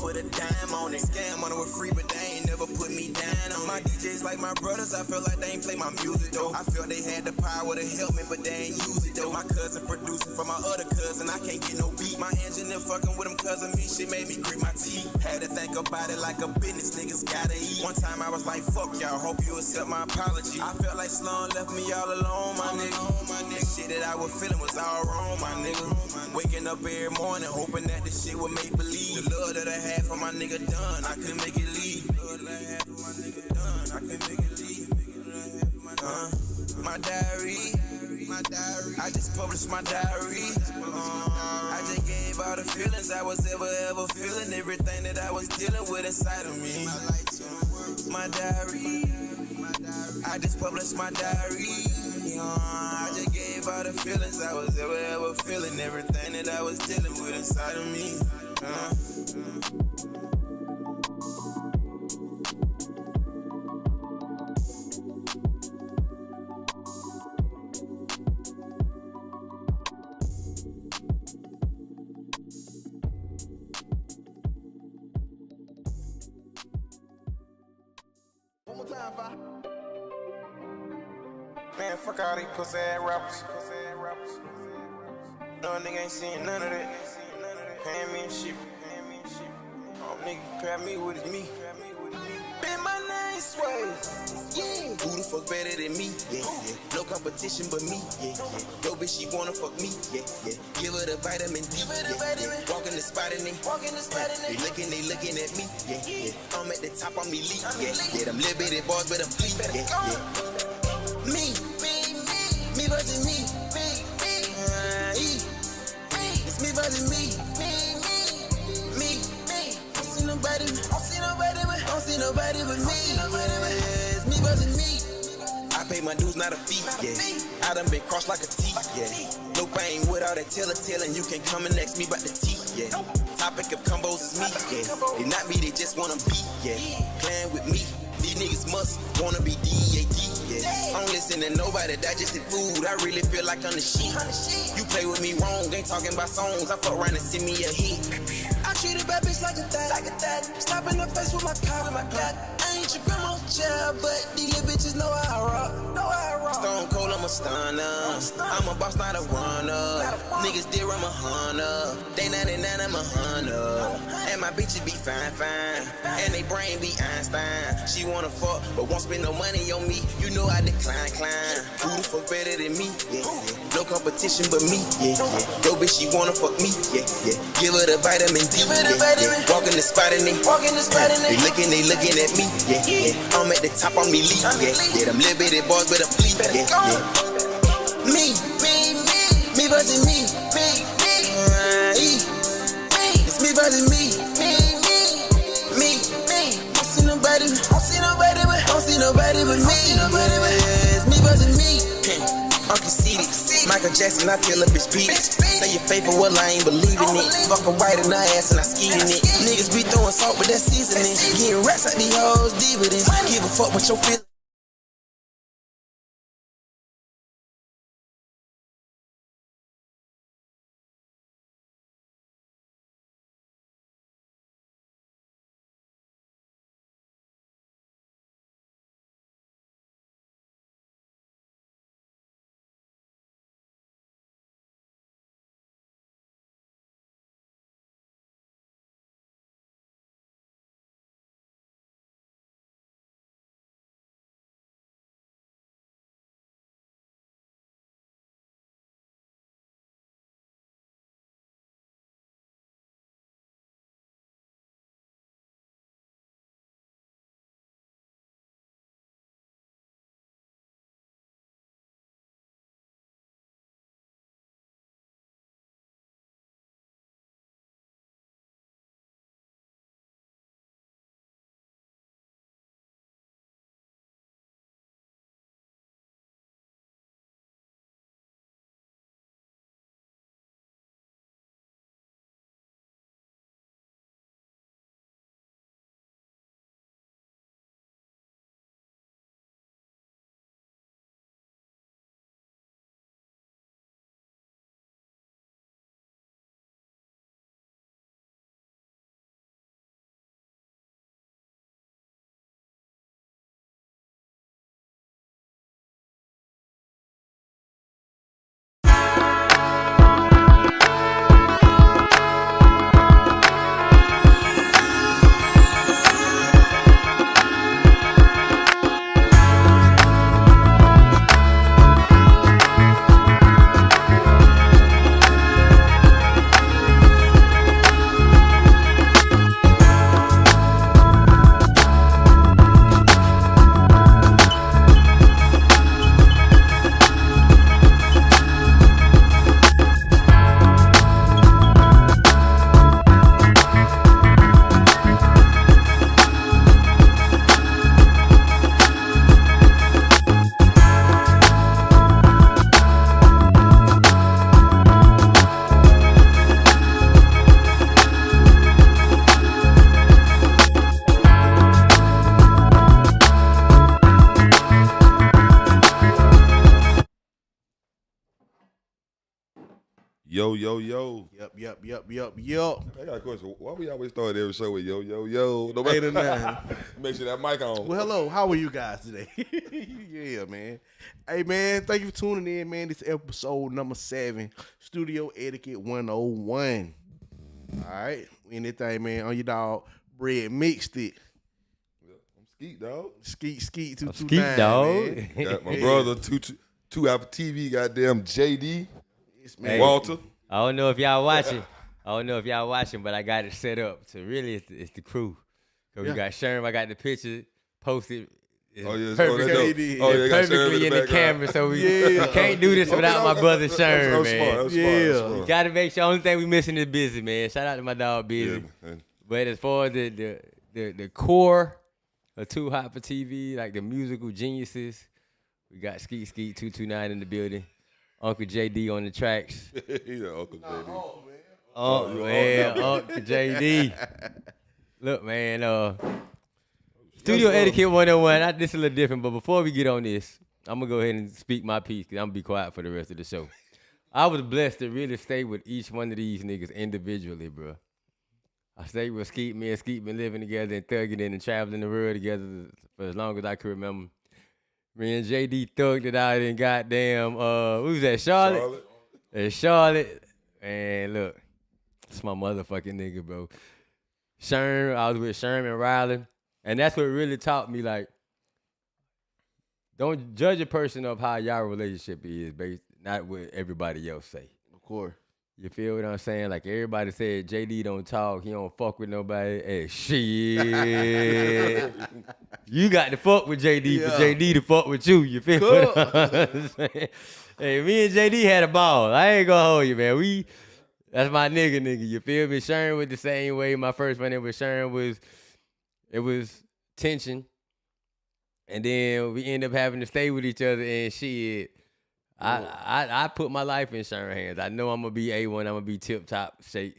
put a dime on it. Scam on it with free, but they ain't never put me down on it. My DJs like my brothers, I feel like they ain't play my music though. I feel they had the power to help me, but they ain't use it though. My cousin producing for my other cousin, I can't get no beat. My engineer fucking with them cousin me, shit made me grit my teeth. Had to think about it like a business, niggas gotta eat. One time I was like, fuck y'all, hope you accept my apology. I felt like Sloan left me all alone, my nigga. That shit that I was feeling was all wrong, my nigga. Waking up every morning, hoping that this shit would make believe. The love that I had for my nigga done, I couldn't make it leave. The love that I had for my nigga done, I couldn't make it leave. My diary, I just published my diary. I just gave all the feelings I was ever feeling, everything that I was dealing with inside of me. My diary, I just published my diary. I just gave all the feelings I was ever feeling, everything that I was dealing with inside of me. One more time, Fi. Man, fuck all these pussy ass rappers. No nigga ain't seen none of that. Paying me and shit. Oh, nigga, compare me with his me. Been my name sway. Yeah. Who the fuck better than me? Yeah. No competition but me. Yeah. Yo, bitch, she wanna fuck me. Yeah. Give her the vitamin D. Walk in the spot and they looking at me. Yeah. I'm at the top, I'm elite. Yeah. Them little bitty boys, but I'm fleet. Yeah. Me versus me. It's me versus me. Don't see nobody but me. It's me versus me. I pay my dues, not a fee. Yeah. I done been crossed like a T. Yeah. No pain with all that telling you can't come and ask me about the T. Yeah. Topic of combos is me. Yeah. They not me, they just wanna be. Yeah. Playing with me. These niggas must wanna be DAD. Yeah. I don't listen to nobody, digested food. I really feel like I'm the shit. You play with me wrong, ain't talking about songs. I fuck around and send me a hit. I treat a bad bitch like a thot. Slap in the face with my cock. I ain't your grandma's child, but these little bitches know how I rock. Stone cold, I'm a stunner. I'm a boss, not a runner. Niggas dear, I'm a hunter. They 99, I'm a hunter. And my bitches be fine. And they brain be Einstein. She wanna fuck, but won't spend no money on me. You know I decline. Who the fuck better than me? Yeah. No competition but me. Yeah. Yo, bitch, she wanna fuck me. Yeah. Give her the vitamin D. Walk in the spot and they looking at me. Yeah. I'm at the top, I'm elite. Yeah. Them little bitty boys, but I'm fleet. Yeah. Me versus me. It's me versus me. Don't see nobody but me. It's me versus me. I'm conceited. Michael Jackson, I kill a bitch beat. Say you're faithful, well I ain't believing it. Fuck a white in her ass and I skeeting it. Niggas be throwing salt, but that's seasoning. Getting rats out these hoes, dividends. Give a fuck what your feelings. Yo, yo, yo. Yep. I got a question. Why we always start every show with yo, yo, yo? No Later Make sure that mic on. Well, hello. How are you guys today? Yeah, man. Hey, man. Thank you for tuning in, man. This is episode number 7, Studio Etiquette 101. All right. We in this thing, man. On your dog, Bread mixed it. I'm Skeet, dog. Skeet 229. Skeet, dog. Got my brother, two Apple TV, goddamn JD, Man. Walter. I don't know if y'all watching, but I got it set up. So really, it's the crew. Cause we got Sherm. I got the picture posted. Perfectly in the camera, so we can't do this without my brother Sherm, man. Smart. Got to make sure. Only thing we missing is Busy, man. Shout out to my dog Busy. Yeah, but as far as the core of Too Hot for TV, like the musical geniuses, we got Skeet 229 in the building. Uncle JD on the tracks. Yeah, Uncle JD. Uncle JD. Look, man. Studio Etiquette 101. This is a little different, but before we get on this, I'm going to go ahead and speak my piece because I'm going to be quiet for the rest of the show. I was blessed to really stay with each one of these niggas individually, bro. I stayed with Skeet. Me and Skeet been living together and thugging and traveling the world together for as long as I can remember. Me and JD thugged it out in goddamn, what was that, Charlotte? In Charlotte. And look, it's my motherfucking nigga, bro. Sherm, I was with Sherm and Riley. And that's what really taught me, like, don't judge a person of how y'all relationship is based, not what everybody else say. Of course. You feel what I'm saying? Like, everybody said JD don't talk, he don't fuck with nobody. Hey, shit. You got to fuck with JD for JD to fuck with you. You feel what I'm saying? Hey, me and JD had a ball. I ain't gonna hold you, man. That's my nigga. You feel me? Sherm was the same way. My first run in with Sherm was tension. And then we end up having to stay with each other and shit. I put my life in Sherm's hands. I know I'm gonna be A1. I'm gonna be tip top shape.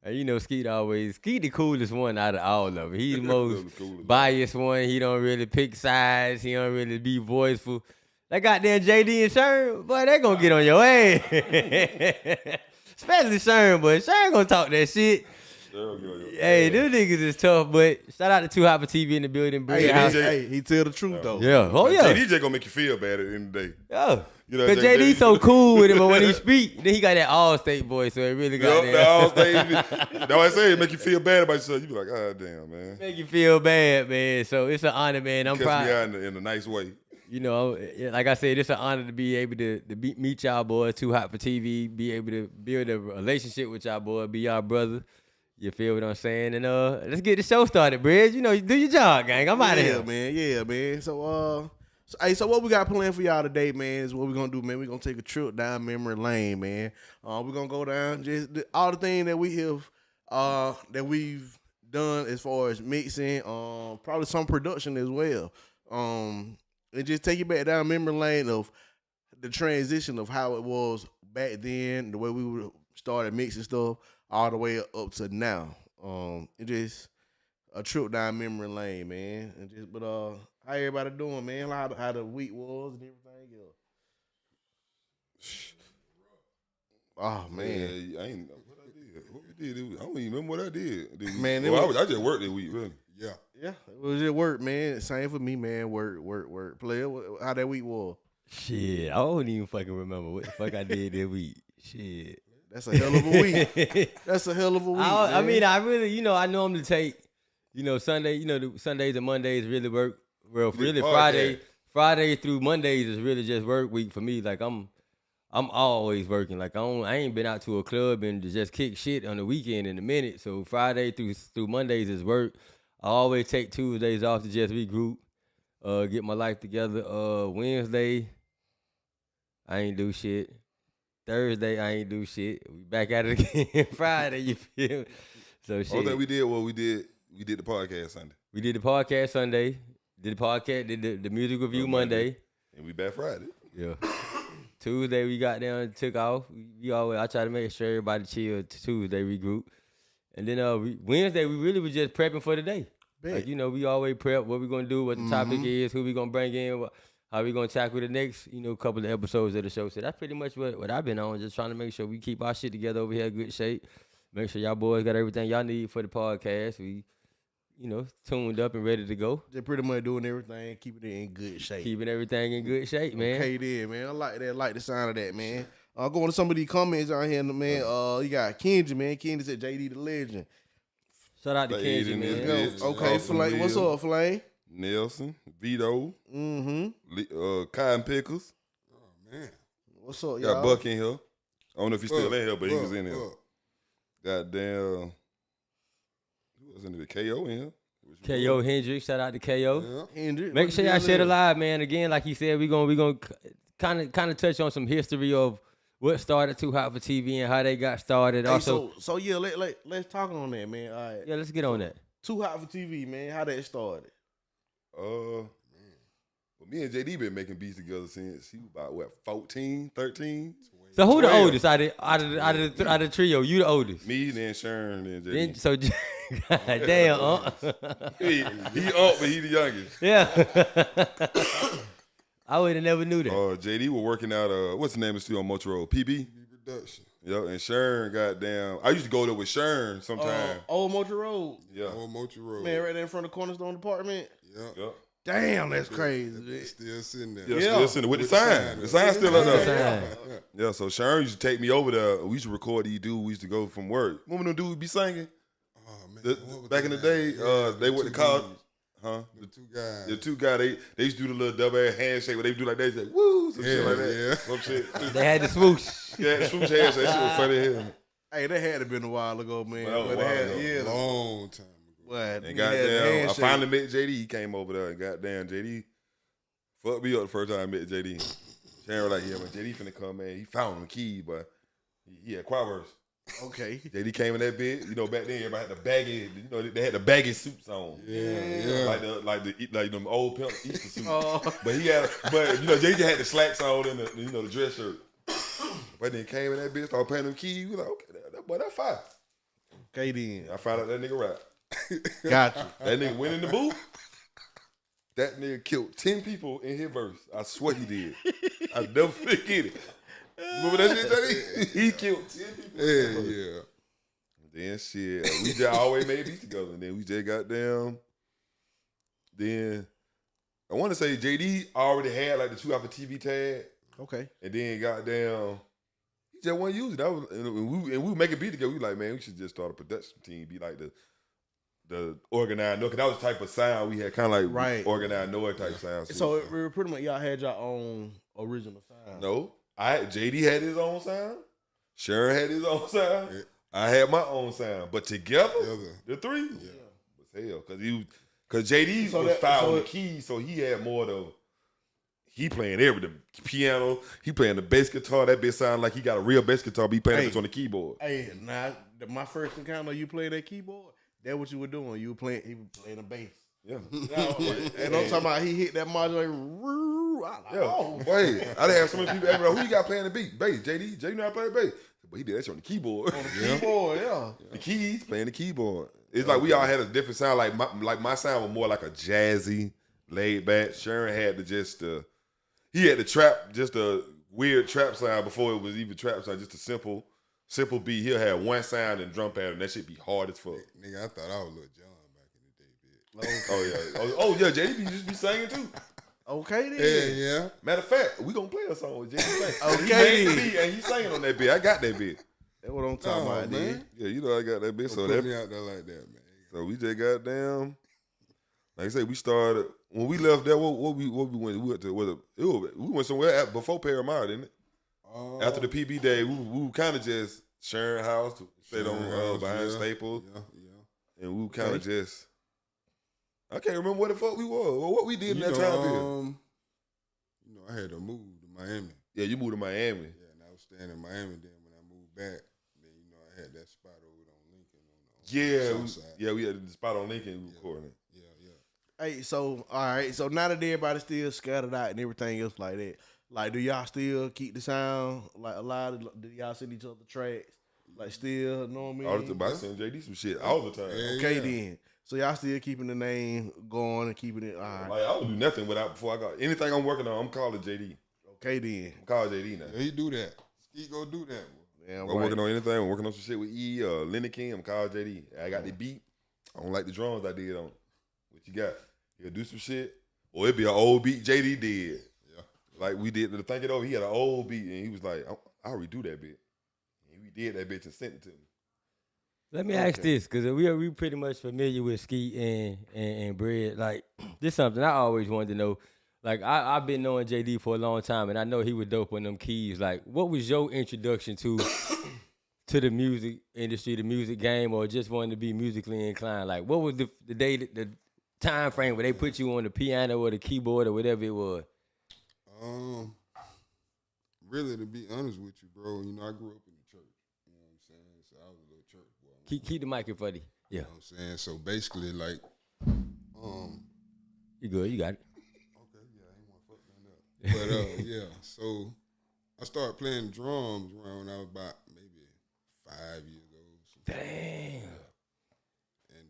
And you know, Skeet the coolest one out of all of them. He's the most biased one. He don't really pick sides. He don't really be voiceful. That goddamn JD and Sherm, boy, they gonna get on your ass. Especially Sherm, but Sherm gonna talk that shit. Hey, them niggas is tough, but shout out to Too Hot for TV in the building. Hey, he tell the truth though. Yeah, JD gonna make you feel bad at the end of the day. Yeah. You know, cause JD so cool with him, but when he speak, then he got that all-state voice, so it really got that. All-state. That's what I say. It make you feel bad about yourself. You be like, ah, damn, man. Make you feel bad, man. So it's an honor, man. I'm proud. In a nice way. You know, like I said, it's an honor to be able to meet y'all boys, Too Hot for TV, be able to build a relationship with y'all boys, be y'all brother. You feel what I'm saying? And let's get the show started, Bridge. You know, do your job, gang. I'm out of here. Yeah, man. So what we got planned for y'all today, man, is what we're gonna do, man. We're gonna take a trip down memory lane, man. We're gonna go down just all the things that we have that we've done as far as mixing, probably some production as well. And just take you back down memory lane of the transition of how it was back then, the way we started mixing stuff, all the way up to now. It just a trip down memory lane, man. And how everybody doing, man? How the week was and everything else. Oh man, yeah, I ain't know what I did. What we did? I don't even remember what I did. Man, I just worked that week, really. Yeah, it was just work, man. Same for me, man. Work. Player, how that week was? Shit, I don't even fucking remember what the fuck I did that week. Shit. That's a hell of a week. That's a hell of a week. I mean, I really, I normally take, Sunday, the Sundays and Mondays really work. Well, really Friday through Mondays is really just work week for me. Like I'm always working. Like I ain't been out to a club and just kick shit on the weekend in a minute. So Friday through Mondays is work. I always take Tuesdays off to just regroup, get my life together. Wednesday, I ain't do shit. Thursday, I ain't do shit. We back at it again. Friday, you feel me? So shit. All that we did was we did the podcast Sunday. We did the podcast Sunday. Did the music review Monday. And we back Friday. Yeah. Tuesday we got down and took off. I try to make sure everybody chill. Tuesday regroup. And then Wednesday we really was just prepping for the day. Big. Like, we always prep what we gonna do, what the topic is, who we gonna bring in, how we gonna tackle the next, couple of episodes of the show. So that's pretty much what I've been on, just trying to make sure we keep our shit together over here in good shape. Make sure y'all boys got everything y'all need for the podcast. We, tuned up and ready to go. They're pretty much doing everything, keeping it in good shape. Keeping everything in good shape, man. Okay, then, man. I like that. I like the sound of that, man. Going to some of these comments out here, man. You got Kenji, man. Kenji said JD the legend. Shout out to Kenji, man. Okay, Flame. What's up, Flame? Nelson, Vito, Cotton Pickles. Oh, man. What's up, y'all? Got Buck in here. I don't know if he's still in here, but he was in here. Goddamn. Who was in there? KO in here. KO Hendrix, shout out to KO. Yeah. Hendrix. Make sure y'all share the live, man. Again, like he said, we gonna kind of touch on some history of what started Too Hot for TV and how they got started. Hey, also, so yeah, let's talk on that, man. All right. yeah, let's get on that. Too Hot for TV, man. How that started? Well, me and JD been making beats together since he was about 14, 13. So who 12. the oldest out of the trio? You the oldest. Me, then Sharon, then JD. Then, so, damn, he up, but he the youngest. yeah. I would have never knew that. JD was working out, what's the name of the studio on Motor Road? PB? Production. Yep, and Sharon, goddamn. I used to go there with Sharon sometime. Old Motor Road. Yeah. Old Motor Road. Man, right there in front of Cornerstone Apartment. Yep. Damn, that's crazy. It's still sitting there. Yeah, Yeah. still sitting with the sign. The sign's still up there. Yeah. Yeah, so Sharon used to take me over there. We used to record these dudes. We used to go from work. Remember them dudes be singing? Oh, man. What was Back in the that? day, Yeah, they went to two college. dudes. Huh? The two guys. The two guys, they used to do the little double ass handshake where they do like that. They say, woo, some shit like that. Yeah. Some shit. They had the swoosh. Yeah, the swoosh handshake. That shit was funny as hell. Hey, that had to been a while ago, man. Well, that was But a they while had, ago. yeah. Long time ago. What? And goddamn, I finally met JD. He came over there and goddamn, JD fucked me up the first time I met JD. Sharon was like, yeah, man, JD finna come, man. He found him key, but he had choir verse. Okay. JD came in that bit. Back then everybody had the baggy, they had the baggy suits on. Yeah. Like them old pimp Easter suits. But JD had the slacks on and the dress shirt. But then came in that bitch, started playing them keys. We like, okay, that boy, that's fine. Okay, then. I found out that nigga rap. Got you. That nigga went in the booth. That nigga killed 10 people in his verse. I swear he did. I'll never forget it. Remember that shit, JD? He killed 10 people. Yeah. Then shit, we just always made beats together. And then we just got down. Then I want to say JD already had like the 2 Hot for TV tag. Okay. And then got down. He just wasn't using it. That was, and we would make a beat together. We like, man, we should just start a production team. Be like the organized noise. Cause that was the type of sound we had, kind of like Right. organized noise type sound. So it was pretty much y'all had your own original sound. No, JD had his own sound. Sharon had his own sound. Yeah. I had my own sound. But together, the three was hell. Cause JD So was that- foul so on the it- keys, so he had more of he playing everything. Piano, he playing the bass guitar. That bitch sound like he got a real bass guitar, but he playing it on the keyboard. Hey, now my first encounter, you play that keyboard. That's what you were doing. You were playing. He was playing the bass. Yeah. And I'm talking about he hit that modulator. Yeah. Oh, Wait, I done have so many people ask me, who you got playing the beat? Bass, JD. JD know how to play the bass. But he did that shit on the keyboard. on the keyboard, yeah. The keys, playing the keyboard. It's like we all had a different sound. Like my sound was more like a jazzy, laid back. Sharon had he had the trap, just a weird trap sound before it was even trap sound, just a simple beat. He'll have one sound and drum pattern. That shit be hard as fuck. Nigga, I thought I was Lil Jon back in the day, bitch. Oh yeah. JD just be singing too. Okay then. Yeah. Matter of fact, we gonna play a song with JD. Okay. He made the beat and he singing on that beat. I got that beat. That's what I'm talking about, man. Yeah, I got that beat. Don't So put that me out there like that, man. So we just got down. Like I said, we started when we left there. What we went? We went to we went somewhere before Paramount, didn't it? After the PB day, we kind of just Sharon house, stayed on behind Staples, and we kind of just. I can't remember what the fuck we were or what we did in that time period. I had to move to Miami. Yeah, you moved to Miami. Yeah, and I was staying in Miami. Then when I moved back, then I had that spot over on Lincoln. We had the spot on Lincoln recording it. Hey, so all right, so now that everybody still scattered out and everything else like that, like do y'all still keep the sound like alive? Do y'all send each other tracks? Like still, know what I mean? All the time, I send JD some shit all the time. Okay then. So y'all still keeping the name going and keeping it all right. Like I don't do nothing without before I got anything I'm working on. I'm calling JD. Okay then. I'm calling JD now. Yeah, he do that. Skeet go do that. Boy. Yeah, I'm right. working on anything. I'm working on some shit with E or Lenny King. I'm calling JD. I got the beat. I don't like the drums I did on it. What you got? He'll do some shit, or it'd be an old beat JD did. Yeah. Like we did to think it over. He had an old beat and he was like, I'll redo that bit. And we did that bitch and sent it to me. Let me ask this, because we pretty much familiar with Skeet and Bread. Like, this is something I always wanted to know. Like, I've been knowing JD for a long time, and I know he was dope on them keys. Like, what was your introduction to the music industry, the music game, or just wanting to be musically inclined? Like, what was the day, the time frame where they put you on the piano or the keyboard or whatever it was? Really, to be honest with you, bro, you know, I grew up in the church. You know what I'm saying? So I was a little church boy. Keep the mic in front of you. Yeah. You know what I'm saying? So basically, like, You good, you got it. okay, yeah, I ain't want to fuck nothing up. But, yeah, so I started playing drums around when I was about maybe 5 years old. Damn. And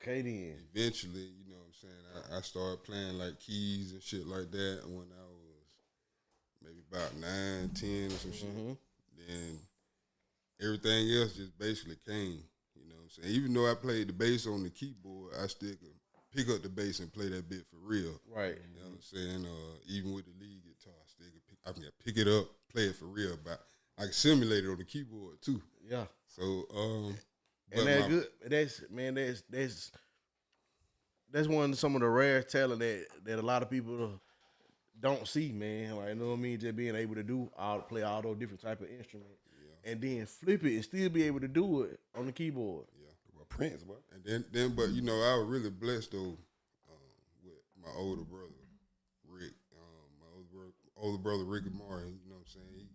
Okay then. eventually, you know what I'm saying, I started playing, like, keys and shit like that when I was maybe about 9, 10 or some shit. Then everything else just basically came, you know what I'm saying? Even though I played the bass on the keyboard, I still could pick up the bass and play that bit for real. Right. You know what I'm saying? Even with the lead guitar, I can pick it up, play it for real, but I can simulate it on the keyboard too. Yeah. So, And that's good. That's one of some of the rare talent that a lot of people don't see, man. Like, you know what I mean? Just being able to play all those different type of instruments, and then flip it and still be able to do it on the keyboard. yeah. Well, Prince, boy. And then, but you know, I was really blessed though with my older brother, Rick. My older brother, Rick Amari. You know what I'm saying?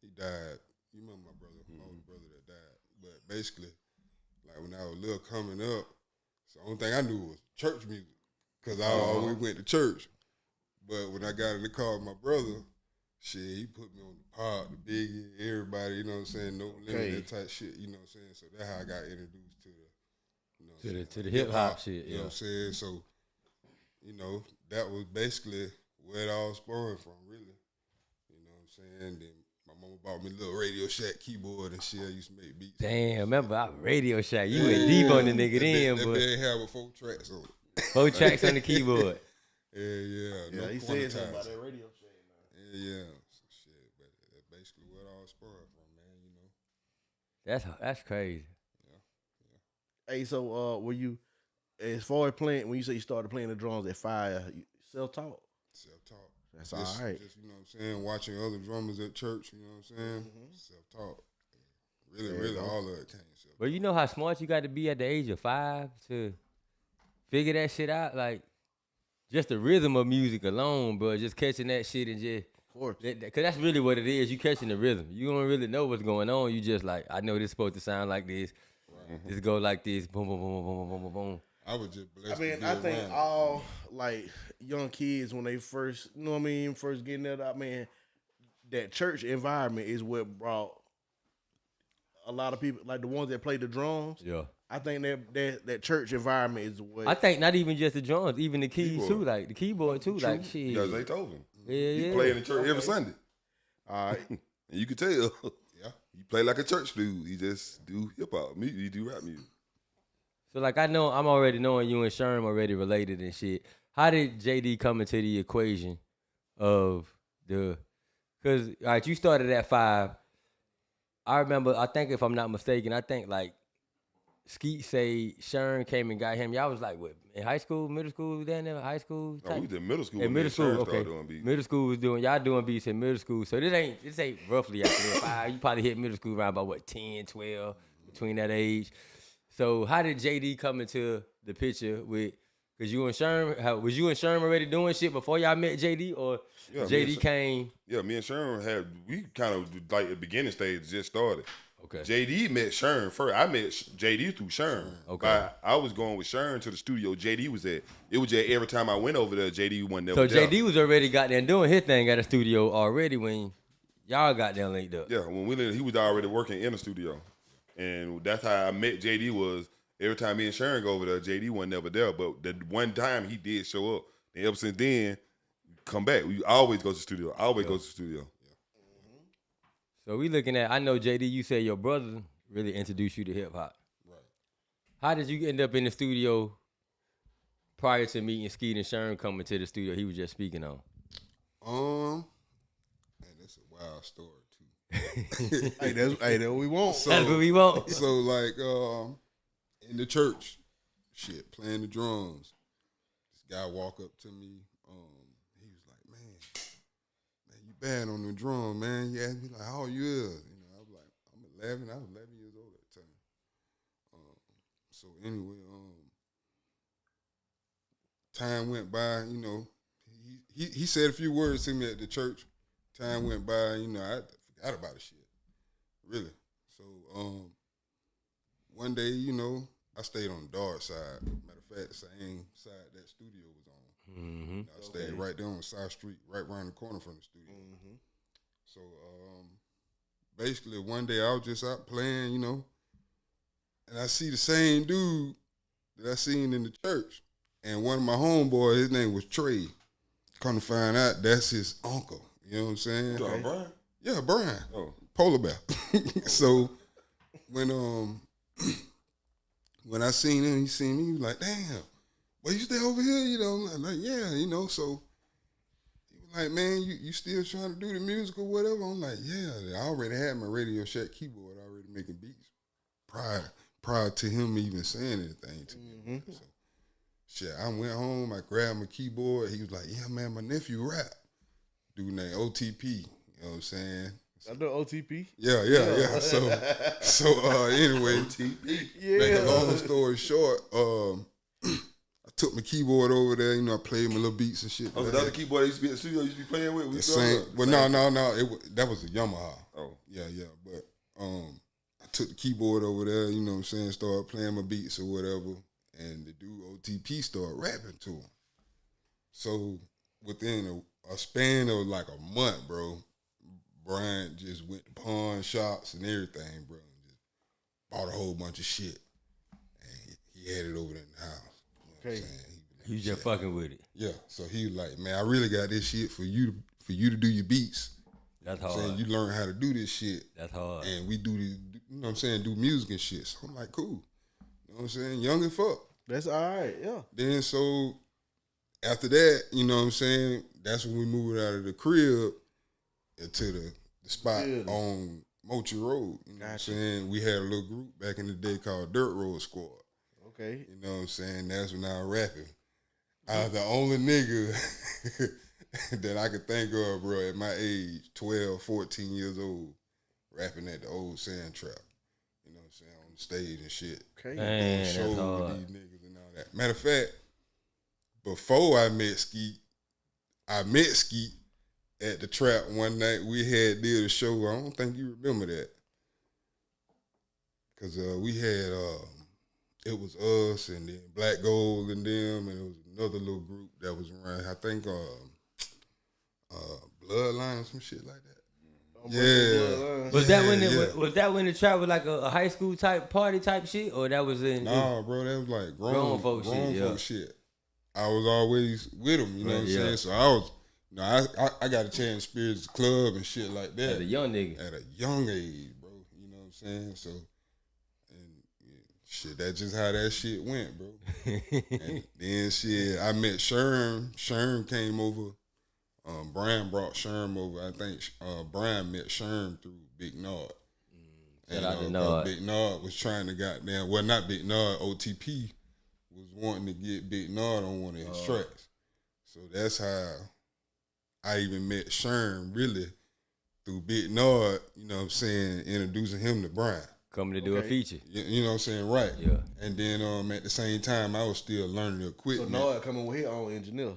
He died. You remember my brother, my older brother that died. But basically, like when I was little coming up, so the only thing I knew was church music, cause I always went to church. But when I got in the car with my brother, shit, he put me on the Pop, the Biggie, everybody, you know what I'm saying, no limit, that type shit, you know what I'm saying. So that's how I got introduced to the, you know, To the hip hop shit, you know what I'm saying. So, you know, that was basically where it all spawned from, really. You know what I'm saying. Then my mama bought me a little Radio Shack keyboard and shit. I used to make beats. Damn, remember our Radio Shack? You went deep on the nigga then, that boy. bit had with 4 tracks on it. 4 tracks on the keyboard. Yeah. Yeah, No he said something quantized. about that radio shit, man. Yeah. So shit, but that's basically where it all spawned from, man. You know. That's crazy. Hey, so were you, as far as playing, when you say you started playing the drums at 5, you self-taught? Self-taught. That's Just, all right. Just, you know what I'm saying, watching other drummers at church, you know what I'm saying? Self-taught. Really, all of it came self-taught. But you know how smart you got to be at the age of 5 to figure that shit out? Like, just the rhythm of music alone, bro, just catching that shit and just, Of course. because that's really what it is. You catching the rhythm. You don't really know what's going on. You just like, I know this supposed to sound like this. This go like this. Boom, boom, boom, boom, boom, boom, boom, boom. I was just blessed. I mean, to be I think around. all like young kids when they first, you know what I mean, first getting that, I mean, that church environment is what brought a lot of people, like the ones that play the drums. Yeah. I think that church environment is what. I think not even just the drums, even the keys Keyboard. too, like the keyboard too, like shit. Yeah, Zaytoven. Yeah, He yeah. play in the church every Sunday. All right. And you can tell. Yeah. He play like a church dude. He just do hip hop music. He do rap music. So like I know I'm already knowing you and Sherm already related and shit. How did JD come into the equation of the? Because all right, you started at 5. I remember. I think if I'm not mistaken, I think like Skeet say Sherm came and got him. Y'all was like what, in high school, middle school, down there, high school? No, we was in middle school. In when middle me and school, Sharon okay. started doing beats. Middle school was doing y'all doing beats in middle school. So this ain't roughly after that 5. You probably hit middle school around about what 10, 12, between that age. So how did JD come into the picture with? Cause you and Sherm, was you and Sherm already doing shit before y'all met JD, or Yeah, me JD and came? Yeah, me and Sharon we kind of like the beginning stage just started. Okay. JD met Sherm first. I met JD through Sherm. Okay. I was going with Sherm to the studio JD was at. It was just every time I went over there, JD wasn't there. So JD was already got there doing his thing at the studio already when y'all got there linked up. Yeah, when he was already working in the studio. And that's how I met JD was every time me and Sharon go over there, JD wasn't never there. But the one time he did show up. And ever since then, come back. We always go to the studio. Always go to the studio. So we looking at, I know, JD, you said your brother really introduced you to hip-hop. Right. How did you end up in the studio prior to meeting Skeet and Sherm coming to the studio he was just speaking on? Man, that's a wild story too. Hey, that's what we want. That's what we want. So like in the church, shit, playing the drums. This guy walk up to me. He was like, man, you bad on the drum, man. He asked me like, how old you is? You know, I was like, I'm 11. I was 11 years old at the time. So anyway, time went by. You know, he said a few words to me at the church. Time went by. You know, I forgot about the shit. Really. So one day, you know, I stayed on the dark side. Matter of fact, the same side that studio was on. Mm-hmm. I stayed right there on South Street, right around the corner from the studio. Mm-hmm. So basically, one day I was just out playing, you know, and I see the same dude that I seen in the church. And one of my homeboys, his name was Trey. Come to find out, that's his uncle. You know what I'm saying? Okay. Brian? Yeah, Brian. Oh. Polar bear. So when I seen him, he seen me, he was like, damn, well, you stay over here, you know? I'm like, yeah, you know, so he was like, man, you still trying to do the music or whatever? I'm like, yeah, I already had my Radio Shack keyboard already making beats prior to him even saying anything to me. So shit, I went home, I grabbed my keyboard, he was like, yeah, man, my nephew rap. Dude named OTP, you know what I'm saying? I know OTP. Yeah. So anyway, make a long story short, I took my keyboard over there. You know, I played my little beats and shit. Oh, was that the keyboard that used to be in the studio? You used to be playing with? The same. Well, no. That was a Yamaha. Oh, yeah. But I took the keyboard over there. You know what I'm saying? Started playing my beats or whatever, and the dude OTP started rapping to him. So within a span of like a month, bro, Brian just went to pawn shops and everything, bro, and just bought a whole bunch of shit. And he had it over there in the house. You know what I'm saying? You just fucking with it. Yeah. So he was like, man, I really got this shit for you to do your beats. That's I'm hard. saying you learn how to do this shit. That's hard. And we do this, you know what I'm saying, do music and shit. So I'm like, cool. You know what I'm saying? Young and fuck. That's all right, yeah. Then so after that, you know what I'm saying, that's when we moved out of the crib into the spot on Mochi Road. You know what I'm saying? We had a little group back in the day called Dirt Road Squad. Okay. You know what I'm saying? That's when I was rapping. I was the only nigga that I could think of, bro, at my age, 12, 14 years old, rapping at the old sand trap. You know what I'm saying? On the stage and shit. Okay. Man, that's Shows hard. with these niggas and all that. Matter of fact, before I met Skeet at the trap one night. We had did a show. I don't think you remember that. Because we had, it was us and then Black Gold and them, and it was another little group that was around. I think Bloodline or some shit like that. Yeah. Was that when the trap was like a high school type party type shit, or that was in? Nah, bro, that was like grown folk shit. I was always with them, you know what I'm saying? So I was, you know, I got a chance to experience the club and shit like that. As a young nigga. At a young age, bro. You know what I'm saying? So, and shit, that's just how that shit went, bro. And then shit, I met Sherm. Sherm came over. Brian brought Sherm over. I think Brian met Sherm through Big Nard. Shout out to Nard. Big Nard was trying to goddamn, well, not Big Nard, OTP was wanting to get Big Nard on one of his tracks. So that's how I even met Sherm, really, through Big Nard, you know what I'm saying, introducing him to Brian. Coming to do a feature. You know what I'm saying? Right. Yeah. And then at the same time, I was still learning the equipment. So Nard coming with his own engineer.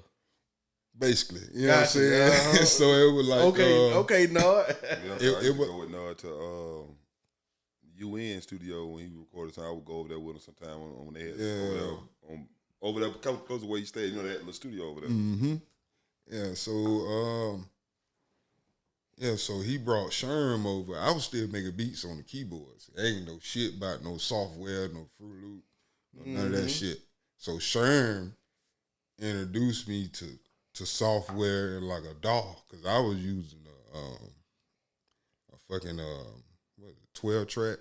Basically. You know what I'm saying? So it was like... Okay, Nard. Yeah, I used to go with Nard to UN studio when he recorded. So I would go over there with him sometime when they had over there, close to where he stayed. You know, that little studio over there. Mm-hmm. Yeah, so he brought Sherm over. I was still making beats on the keyboards. There ain't no shit about no software, no Fruit Loop. None of that shit. So Sherm introduced me to software like a DAW, because I was using a fucking 12-track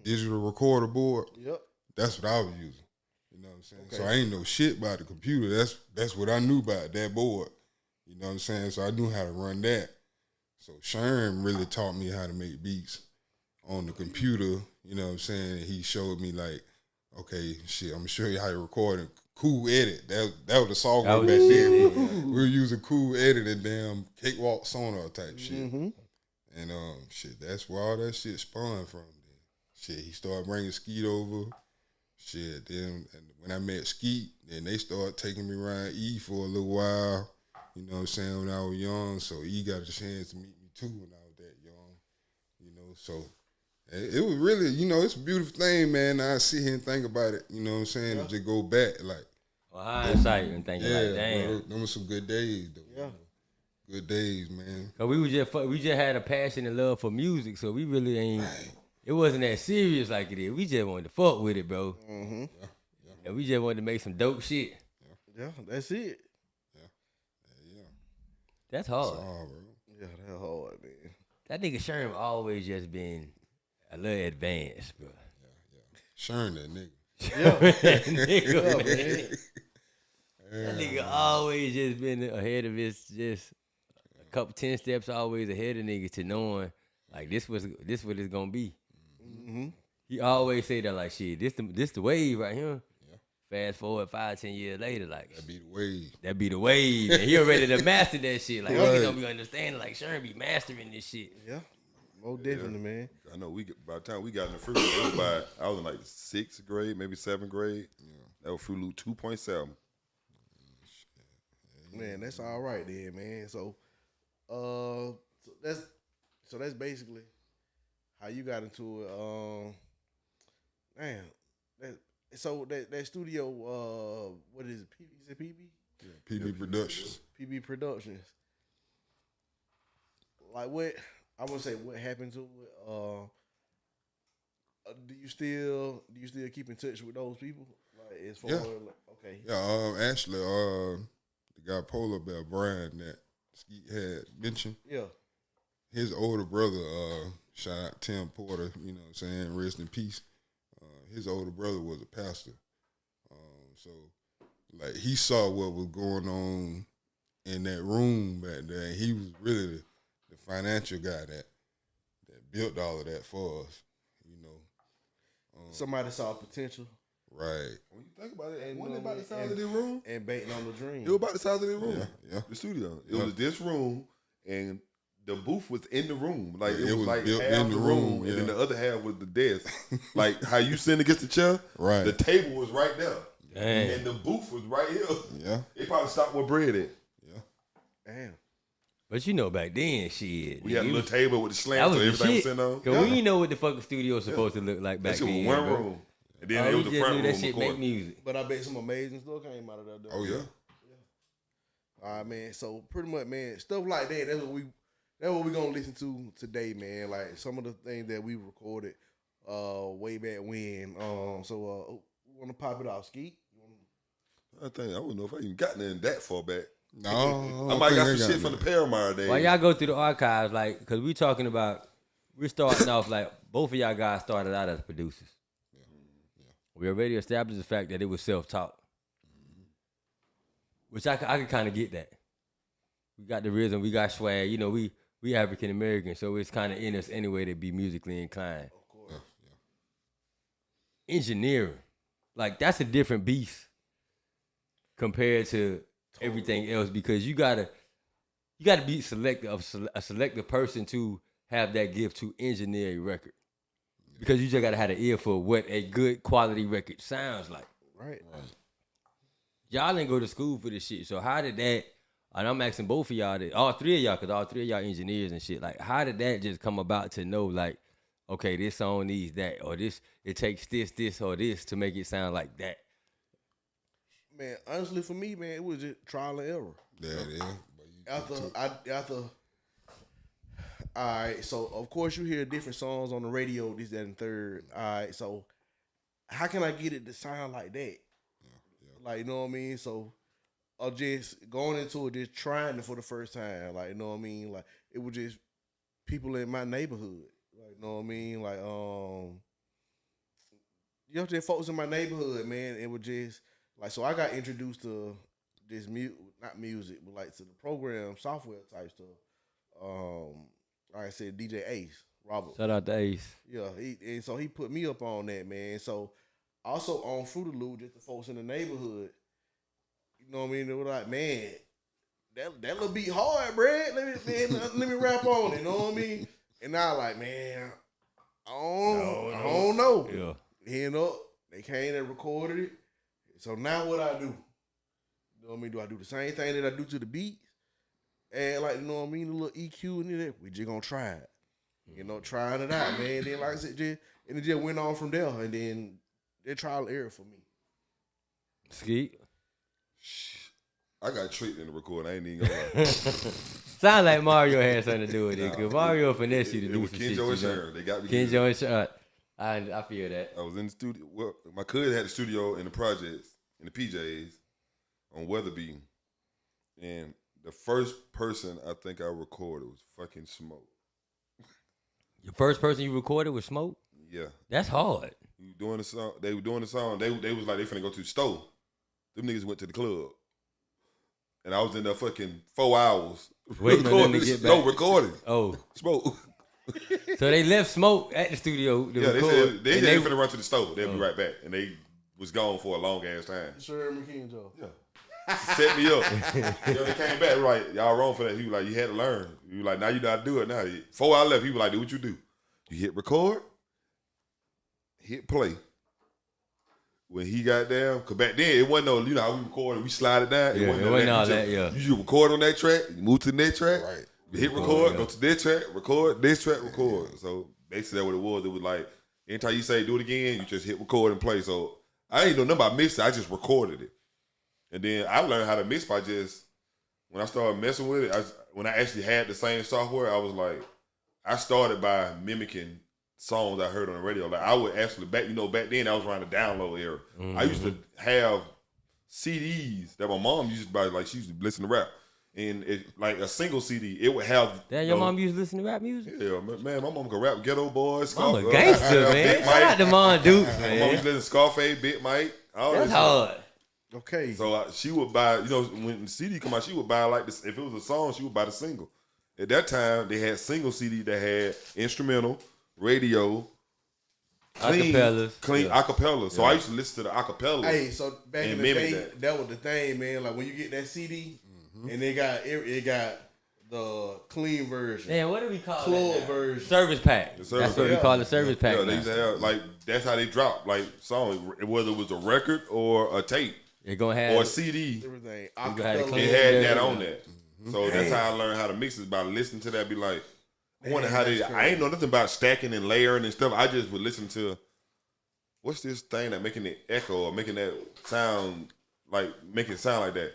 digital recorder board. Yep. That's what I was using. You know what I'm saying? Okay. So I ain't know shit about the computer. That's what I knew about, that board. You know what I'm saying? So I knew how to run that. So Sherm really taught me how to make beats on the computer. You know what I'm saying? He showed me like, okay, shit, I'm gonna show you how to record it. Cool Edit. That was the software back then. We were using Cool Edit and damn Cakewalk Sonar type shit. And shit, that's where all that shit spawned from. Then shit, he started bringing Skeet over. Shit, then and when I met Skeet, then they started taking me around E for a little while. You know what I'm saying? When I was young, so E got a chance to meet me too when I was that young. You know, so it was really, you know, it's a beautiful thing, man. I sit here and think about it. You know what I'm saying? And just go back, like. Well, hindsight and thinking like, damn. Bro, them were some good days, though. Yeah. Good days, man. Cause we just had a passion and love for music, so we really ain't. Right. It wasn't that serious like it is. We just wanted to fuck with it, bro. Mm-hmm. Yeah. And we just wanted to make some dope shit. Yeah, that's it. Yeah. That's hard. That's hard, bro. Yeah, that's hard, man. That nigga Sherm always just been a little advanced, bro. Yeah. Sherm that nigga. That nigga always just been ahead of his, just a couple 10 steps always ahead of niggas to knowing like this what it's gonna be. Mm-hmm. He always say that like shit, this the wave right here. Yeah. Fast forward 5-10 years later, like that be the wave. That be the wave. And he already to master that shit. Like niggas don't be understanding like Sherm be mastering this shit. Yeah. Most definitely, man. I know by the time we got in the Fruit Loop, I was in like 6th grade, maybe 7th grade. Yeah. That was Fruit Loop 2.7. Man, that's all right then, man. So that's basically how you got into it. That studio, what is it? Is it PB? Yeah, PB Productions. PB Productions. Like what? I would say what happened to it. Do you still keep in touch with those people? Like as far as okay. Yeah, actually, the guy Polar Bear Brian that Skeet had mentioned. Yeah. His older brother, shout out Tim Porter, you know what I'm saying, rest in peace. His older brother was a pastor. So like he saw what was going on in that room back there. He was really the financial guy that built all of that for us, you know. Somebody saw potential. Right. When you think about it, it wasn't about the size of the room. And betting on the dream. It was about the size of the room. Yeah. The studio. It was this room, and the booth was in the room. Like it was like built half in the room, and then the other half was the desk. Like how you sitting against the chair. Right. The table was right there. Damn. And the booth was right here. Yeah. They probably stopped where bread at. Yeah. Damn. But you know back then, shit. We had a little table with the slant, that so was everything was shit. sitting on. Cause we didn't know what the fucking studio was supposed to look like back That shit then. was one bro. room. And then it was the front room. That shit of course. make music. But I bet some amazing stuff came out of that though. Oh yeah. All right, man. So pretty much, man, stuff like that. That's what we gonna listen to today, man. Like some of the things that we recorded way back when. So we wanna pop it off, Skeet? I don't know if I even got nothing that far back. No, I might got some shit from the Paramount days. Why y'all go through the archives, like, cause we talking about, we're starting off like both of y'all guys started out as producers. We already established the fact that it was self-taught, which I could kind of get that. We got the rhythm, we got swag. You know, we African American, so it's kind of in us anyway to be musically inclined. Of course. Engineering, like that's a different beast compared to everything else, because you gotta be a selective person to have that gift to engineer a record, because you just gotta have an ear for what a good quality record sounds like. Right. Y'all didn't go to school for this shit, so how did that? And I'm asking both of y'all, all three of y'all, because all three of y'all engineers and shit. Like, how did that just come about to know, like, okay, this song needs that, or this, it takes this, or this to make it sound like that? Man, honestly, for me, man, it was just trial and error. After, all right, so of course you hear different songs on the radio, this, that, and third. All right, so how can I get it to sound like that? Yeah. Like, you know what I mean? So, or just going into it, just trying it for the first time. Like, you know what I mean? Like, it was just people in my neighborhood. Like, you know what I mean? Like, just folks in my neighborhood, man. It was just like, so I got introduced to this not music, but like to the program software type stuff. Like I said, DJ Ace Robert. Shout out to Ace. Yeah, and so he put me up on that, man. So also on Fruit of Loop, just the folks in the neighborhood, you know what I mean? They were like, man, that little beat hard, Brad. Let me rap on it, you know what I mean? And I like, man, I don't know. Yeah. End up, they came and recorded it. So now what I do? You know what I mean? Do I do the same thing that I do to the beats? And like, you know what I mean? The little EQ and that. We just gonna try it. You know, trying it out, man. Then like I said, and it just went on from there. And then they trial and error for me. Skeet. I got tricked in the recording. I ain't even gonna lie. Sound like Mario had something to do with it. Cause Mario finessed you to It do was some Kenjo shit. and Sharon. They got me. Kenjo and Sharon. I feel that. I was in the studio. Well, my cousin had the studio in the projects, in the PJs, on Weatherby. And the first person I think I recorded was fucking Smoke. Your first person you recorded was Smoke? Yeah. That's hard. We were doing the song. They were doing the song. They was like, they finna go to the store. Them niggas went to the club. And I was in there fucking 4 hours. Waiting on them to get back. No, recording. Oh. Smoke. So they left Smoke at the studio to Yeah, record. they said they finna run to the store. They'll be right back. And they was gone for a long ass time. Sure, Kenjo. Yeah. Set me up. They came back, like, y'all wrong for that. He was like, you had to learn. He was like, now you know how to do it now. Before I left, he was like, do what you do. You hit record, hit play. When he got down, because back then, it wasn't no, you know how we recorded, we slide it down. Yeah, it wasn't all that, yeah. You just record on that track, you move to the next track, Right. you hit record, go to this track, record, this track, record. So basically that's what it was. It was like, anytime you say do it again, you just hit record and play. So I ain't know nothing about mixing, I just recorded it. And then I learned how to mix by just, when I started messing with it, when I actually had the same software, I was like, I started by mimicking songs I heard on the radio. Like I would actually, back then I was around the download era. Mm-hmm. I used to have CDs that my mom used to buy, like she used to listen to rap. And it, like a single CD, it would have. Damn, your mom used to listen to rap music? Yeah, man, my mom could rap Ghetto Boys. I'm a gangster, man. Shout out to Mom Dukes, man. My mom used to listen to Scarface, Big Mike. That's hard. Okay. So she would buy, when the CD come out, she would buy like this. If it was a song, she would buy the single. At that time, they had single CD that had instrumental, radio, clean acapella. So I used to listen to the acapella. Hey, so back in the day, that was the thing, man. Like when you get that CD, and it got the clean version. Man, what do we call Club that? Version. Service pack. That's what we call the service pack. Yeah, they used to have, like, that's how they drop, like, songs, whether it was a record or a tape. They're gonna have or a CD. Everything. It had that on that. So that's how I learned how to mix it, by listening to that. Be like, I wonder how they. I ain't know nothing about stacking and layering and stuff. I just would listen to, what's this thing that making it echo or making that sound like, make it sound like that.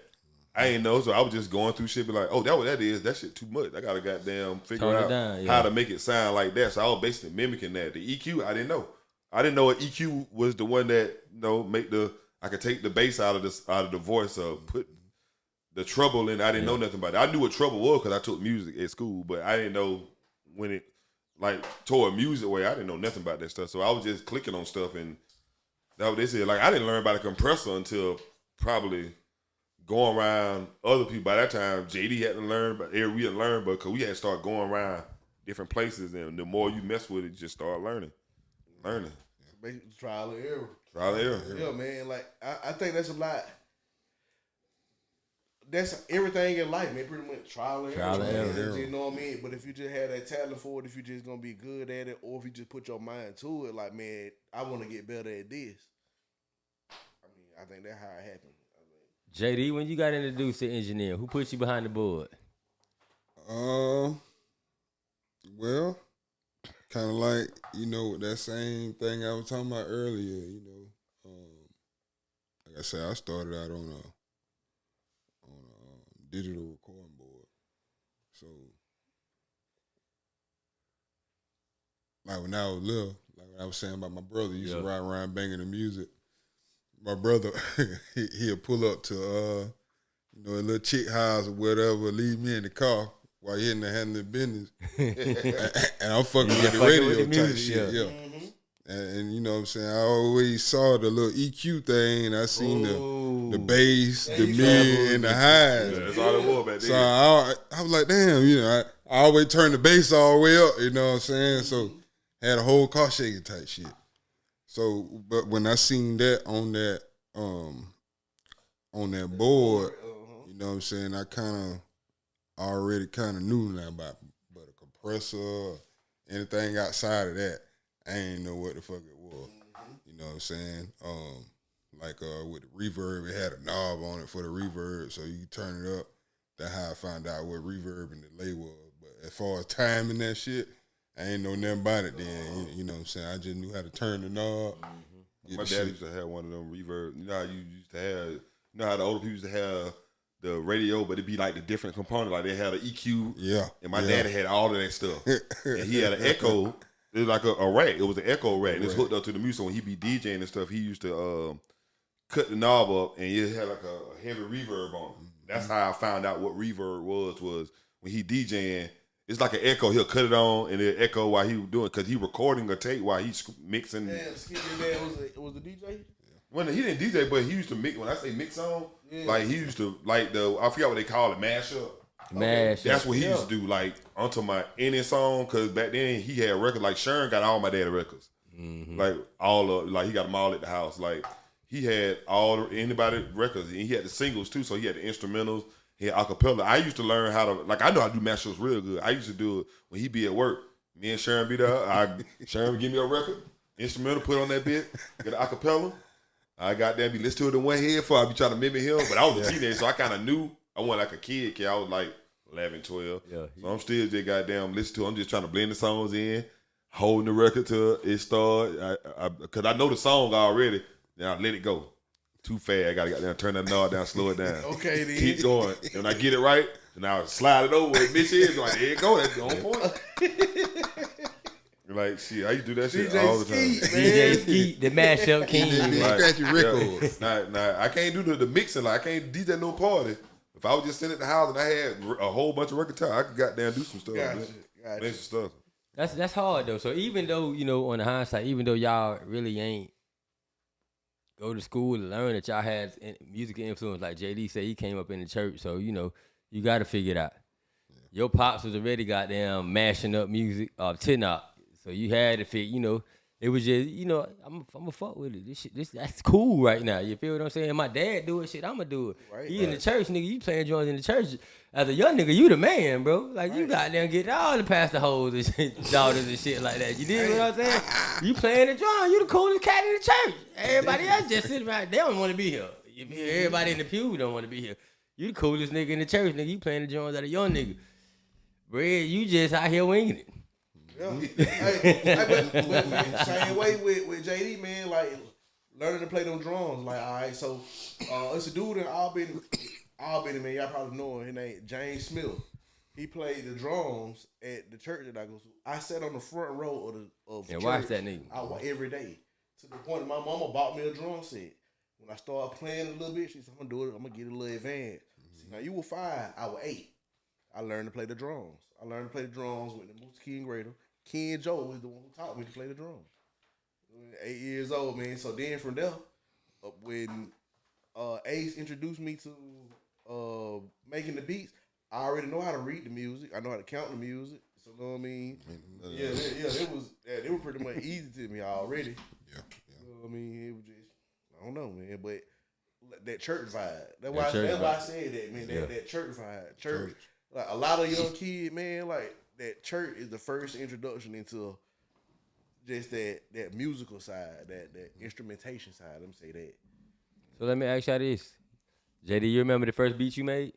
I ain't know, so I was just going through shit. Be like, oh, that what that is. That shit too much. I gotta goddamn figure out how to make it sound like that. So I was basically mimicking that. The EQ, I didn't know. I didn't know an EQ was the one that make the. I could take the bass out of the voice or put the treble in. I didn't know nothing about it. I knew what treble was because I took music at school, but I didn't know when it like toward music way. I didn't know nothing about that stuff. So I was just clicking on stuff, and that what they said. Like I didn't learn about a compressor until probably going around other people. By that time, JD had to learn, but we had learned, but because we had to start going around different places, and the more you mess with it, you just start learning. Basically, trial and error. Trial and error. Yeah, man. Like I think that's a lot. That's everything in life, man. Pretty much trial and error. You know what I mean? But if you just have that talent for it, if you're just gonna be good at it, or if you just put your mind to it, like, man, I want to get better at this. I mean, I think that's how it happened. JD, when you got introduced to engineering, who put you behind the board? Well, kind of like, that same thing I was talking about earlier, like I said, I started out on a digital recording board. So, like when I was little, like what I was saying about my brother. He used to ride around banging the music. My brother, he'll pull up to, a little chick house or whatever, leave me in the car while he in there handling business. and I'm fucking with the radio type shit. Yeah. And you know what I'm saying? I always saw the little EQ thing, and I seen the bass, the mid, and the highs. Yeah, that's all it was back then. So I was like, damn, I always turn the bass all the way up, you know what I'm saying? So had a whole car shaking type shit. So, but when I seen that on that board, you know what I'm saying, I already knew nothing about but a compressor, anything outside of that. I ain't know what the fuck it was. You know what I'm saying? With the reverb, it had a knob on it for the reverb, so you turn it up. That's how I found out what reverb and delay was. But as far as timing that shit, I ain't know nothing about it then. You know what I'm saying? I just knew how to turn the knob. My dad used to have one of them reverb. You know how you used to have, you know how the older people used to have the radio, but it'd be like the different components. Like they had an EQ. Yeah. And my daddy had all of that stuff. And he had an echo. It was like a rack. It was an echo rack. And it's hooked up to the music. So when he be DJing and stuff, he used to cut the knob up and it had like a heavy reverb on it. That's how I found out what reverb was when he DJing. It's like an echo. He'll cut it on and it'll echo while he was doing, because he recording a tape while he's mixing. Damn, Skeet, man was the DJ? Well, he didn't DJ, but he used to mix. When I say mix on, like he used to, like I forgot what they call it, mash up. That's what he used to do, like onto my any song, because back then he had records. Like Sharon got all my daddy records, like he got them all at the house. Like he had anybody records, and he had the singles too. So he had the instrumentals, he had acapella. I used to learn how to I know how to do mashups real good. I used to do it when he be at work. Me and Sharon be there. Sharon would give me a record, instrumental, put on that bit, get an acapella. I got there, be listen to it in one head before I be trying to mimic him. But I was a teenager, so I kind of knew. I wasn't like a kid. I was like 11, 12. So I'm still just goddamn listen to it. I'm just trying to blend the songs in, holding the record till it start. Because I know the song already. Then I let it go. Too fast. I got to goddamn turn that knob down, slow it down. Okay, then. Keep going. And when I get it right, then I'll slide it over where bitch is. Like, there you go. That's on point. Like, shit, I used to do that shit DJ all the time. Skeet, man. DJ Skeet, the mashup king. Scratchy records. Nah, I can't do the mixing. Like, I can't DJ no party. If I was just sitting at the house and I had a whole bunch of record time, I could goddamn do some stuff. Gotcha. Make some stuff. That's hard though. So even though, on the hindsight, even though y'all really ain't go to school to learn that y'all had music influence, like JD said, he came up in the church, so you got to figure it out. Your pops was already goddamn mashing up music, tin-up. So you had to figure, it was just, I'm a fuck with it. This shit, that's cool right now. You feel what I'm saying? My dad do it, shit, I'ma do it. Right, in the church, nigga, you playing drums in the church. As a young nigga, you the man, bro. Like, you goddamn get all the pastor hoes and shit, daughters and shit like that. You dig what I'm saying? You playing the drum, you the coolest cat in the church. Everybody else just sitting right, they don't want to be here. You feel? Everybody in the pew don't want to be here. You the coolest nigga in the church, nigga. You playing the drums as a young nigga. Bred, you just out here winging it. Yeah. But man, same way with JD, man, like learning to play them drums. Like, all right, so it's a dude in Albany, man, y'all probably know him. His name James Smith. He played the drums at the church that I go to. I sat on the front row of and church. watch that nigga. Every day. To the point my mama bought me a drum set. When I started playing a little bit, she said, I'm gonna do it, I'm gonna get a little advanced. Now you were 5, I was 8. I learned to play the drums. I learned to play the drums with the Moose Key and Grader. Ken Joe was the one who taught me to play the drums. 8 years old, man. So then from there, when Ace introduced me to making the beats, I already know how to read the music. I know how to count the music. So you know what I mean? It was pretty much easy to me already. Yeah. You know what I mean? It was just, I don't know, man. But that church vibe. That's why I said that, man. That church vibe. Church. Like a lot of young kids, man, like that church is the first introduction into just that musical side, that instrumentation side. Let me say that. So let me ask y'all this. JD, you remember the first beat you made?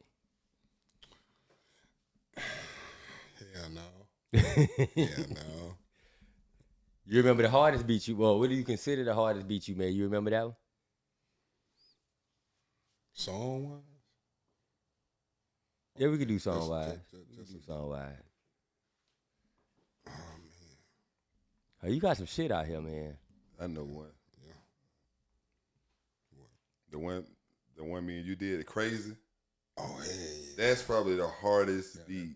Hell no. Hell no. You remember the hardest beat what do you consider the hardest beat you made? You remember that one? Song-wise? Yeah, we could do song-wise. Oh, man. Oh, you got some shit out here, man. I know one. Yeah. The one me and you did, Crazy. Oh, hey. That's probably the hardest beat.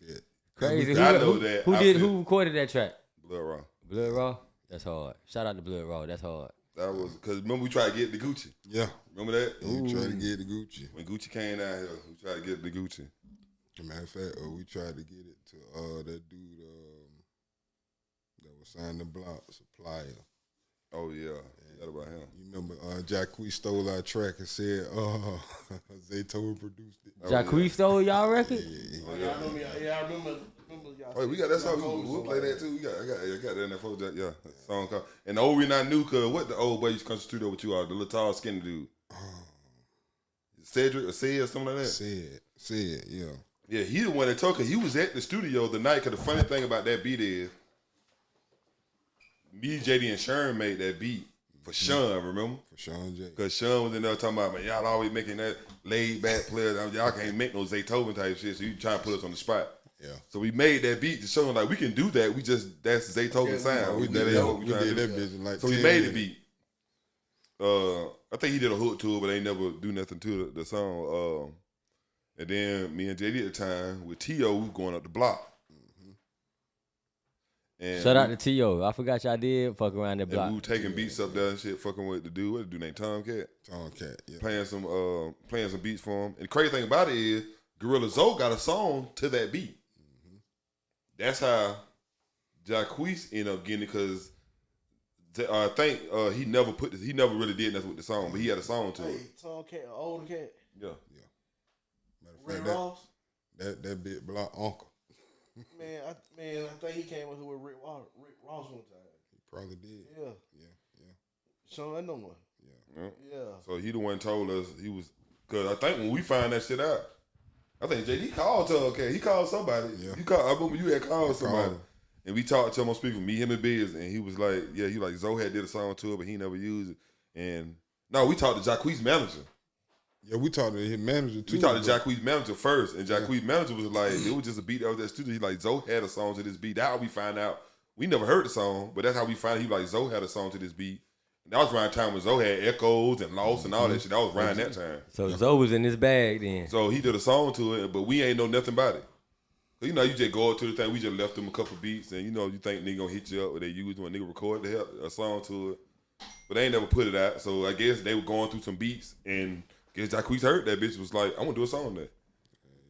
Crazy. I know that. Who recorded that track? Blood Raw. Blood Raw? That's hard. Shout out to Blood Raw. That's hard. That was, because remember we tried to get the Gucci. Yeah. Remember that? We tried to get the Gucci. When Gucci came down here, we tried to get the Gucci. As a matter of fact, we tried to get it to that dude that was signed the block, Supplier. Oh, yeah. That about him. You remember Jacquees stole our track and said, Zaytoven produced it. Jacquees stole y'all record? Yeah, I remember y'all. Oh, we got that song. We'll play that too. I got that in that photo. Yeah, that song called. And the old reason I knew, cause what the old boy used to come to the studio with you are, the little tall skinny dude. Cedric or Sid or something like that. Sid, yeah. Yeah, he the one that told, cause he was at the studio the night. Cause the funny thing about that beat is, me, JD, and Sharon made that beat for Sean. Remember? For Sean J. Cause Sean was in there talking about, man, y'all always making that laid back player. Y'all can't make no Zaytoven type shit. So you trying to put us on the spot. Yeah. So we made that beat to show him like we can do that. We just that's Zaytoven sound. We did that bitch in like so 10 we made minutes. the beat. I think he did a hook to it, but they never do nothing to the song. And then me and JD at the time with T.O. we was going up the block. And Shout out to T.O. I forgot y'all did fuck around that block. And we were taking beats up there and shit, fucking with the dude. What the dude named Tomcat? Tomcat, yeah. Playing some beats for him. And the crazy thing about it is Gorilla Zoe got a song to that beat. That's how Jacquees ended up getting it, because I think he never really did nothing with the song, but he had a song to it. Tomcat, older cat. Yeah. Matter of fact, that big block uncle. Man, I think he came up with Rick Ross one time. He probably did. Yeah. Sean, I know one. Yeah. So he the one told us he was, because I think when we find that shit out, I think JD called Tomcat. He called somebody. Yeah. I remember you had called somebody. And we talked to him on speaker, me, him, and Biz, and he was like, yeah, he like, Zoe had did a song to it, but he never used it. And no, we talked to Jacquees' manager. Yeah, we talked to his manager too. We talked to Jacquees' manager first, and Jacquees' manager was like, it was just a beat that was at the studio. He like, Zoe had a song to this beat. That's how we find out. We never heard the song, but that's how we find out. He like, Zoe had a song to this beat. And that was around the time when Zoe had Echoes and Lost and all that shit. That was around that time. So Zoe was in his bag then. So he did a song to it, but we ain't know nothing about it. You know, you just go up to the thing. We just left them a couple beats, and you know, you think nigga gonna hit you up, or they use when nigga record a song to it, but they ain't never put it out. So I guess they were going through some beats, and I guess Jacquees heard that bitch was like, I'm gonna do a song there,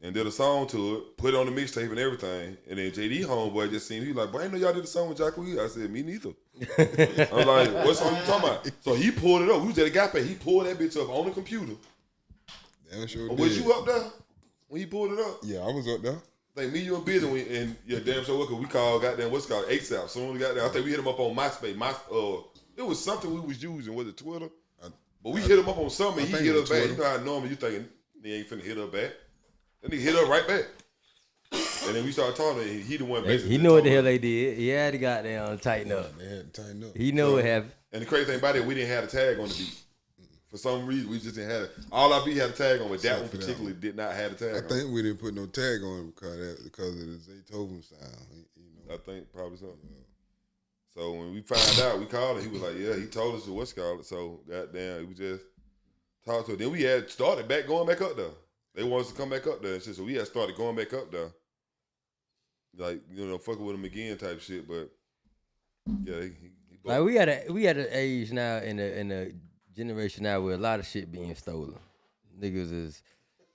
and did a song to it, put it on the mixtape and everything. And then JD homeboy just seen, he like, boy, I ain't know y'all did a song with Jacquees. I said, me neither. I'm like, what song you talking about? So he pulled it up. We was at the Gap, he pulled that bitch up on the computer. Damn sure Or did. was you up there when he pulled it up? Yeah, I was up there. I think me, you, and Biz, and yeah, damn sure what we called goddamn what's it called ASAP. Soon we got there, I think we hit him up on MySpace. It was something we was using. Was it Twitter? But we hit him up on something. And he hit us back. You know how normally you thinking he ain't finna hit us back. Then he hit us right back. And then we started talking. And he the one. He knew what the hell they did. He had to goddamn tighten up. They had to tighten up. He knew what happened. And the crazy thing about it, we didn't have a tag on the beat. For some reason, we just didn't have it. All our beat had a tag on, but that one particularly did not have a tag on. I think we didn't put no tag on it because of the Zaytoven sound. You know? I think probably so. So when we found out, we called him. He was like, yeah, he told us what's called it. So goddamn, we just talked to him. Then we had started going back up there. They wanted us to come back up there and shit. So we had started going back up there. Like, you know, fucking with him again type shit. But yeah, he like we had an age now in the generation now where a lot of shit being stolen. Niggas is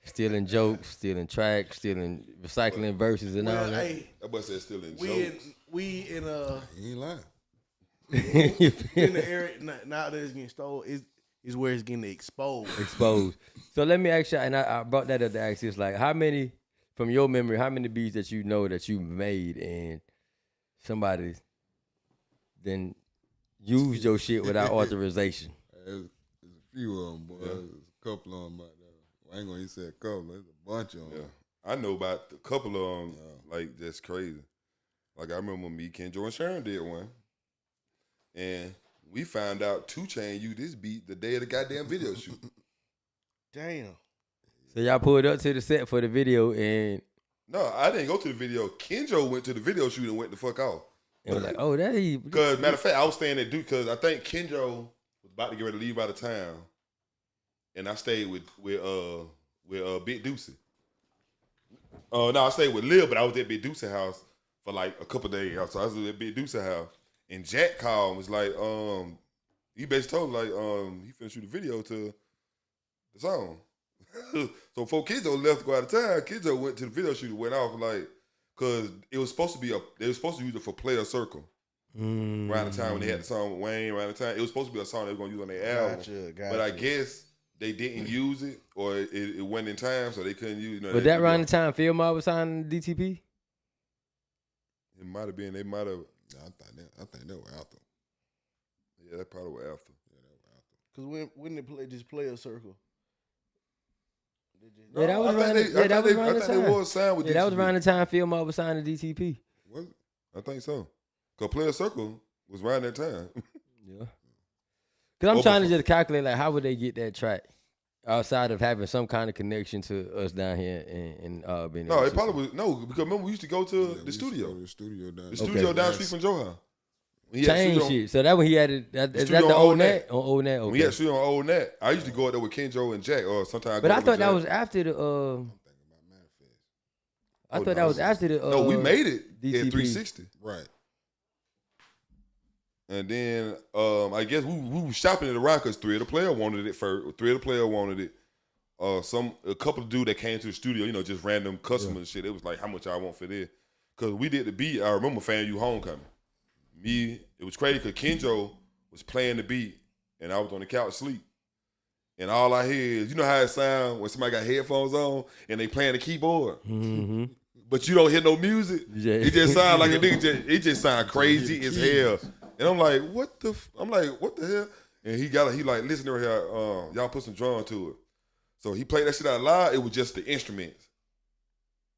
stealing jokes, stealing tracks, stealing recycling verses and all that. Hey, that boy said stealing we jokes. in He ain't lying. in the area now that it's getting stolen is where it's getting exposed. So let me ask you, and I brought that up to ask this, like, how many, from your memory, how many beats that you know that you made and somebody then used your shit without authorization? There's a few of them, boy. There's a couple of them out there. Well, I ain't gonna say a couple. There's a bunch of them. Yeah, I know about a couple of them. Like that's crazy. Like I remember me, Kenjo, and Sharon did one, and we found out 2 Chainz used this beat the day of the goddamn video shoot. Damn. So y'all pulled up to the set for the video, and No, I didn't go to the video. Kenjo went to the video shoot and went the fuck off. And was like, oh, that he. Because matter of fact, I was staying at Duke because I think Kendro was about to get ready to leave out of town, and I stayed with Big Deuce. No, I stayed with Lil, but I was at Big Deuce's house for like a couple days. So I was at Big Deuce's house, and Jack called and was like, he basically told like, he finna shoot a video to the song. So before Kidjo left to go out of town, Kidjo went to the video shoot and went off like, cause it was supposed to be they were supposed to use it for Player Circle. Around the time when they had the song with Wayne, around the time it was supposed to be a song they were gonna use on their album. Gotcha. But I guess they didn't use it, or it went in time, so they couldn't use. But that around the time Phil Mob was signing DTP. It might have been. They might have. I think that was after. Yeah, that probably was after. Because when they play this Player Circle. Yeah, that was around the time. They was signed with DTP. That was around the time Phil Mob was signing DTP. Was it? I think so. Cause Player Circle was around that time. Yeah. Cause I'm trying to just calculate like how would they get that track outside of having some kind of connection to us down here in Benny. No, it probably was because remember we used to go to the studio. The studio down. The studio down the street from Johan. Change shit. So that when he had it, is that the old Nat? On old Nat, okay. When he had studio on old Nat, I used to go out there with Kenjo and Jack, or sometimes. But I thought that was after the. I thought that was after the. No, we made it DTP. at 360. Right. And then I guess we were shopping it around because 3 of the Player wanted it first. 3 of the Player wanted it. A couple of dudes that came to the studio, just random customers and shit. It was like, how much I want for this? Because we did the beat. I remember Fan You Homecoming. It was crazy because Kenjo was playing the beat and I was on the couch asleep. And all I hear is, you know how it sounds when somebody got headphones on and they playing the keyboard? Mm-hmm. But you don't hear no music. Yeah. It just sounds like a nigga. It just sound crazy as hell. And I'm like, what the hell? And he like, listen to here, y'all put some drum to it. So he played that shit out loud. It was just the instruments.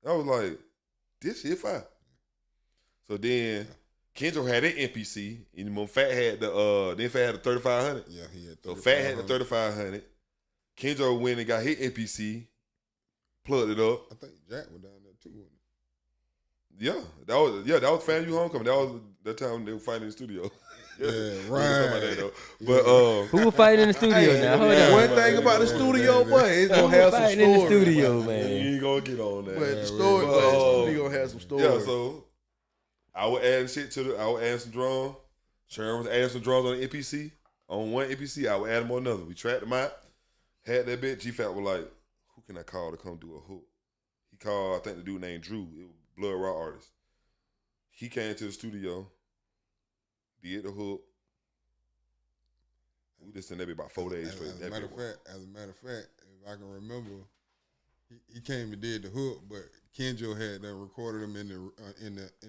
I was like, this shit fire. So then Kenjo had an MPC, and Fat had the 3500. Yeah, he had 3500. So Fat had the 3500. Kenjo went and got his MPC, plugged it up. I think Jack was down there too. Yeah, that was Fan You Homecoming. That was the time they were fighting in the studio. Yeah, right. But who will fight in the studio now? Hold on. One thing about the studio, boy, it's gonna have some Fighting in the stories. studio, you man. ain't gonna get on that. But the story, we gonna have some stories. Yeah, so I was adding shit I was adding some drums. Sharon was adding some drums on the NPC. On one NPC, I would add them on another. We tracked them out. Had that bit. G-Fat was like, who can I call to come do a hook? He called, I think the dude named Drew. It was Blood Raw artist. He came to the studio, did the hook. We just in there about 4 days straight. As a matter of fact, if I can remember, he came and did the hook, but Kenjo had recorded him in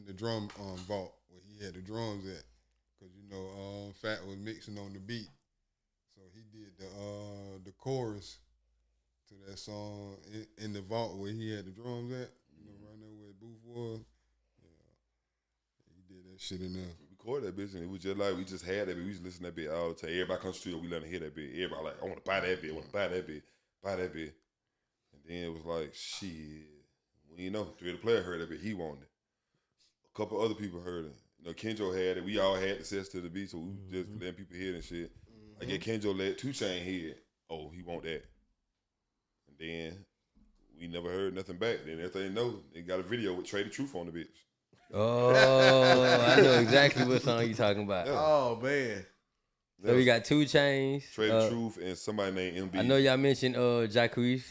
the drum vault where he had the drums at, because Fat was mixing on the beat, so he did the chorus to that song in the vault where he had the drums at, right there where the booth was. Yeah, he did that shit in there. Recorded that bitch, and it was just like we just had that bitch. We used to listen to that bitch all the time. Everybody comes to the studio, we let them hear that bitch. Everybody like, I want to buy that bitch. I want to buy that bitch. Buy that bitch. And then it was like, shit. We didn't know. 3 of the Player heard that bitch. He wanted it. A couple other people heard it. Kenjo had it. We all had access to the beat, so we just letting people hear it and shit. I get Kenjo let 2 Chainz hear it. Oh, he want that. And then we never heard nothing back. Then everything they got a video with Trade the Truth on the bitch. Oh, I know exactly what song you talking about. Yeah. Oh man. So we got 2 Chainz. Trade the Truth and somebody named MB. I know y'all mentioned Jacquees.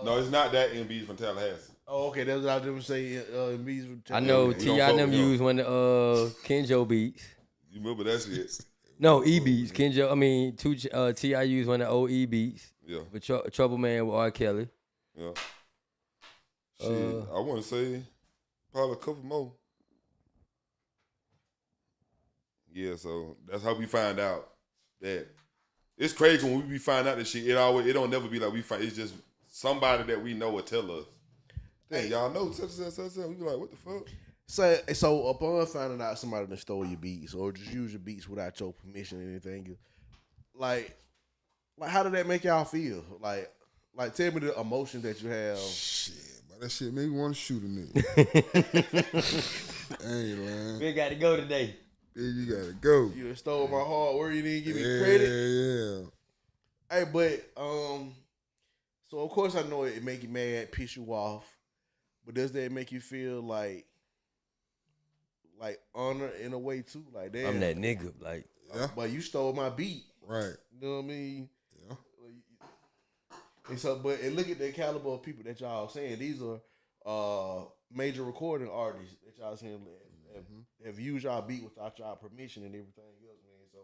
No, it's not that MB's from Tallahassee. Oh, okay. That's what I was going to say. MB's from I know We don't T.I. fuck them with him. used one of the Kenjo beats. You remember that shit? No, E beats. T.I. used one of the old E beats. Yeah. With Trouble Man with R. Kelly. Yeah. Shit, I want to say probably a couple more. Yeah, so that's how we find out that it's crazy when we find out this shit. It don't never be like we find. It's just somebody that we know will tell us. Dang, y'all know. We be like, what the fuck? So upon finding out somebody that stole your beats or just use your beats without your permission or anything, like how did that make y'all feel? Like tell me the emotion that you have. Shit, but that shit made me want to shoot a nigga. I ain't lying. We got to go today. You gotta go. You done stole my hard work. You didn't give me Yeah, credit. yeah. Hey, but so of course I know it make you mad, piss you off, but does that make you feel like honor in a way too? Like, damn, I'm that nigga. Like, Yeah. but you stole my beat. Right. You know what I mean? Yeah. And so, and look at the caliber of people that y'all saying. These are major recording artists that y'all saying have used y'all beat without y'all permission and everything else, man. So,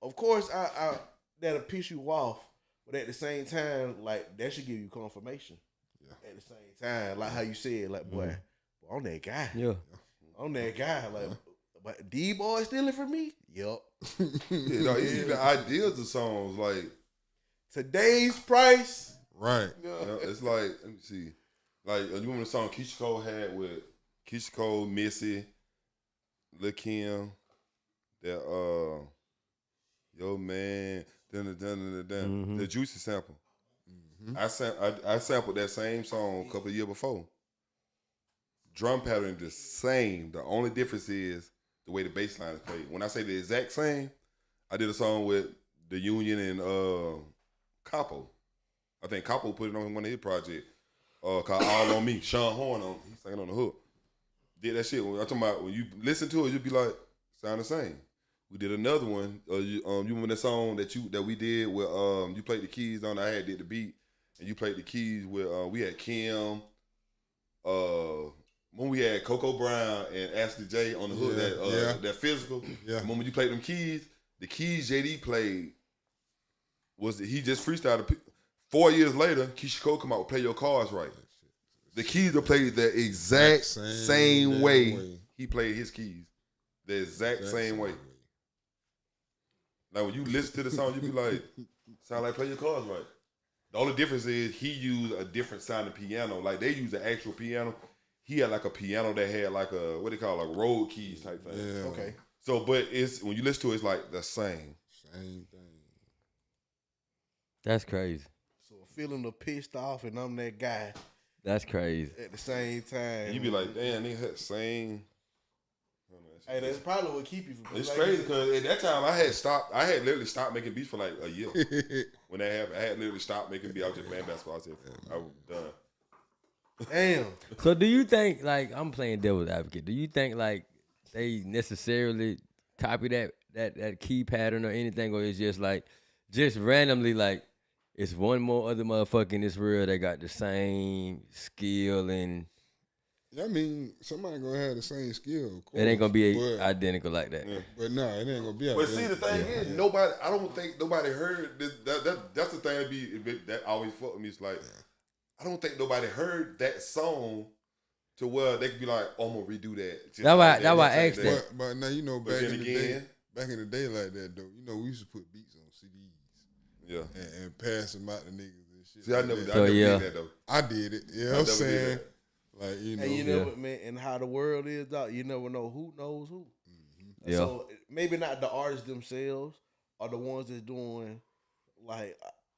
of course, I that'll piss you off, but at the same time, like, that should give you confirmation. Yeah. At the same time, like how you said, like, boy, I'm that guy. yeah. I'm that guy. Like, but D-boy stealing from me? Yup. You know, it's even ideas of songs like Today's price. Right. you know, it's like, let me see, like you remember the song Keisha Cole had with Keisha Cole, Missy, Lil Kim, that yo man, the Juicy sample. I sampled that same song a couple of years before. Drum pattern the same. The only difference is the way the bass line is played. When I say the exact same, I did a song with the Union and Capo. I think Capo put it on one of his projects called All On Me. Sean Horn he's singing on the hook. Did that shit. I'm talking about when you listen to it, you'll be like, sound the same. We did another one. You remember that song that we did where you played the keys on? I did the beat and you played the keys with we had Kim. When we had Coco Brown and Ashley J on the hook, that physical. Yeah. When you played them keys, the keys JD played he just freestyled. 4 years later, Keisha Cole come out with Play Your Cards Right. The keys are played the exact same way he played his keys. The exact same way. Now when you listen to the song, you be like, sound like Play Your Cards Right. The only difference is he used a different sounding piano. Like they use an actual piano. He had like a piano that had like a, what they call like road keys type thing. Yeah. Okay. So, but it's when you listen to it, it's like the same. Same thing. That's crazy. So feeling the pissed off and I'm that guy That's crazy. at the same time. And you be like, damn, they had same. Hey, that's probably what keep you from. It's like crazy because at that time I had literally stopped making beats for like a year. When that happened, I had literally stopped making beats. I was just playing basketball. I said, I was done. Damn. So do you think, like, I'm playing devil's advocate, do you think like they necessarily copy that key pattern or anything, or it's just like just randomly like it's one more other motherfucker in this world that got the same skill and I mean, somebody gonna have the same skill. Of course, it ain't gonna be identical like that. Yeah. But no, it ain't gonna be. But see, the thing is, nobody. I don't think nobody heard this, that's the thing that always fucked with me. It's like I don't think nobody heard that song to where they could be like, "Oh, I'm gonna redo that." That's why I asked that. But now you know, But back then in the again- day, back in the day like that though, you know, we used to put beats on CDs. Yeah. And pass them out to niggas and shit. See, I like never, that. I never yeah. did that though. I did it. You know what I'm never did saying? that. Like, you know. And you never, man, and how the world is, dog, you never know who knows who. Yeah. So maybe not the artists themselves are the ones that's doing like,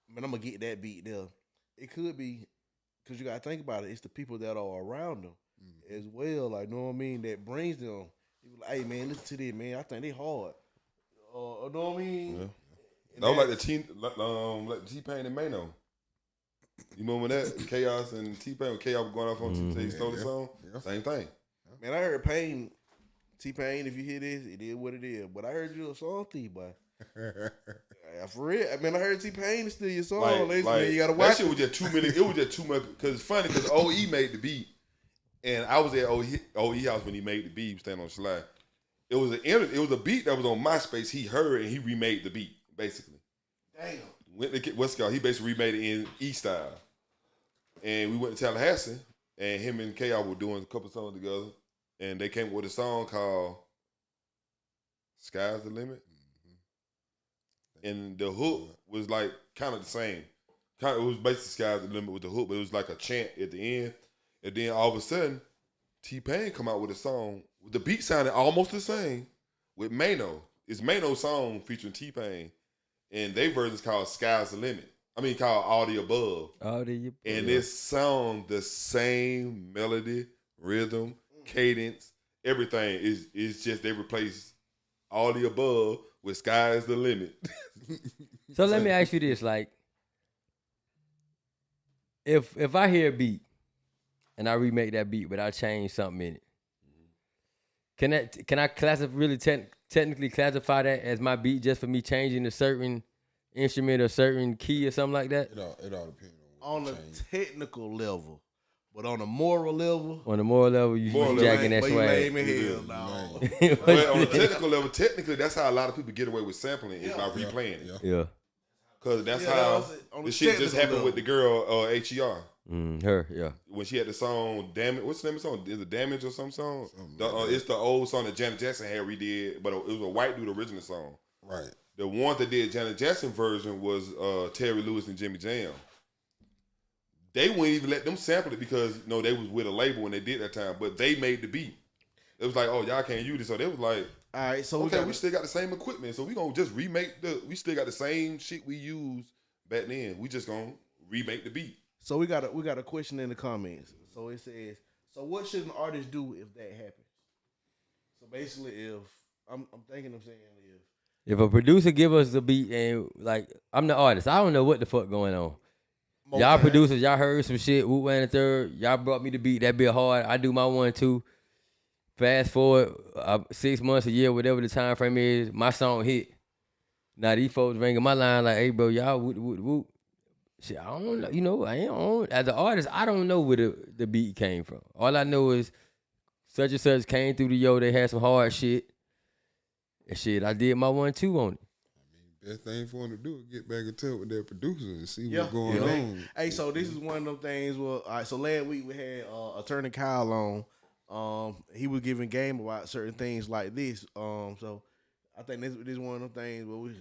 man, I'm gonna get that beat there. It could be because you gotta think about it. It's the people that are around them as well. Like, know what I mean? That brings them. You be like, hey man, listen to this, man. I think they hard. Know what I mean? Yeah. That was like the T-Pain and Mano. You remember that? Chaos and T-Pain, when Chaos was going off on T-Pain, he stole the song? Yeah. Same thing. Man, I heard T-Pain, if you hear this, it is what it is. But I heard you a song thief, boy. Yeah, for real. I mean, I heard T-Pain steal your song. Man, you gotta watch that shit was just too many. It was just too much. Because it's funny because OE made the beat. And I was at OE house when he made the beat. He was standing on the slide. It was a beat that was on MySpace. He heard and he remade the beat, basically. Damn. What's it called? He basically remade it in E style. And we went to Tallahassee, and him and K.I. were doing a couple songs together. And they came up with a song called Sky's the Limit. And the hook was like kind of the same. It was basically Sky's the Limit with the hook, but it was like a chant at the end. And then all of a sudden, T-Pain come out with a song. The beat sounded almost the same with Mano. It's Mano's song featuring T-Pain. And their version's called Sky's the Limit. I mean, called All the Above. All the And it sound the same melody, rhythm, cadence, everything is just they replace all the above with sky is the limit. So let me ask you this: like, if I hear a beat and I remake that beat, but I change something in it, can I technically classify that as my beat just for me changing a certain instrument or certain key or something like that? It all depends on a technical level, but on a moral level. On the moral level, you jacking that swag. Lame as hell, dog. But on a technical level, technically, that's how a lot of people get away with sampling is by replaying it. Yeah. Because that's how the shit just happened with the girl, HER. Her, yeah. When she had the song Damage, what's the name of the song? Is it Damage or some song? It's the old song that Janet Jackson had redid, but it was a white dude original song. Right. The one that did Janet Jackson version was Terry Lewis and Jimmy Jam. They wouldn't even let them sample it because they was with a label when they did that time, but they made the beat. It was like, oh, y'all can't use it. So they was like, all right, so we still got the same equipment, so we gonna just remake we still got the same shit we used back then. We just gonna remake the beat. So we got a question in the comments. So it says, so what should an artist do if that happens? So basically, if I'm thinking of saying if a producer give us the beat and like I'm the artist, I don't know what the fuck going on. Y'all producers, y'all heard some shit. Wu Wang the Third, y'all brought me the beat. That bit hard. I do my 1, 2. Fast forward 6 months, a year, whatever the time frame is, my song hit. Now these folks ringing my line like, hey bro, y'all whoop. Shit, I don't know. I ain't on. As an artist, I don't know where the beat came from. All I know is such and such came through the they had some hard shit. And shit, I did my 1, 2 on it. Best thing for them to do is get back in touch with their producer and see what's going on. Hey, so this is one of them things. Well, all right. So last week we had Attorney Kyle on. He was giving game about certain things like this. So I think this is one of them things where we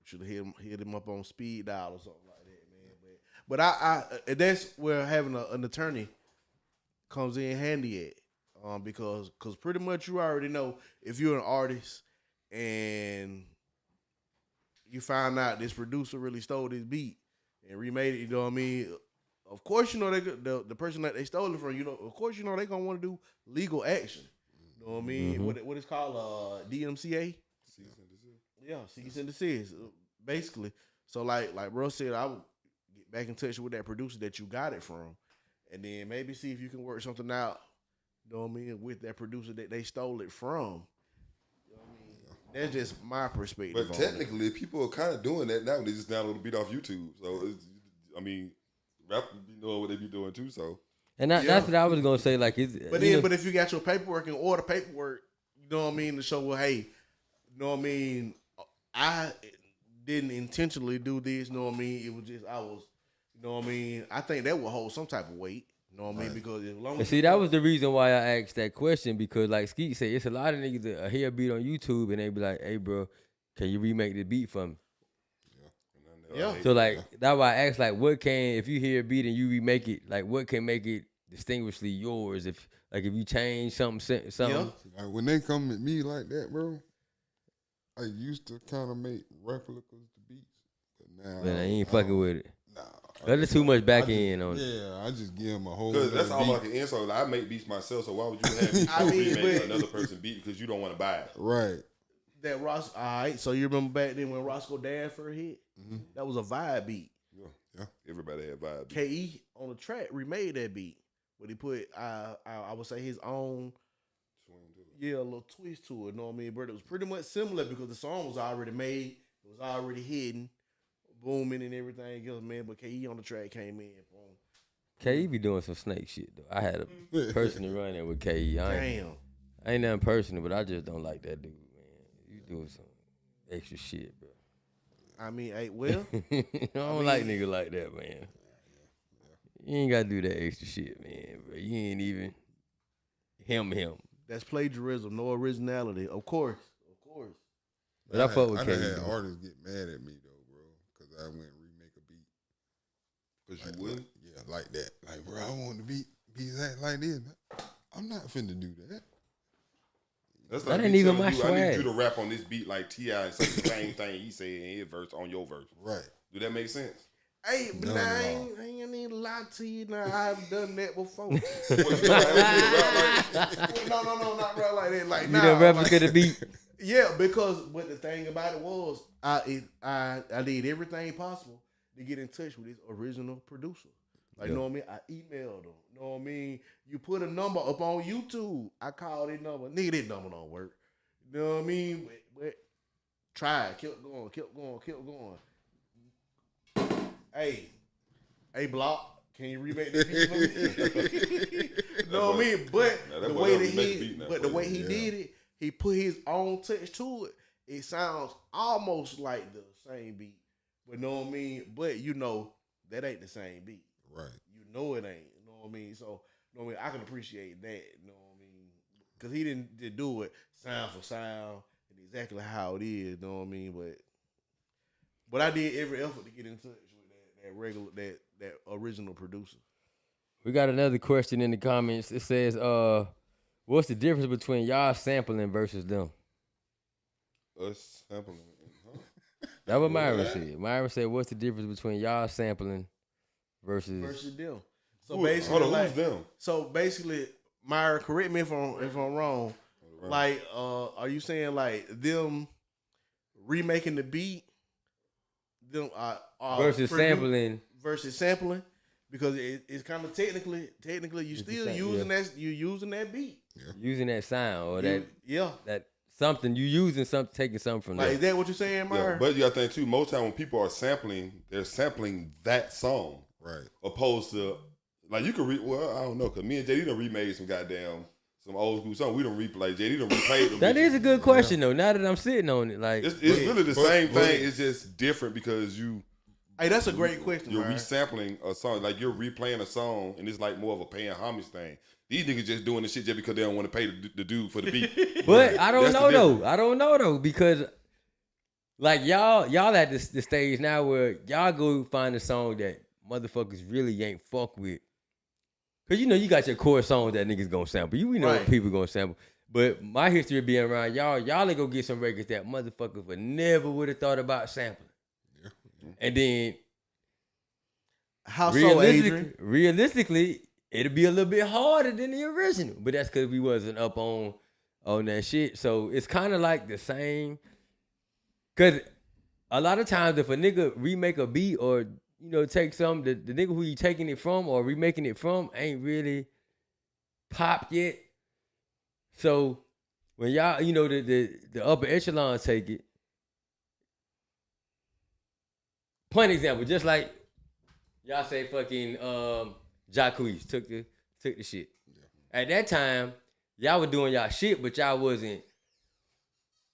should have hit him up on speed dial or something like that, man. But I that's where having an attorney comes in handy at. Because pretty much you already know if you're an artist and you find out this producer really stole this beat and remade it, you know what I mean? Of course, you know the person that they stole it from, of course, you know they gonna want to do legal action. You know what I mean? What it's called, DMCA? Yeah, cease and desist, basically. So like bro said, I would get back in touch with that producer that you got it from, and then maybe see if you can work something out. You know what I mean? With that producer that they stole it from. That's just my perspective. But technically, people are kind of doing that now. They just download the beat off YouTube. So, rappers be knowing what they be doing too. So, and that's what I was gonna say. Like, but if you got your paperwork and order paperwork, you know what I mean, to show, well, hey, you know what I mean, I didn't intentionally do this. You know what I mean? It was just I was, you know what I mean. I think that will hold some type of weight. You know what I mean? Because as long as that was the reason why I asked that question, because like Skeet said, it's a lot of niggas that hear a beat on YouTube and they be like, hey bro, can you remake the beat for me? Yeah. So like that's why I asked, like, if you hear a beat and you remake it, like what can make it distinguishedly yours? If you change something. Like when they come at me like that, bro, I used to kind of make replicas to beats, but now I ain't fucking with it. Nah. There's too much back end on it. Yeah, I just give them a whole. Because that's all like an insult. Like, I make beats myself, so why would you have me remake another person's beat because you don't want to buy it? Right. That Ross, all right. So you remember back then when Roscoe Danfer hit? Mm-hmm. That was a vibe beat. Yeah. Everybody had vibe beat. KE on the track remade that beat, but he put I would say his own a little twist to it. You know what I mean? But it was pretty much similar because the song was already made, it was already hidden. Booming and everything else, man. But KE on the track came in. Boom. KE be doing some snake shit though. I had a person to run in with KE. I ain't nothing personal, but I just don't like that dude, man. You doing some extra shit, bro. I mean, hey, well, I don't like niggas like that, man. You ain't gotta do that extra shit, man, bro. You ain't even him. That's plagiarism, no originality. Of course. But I fuck with KE. I had artists get mad at me though. I went and remake a beat. Cause you would? Yeah, like that. Like, bro, I want the beat like this. I'm not finna do that. That's like that ain't even my swag. I need you to rap on this beat like T.I. and say the same thing he said in his verse on your verse. Right. Do that make sense? Hey, but I ain't ain't need to lie to you now. I haven't done that before. What, you know, No, not rap like that. Like, You nah, done replicate the beat. yeah, because but the thing about it was, I did everything possible to get in touch with his original producer. Like, you know what I mean? I emailed him. You know what I mean? You put a number up on YouTube. I called his number. Nigga, that number don't work. You know what I mean? But try. Kept going. Hey, Block, can you remake this beat for me? You know what I mean? But the way he did it, he put his own touch to it. It sounds almost like the same beat. But you know what I mean? But you know that ain't the same beat. Right. You know it ain't. You know what I mean? So you know what I mean? I can appreciate that. You know what I mean? Because he didn't do it sound for sound and exactly how it is. You know what I mean? But I did every effort to get in touch with that original producer. We got another question in the comments. It says, what's the difference between y'all sampling versus them? Us sampling. Huh? That's what Myron said. Myron said, what's the difference between y'all sampling versus them? So Who, basically, hold on, like, who's them? so basically, Myra, correct me if I'm wrong. Right. Like, are you saying like them remaking the beat, them versus sampling? Versus sampling, because it's kind of technically you still using you're using that beat, Using that sound or that something you using something, taking something from like, that. is that what you're saying, Myra? Yeah, but you got to think too. Most time when people are sampling, they're sampling that song, Right. opposed to like you can well, I don't know, cause me and JD done remade some old school song. We don't replay. JD done replayed them. That is a good question though. Now that I'm sitting on it, like it's really the same thing. It's just different because Hey, that's a great question. You're Myra. resampling a song, like you're replaying a song, and it's like more of a paying homage thing. These niggas just doing this shit just because they don't want to pay the dude for the beat. But I don't That's the know though. difference. I don't know though, because like y'all at the stage now where y'all go find a song that motherfuckers really ain't fuck with. Cause you know you got your core songs that niggas gonna sample. You know Right. what people gonna sample. But my history of being around y'all ain't go get some records that motherfuckers would never would have thought about sampling. And then How so, Adrian? realistically, it'll be a little bit harder than the original. But that's because we wasn't up on that shit. So it's kind of like the same. Because a lot of times if a nigga remake a beat or, you know, take some, the nigga who you taking it from or remaking it from ain't really popped yet. So when y'all, you know, the upper echelon take it. Point example, just like y'all say fucking Jacquees took the shit. Yeah. At that time, y'all were doing y'all shit, but y'all wasn't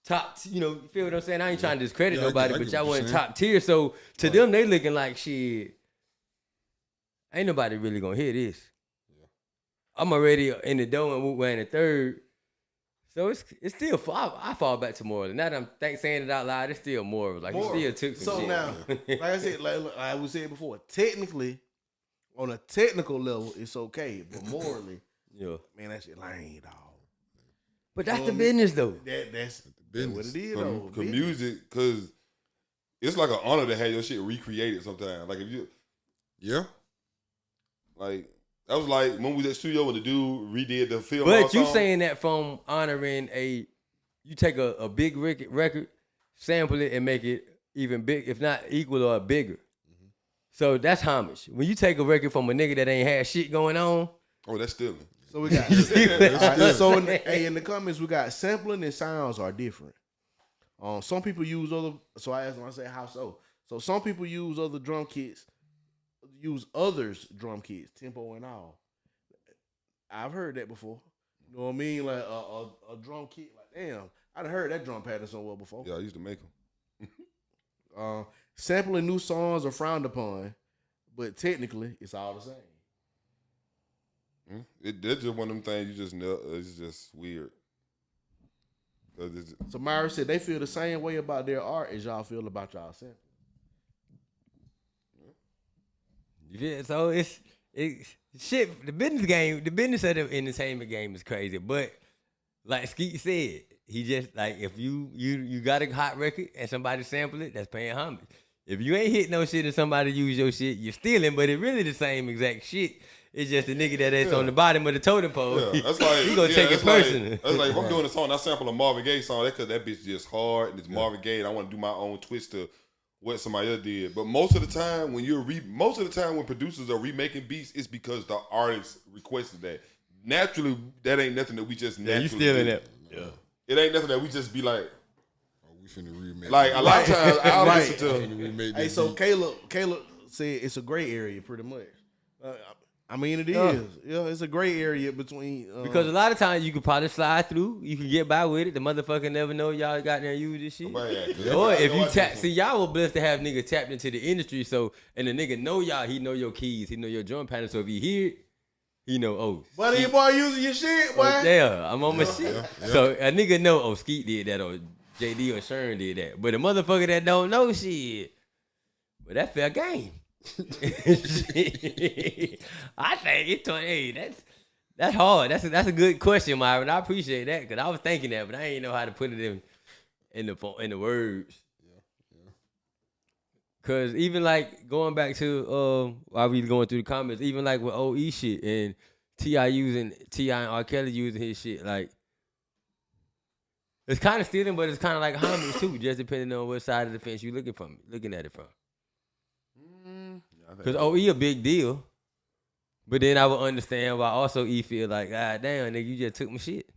top, you know, you feel what I'm saying? I ain't trying to discredit nobody, but y'all wasn't top tier. So to them, they looking like shit. Ain't nobody really gonna hear this. Yeah. I'm already in the dough and we're in the third. So it's still, I fall back to more. Now that I'm saying it out loud, it's still more. Like, More. you still took some So shit. now, like I said, like I was saying before, technically, on a technical level, it's okay, but morally, Yeah. man, that shit lame, dog. But that's the business, though. That's business. what it is, though. Cause music, cause it's like an honor to have your shit recreated sometimes. Like if you, like that was like when we was at studio when the dude redid the film. But you saying that from honoring you take a big record, sample it, and make it even big, if not equal or bigger. Mm-hmm. So that's homage. When you take a record from a nigga that ain't had shit going on. Oh, that's stealing. So we got. So in the comments, we got sampling and sounds are different. Some people use other. So I asked them. I said, how so? So some people use other drum kits. Use others' drum kits, tempo and all. I've heard that before. You know what I mean? Like a drum kit. Like, damn, I'd heard that drum pattern somewhere before. Yeah, I used to make them. Sampling new songs are frowned upon, but technically, it's all the same. That's just one of them things you just know. It's just weird. So Myra said they feel the same way about their art as y'all feel about y'all sampling. Yeah, so it's shit. The business of the entertainment game is crazy. But like Skeet said, he just like if you got a hot record and somebody sample it, that's paying homage. If you ain't hit no shit and somebody use your shit, you're stealing, but it really the same exact shit. It's just the nigga that's on the bottom of the totem pole. Yeah, that's like he gonna take it personal. That's like if I'm doing a song, I sample a Marvin Gaye song, that bitch just hard and it's Marvin Gaye, and I want to do my own twist to what somebody else did. But most of the time when producers are remaking beats, it's because the artist requested that. Naturally, that ain't nothing that we just naturally you stealing do. that. Yeah. It ain't nothing that we just be like. We finna remake. Like a lot of times, I'll Right. listen to. Hey, so Caleb said it's a gray area, pretty much. I mean, it is. Yeah, it's a gray area between. Because a lot of times you can probably slide through, you can get by with it. The motherfucker never know y'all got there and use this shit. Or if you tap, see, y'all were blessed to have niggas tapped into the industry. So, and the nigga know y'all, he know your keys, he know your drum pattern. So if he hear it, he know, oh. Buddy, your boy using your shit, boy. Oh, yeah, I'm on my shit. So a nigga know, oh, Skeet did that, or JD or Sherm did that. But a motherfucker that don't know shit, but that fair game. I think it's 28. That's hard. That's a good question, Myron. I appreciate that because I was thinking that, but I ain't know how to put it in the words. Cause even like going back to while we going through the comments, even like with OE shit and T.I. and R. Kelly using his shit, like it's kind of stealing, but it's kind of like homage too, just depending on what side of the fence you looking at it from. Cause OE a big deal, but then I would understand why also E feel like, God damn, nigga, you just took my shit.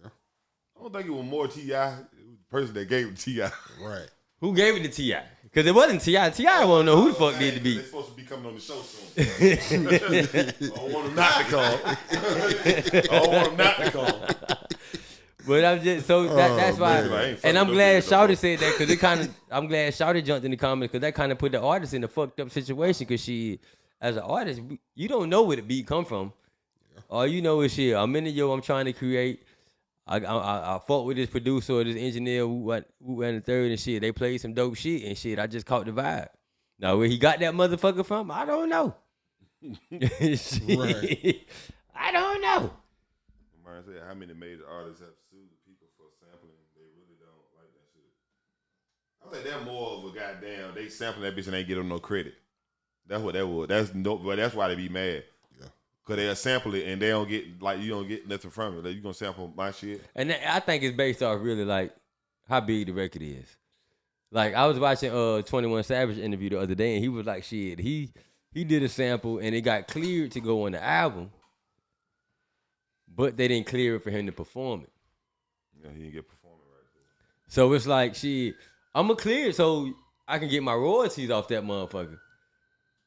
I don't think it was more T.I. It was the person that gave it to T.I. Right. Who gave it to T.I.? Because it wasn't T.I. T.I. won't know who the fuck did the beat. They're supposed to be coming on the show soon. I don't want them not to call. I don't want them not to call. But I'm just that's why, man, and I'm glad Shawty said that because I'm glad Shawty jumped in the comments because that kind of put the artist in a fucked up situation. Because she, as an artist, you don't know where the beat come from. All you know is shit. I'm in the I'm trying to create. I fought with this producer or this engineer who went the third and shit. They played some dope shit and shit. I just caught the vibe. Now where he got that motherfucker from, I don't know. Right. I don't know. Myron said, how many major artists have sued people for sampling? They really don't like that shit. I think they're more of a goddamn. They sampling that bitch and they get them no credit. That's what that was. That's why they be mad. Cause they'll sample it and they don't get like you don't get nothing from it. Like you gonna sample my shit. And I think it's based off really like how big the record is. Like I was watching 21 Savage interview the other day and he was like, shit, he did a sample and it got cleared to go on the album, but they didn't clear it for him to perform it. Yeah, he didn't get performing right. So it's like, shit, I'ma clear it so I can get my royalties off that motherfucker.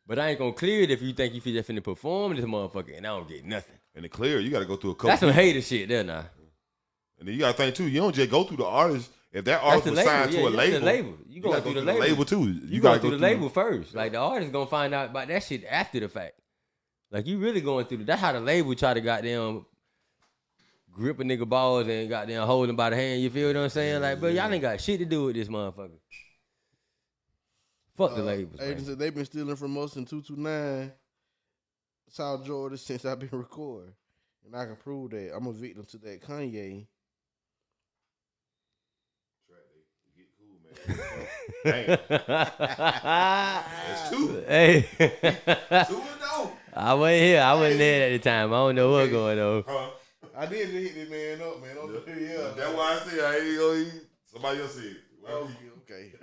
But I ain't gonna clear it if you think you just finna perform this motherfucker and I don't get nothing. And to clear, you gotta go through a couple. That's some hater shit there now. And then you gotta think too, you don't just go through the artist. If that artist was signed to a label, you gotta go through the label too. You gotta go through the label first. Like the artist gonna find out about that shit after the fact. Like you really going through that's how the label try to goddamn grip a nigga balls and goddamn hold him by the hand. You feel what I'm saying? Like, bro, y'all ain't got shit to do with this motherfucker. Fuck the labels. Agency, they've been stealing from us in 229 South Georgia since I've been recording. And I can prove that. I'm a victim to that Kanye. Damn. That's two. Hey. 2-0. I wasn't here. I wasn't there at the time. I don't know what's going on. I did just hit this man up, man. Yeah. That's why I said I ain't gonna eat. Somebody else said. Okay.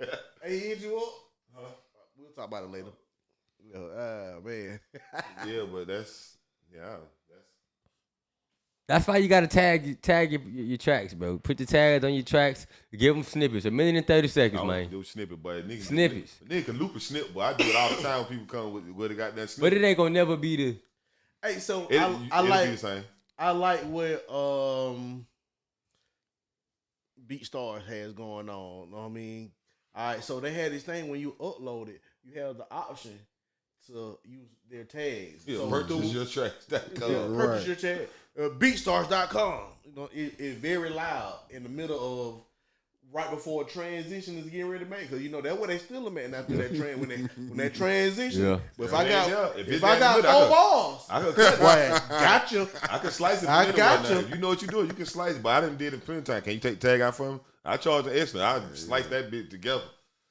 Hey, he hit you up? We'll talk about it later. Man. Yeah, but That's why you gotta tag your tracks, bro. Put the tags on your tracks. Give them snippets. 1 minute and 30 seconds, man. Do snippet, but nigga, Snippets. Nigga can loop a snip, but I do it all the time when people come with they got that snippet. But it ain't gonna never be the. Hey, so I like. Be the same. I like what BeatStars has going on. You know what I mean? All right, so they had this thing when you upload it, you have the option to use their tags. Yeah, so purchase your tracks. Purchase your tag. BeatStars.com. You know, it's very loud in the middle of right before transition is getting ready to make, because you know that's where they still them at after that when that transition. Yeah. But if if I got 4 balls, I could cut boy, gotcha. I can slice it. I gotcha. If you know what you're doing, you can slice it. But I didn't did it plenty time. Can you take the tag out from him? I charge the extra. I slice that bit together.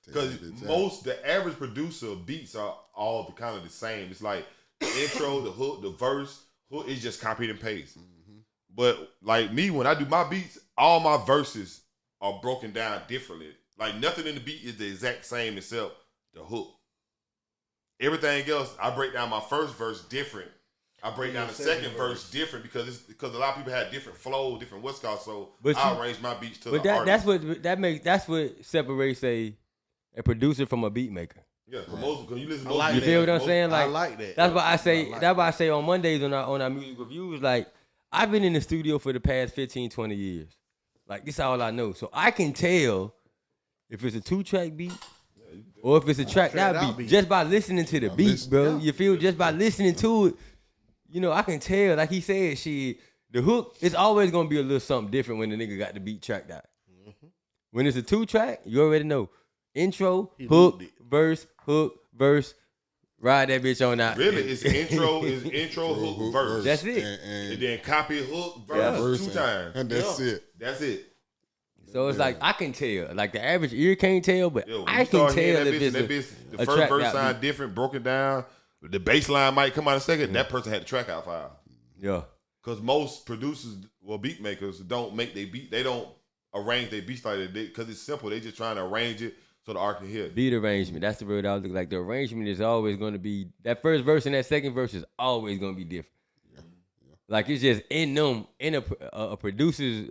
Because the average producer beats are all kind of the same. It's like the intro, the hook, the verse. Hook is just copied and paste. Mm-hmm. But like me, when I do my beats, all my verses are broken down differently. Like nothing in the beat is the exact same except the hook. Everything else, I break down my first verse different. I break down the second verse different because a lot of people have different flow, different what's called. So I arrange my beats to the artist. That's what separates a producer from a beat maker. Yeah, because you listen to like you feel what I'm saying? Like I like that. That's why I say on Mondays on our music reviews, like I've been in the studio for the past 15, 20 years. Like this is all I know. So I can tell if it's a 2-track beat or if it's a tracked out beat just by listening to the beat, bro. You feel just by listening to it, you know, I can tell, like he said, the hook, it's always gonna be a little something different when the nigga got the beat tracked out. Mm-hmm. When it's a 2-track, you already know. Intro, hook, verse, ride that bitch on out. Really, it's intro, hook, verse. That's it. And then copy, hook, verse 2 times. And that's it. That's it. So it's like, I can tell. Like the average ear can't tell, but I can tell if it's the first verse sound different, broken down. The bass line might come out in a second. That person had the track out file. Yeah. Because most producers or beat makers don't make their beat. They don't arrange their beats like that because it's simple. They just trying to arrange it so the art can hear it. Beat arrangement. That's the word I was looking like. The arrangement is always going to be, that first verse and that second verse is always going to be different. Yeah. Like it's just in them, in a producer's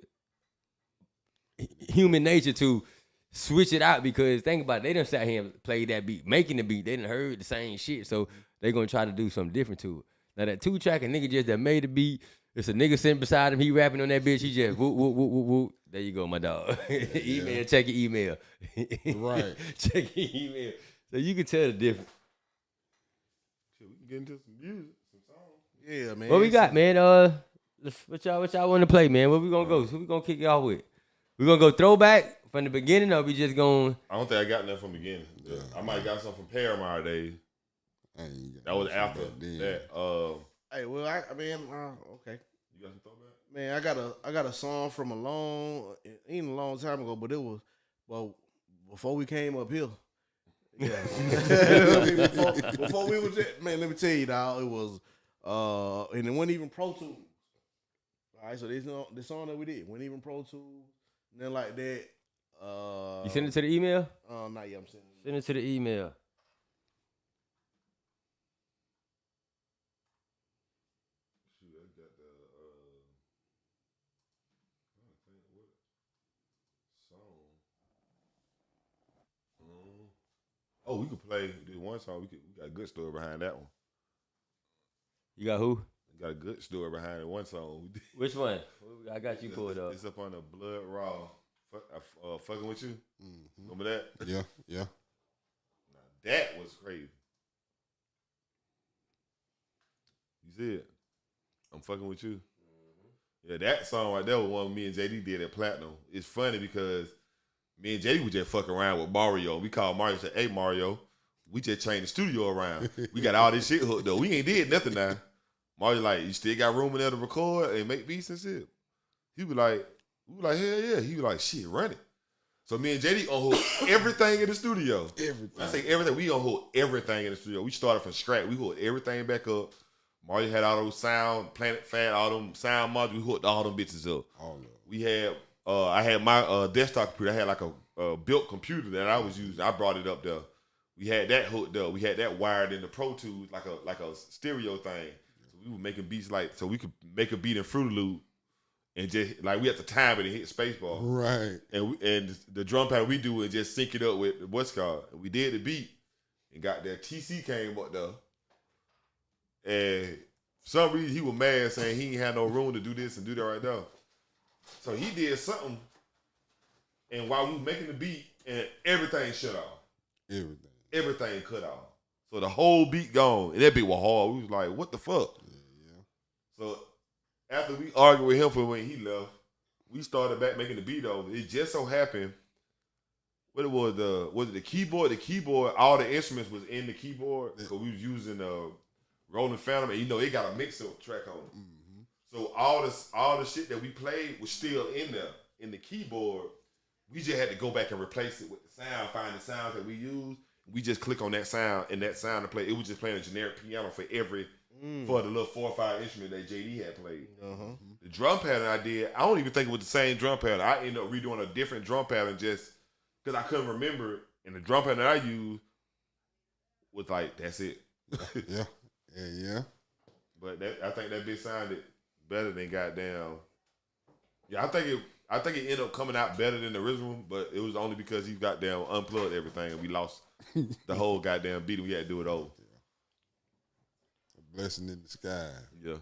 human nature to switch it out because think about it, they done sat here and played that beat, making the beat. They done heard the same shit, so they gonna try to do something different to it. Now that 2-track, a nigga just that made the beat. It's a nigga sitting beside him, he rapping on that bitch. He just whoop whoop whoop whoop whoop. There you go, my dog. Email, check your email. Right. Check your email. So you can tell the difference. Shit, we can get into some music, some songs. Yeah, man. What we got, man? What y'all want to play, man? Where we gonna go? So we gonna kick y'all with? We gonna go throwback from the beginning, or we just going? I don't think I got nothing from the beginning. Yeah. I might have got something from Paramount days. That was after that. Hey, well, I mean, okay. You got some throwback? Man, I got a song from ain't a long time ago, but it was before we came up here. Yeah. before we was man, let me tell you, dog, it was and it wasn't even Pro Tools. All right, so this song that we did wasn't even Pro Tools. Then like that. You send it to the email? Not yet. I'm sending it. Send it to the email. Shoot, I got the song. Oh, we could play this one song. We got a good story behind that one. You got who? We got a good story behind it. One song. Which one? I got you pulled up. It's up on the Blood Raw. Fucking with you. Mm-hmm. Remember that? Yeah. Now, that was crazy. You see it? I'm fucking with you. Mm-hmm. Yeah, that song right there was one me and JD did at Platinum. It's funny because me and JD would just fuck around with Mario. We called Mario and said, "Hey Mario, we just changed the studio around. We got all this shit hooked up. We ain't did nothing now." Mario like, "You still got room in there to record and make beats and shit?" He was like, we were like, "Hell yeah." He was like, "Shit, run it." So me and JD on hold everything in the studio. Everything. I say everything. We on hold everything in the studio. We started from scratch. We hooked everything back up. Mario had all those sound, Planet Fat, all them sound modules. We hooked all them bitches up. All of them. We had, I had my desktop computer. I had like a built computer that I was using. I brought it up there. We had that hooked up. We had that wired in the Pro Tools like a stereo thing. So we were making beats so we could make a beat in Fruity Loop. And just like we had to time it and hit spacebar, right? And the drum pattern we do and just sync it up with what's called. And we did the beat and got there. TC came up there, and for some reason he was mad saying he ain't had no room to do this and do that right there. So he did something, and while we were making the beat, and everything shut off. Everything cut off. So the whole beat gone, and that beat was hard. We was like, "What the fuck?" Yeah. So after we argued with him for when he left, we started back making the beat over. It just so happened, was it the keyboard? The keyboard, all the instruments was in the keyboard. So we was using Rolling Phantom, and it got a mix-up track on it. Mm-hmm. So all the shit that we played was still in there, in the keyboard. we just had to go back and replace it with the sound, find the sounds that we use. We just click on that sound and that sound to play. It was just playing a generic piano for for the little 4 or 5 instrument that JD had played. The drum pattern I did, I don't even think it was the same drum pattern. I ended up redoing a different drum pattern just because I couldn't remember it. And the drum pattern that I used was like, that's it. Yeah. But I think that bitch sounded better than goddamn. Yeah, I think it ended up coming out better than the original, but it was only because he goddamn unplugged everything and we lost the whole goddamn beat and we had to do it over. A blessing in disguise. Yeah.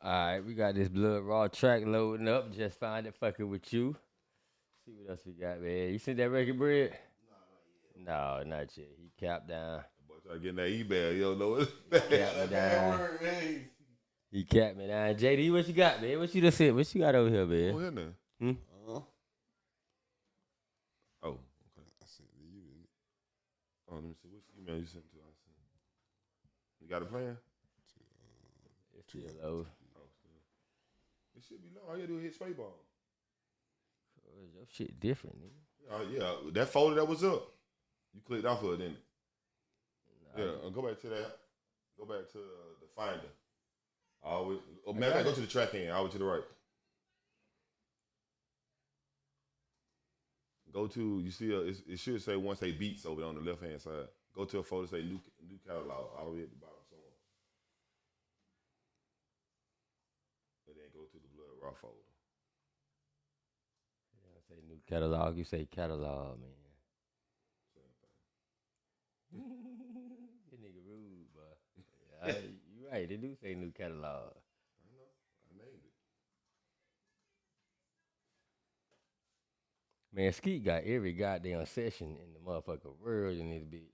All right, we got this Blood Raw track loading up. Just find it fucking with you. See what else we got, man. You seen that record, Bread? No, not yet. He capped down. Boy, try getting that email. You don't know it. Capped me down. He capped me down. JD, what you got, man? What you just said? What you got over here, man? Oh, here now. Oh, okay. I sent it to you, didn't it? Oh, let me see. Which email you sent to? I sent. You got a plan? It's still low. Oh, still. It should be low. All you gotta do is hit space bar. Your shit different, nigga. Yeah, that folder that was up. You clicked off of it, didn't it? Yeah, go back to that. Go back to the finder. Always. Oh, man, go to the track end. Always to the right. Go to, you see, it should say once they beats over there on the left hand side. Go to a folder say new catalog all the way at the bottom somewhere. And then go to the Blood Raw folder. Yeah, say new catalog. You say catalog, man. That nigga rude, but you right. They do say new catalog. I know. I named it. Man, Skeet got every goddamn session in the motherfucking world in this bitch.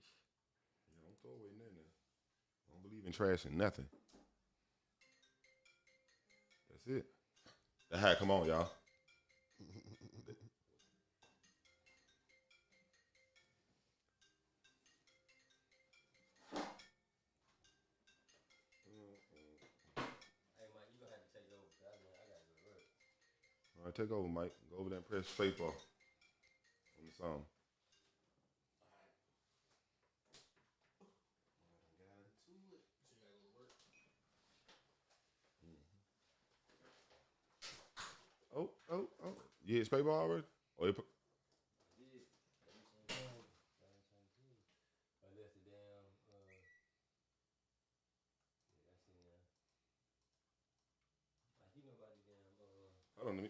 Yeah, don't throw away nothing. I don't believe in trash and nothing. That's it. That had come on, y'all. All right, take over, Mike. Go over there and press space bar on the song. Oh. You hit space bar already? Oh, you hold on, let me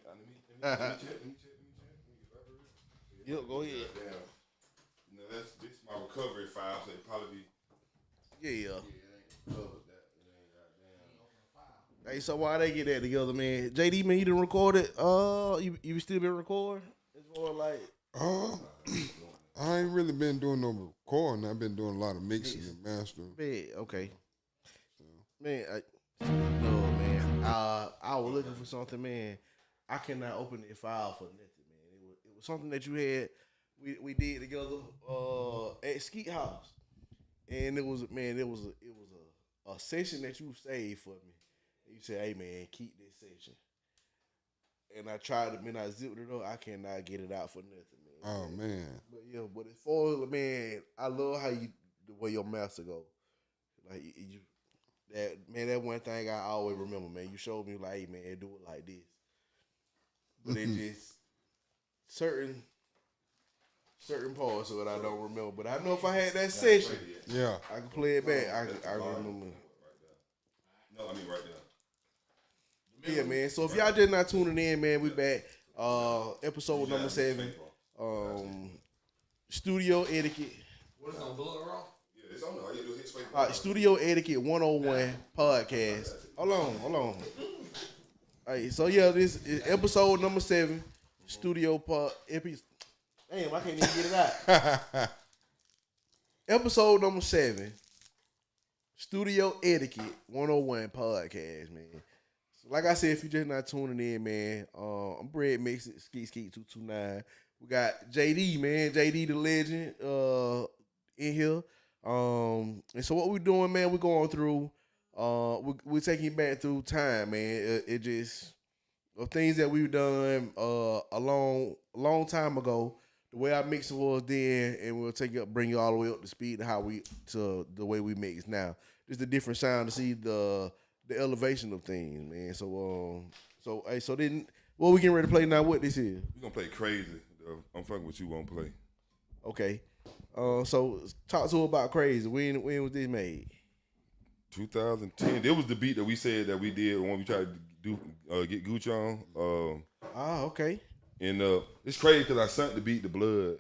check. Yo, go ahead. Damn. You know, this is my recovery file, so it probably be. Yeah. It ain't covered that. It ain't goddamn. Hey, so why they get that together, man? JD, man, you done recorded. You still been recording? It's more like. I ain't really been doing no recording. I've been doing a lot of mixing and mastering. Man, okay. Man, no, man. I was looking for something, man. I cannot open that file for nothing, man. It was something that you had. We did together at Skeet House, and it was a session that you saved for me. You said, "Hey, man, keep this session." And I tried to, man. I zipped it up. I cannot get it out for nothing, man. Oh man. But yeah, but as far as, man, I love how the way your master go. Like you, that one thing I always remember, man. You showed me like, hey, man, do it like this. But it just certain parts of it I don't remember. But I know if I had that session, Yeah. I can play it back. I remember. No, I mean right there. Yeah, man. So if y'all just not tuning in, man, we back. Episode number 7. Studio Etiquette. What is on Blood Raw? Yeah, it's on there. All you do is hit space. Studio Etiquette 101 podcast. Hold on. Hey, so yeah, this is episode number 7. Studio Damn, I can't even get it out. Episode number 7. Studio Etiquette 101 podcast, man. So like I said, if you're just not tuning in, man, I'm Bread Mix Skeet 229. We got JD, man, JD the legend, in here. And so what we're doing, man, we're going through, we're taking you back through time, man. It just, of things that we've done a long time ago. The way our mixing was then, and we'll bring you all the way up to speed to the way we mix now. Just a different sound to see the elevation of things, man. So then what we getting ready to play now? What this is? We gonna play Crazy. I'm fucking with you. Won't play. Okay. So talk to her about Crazy. When was this made? 2010. There was the beat that we said that we did when we tried to do get Gucci on. Okay. And it's crazy because I sent the beat to Blood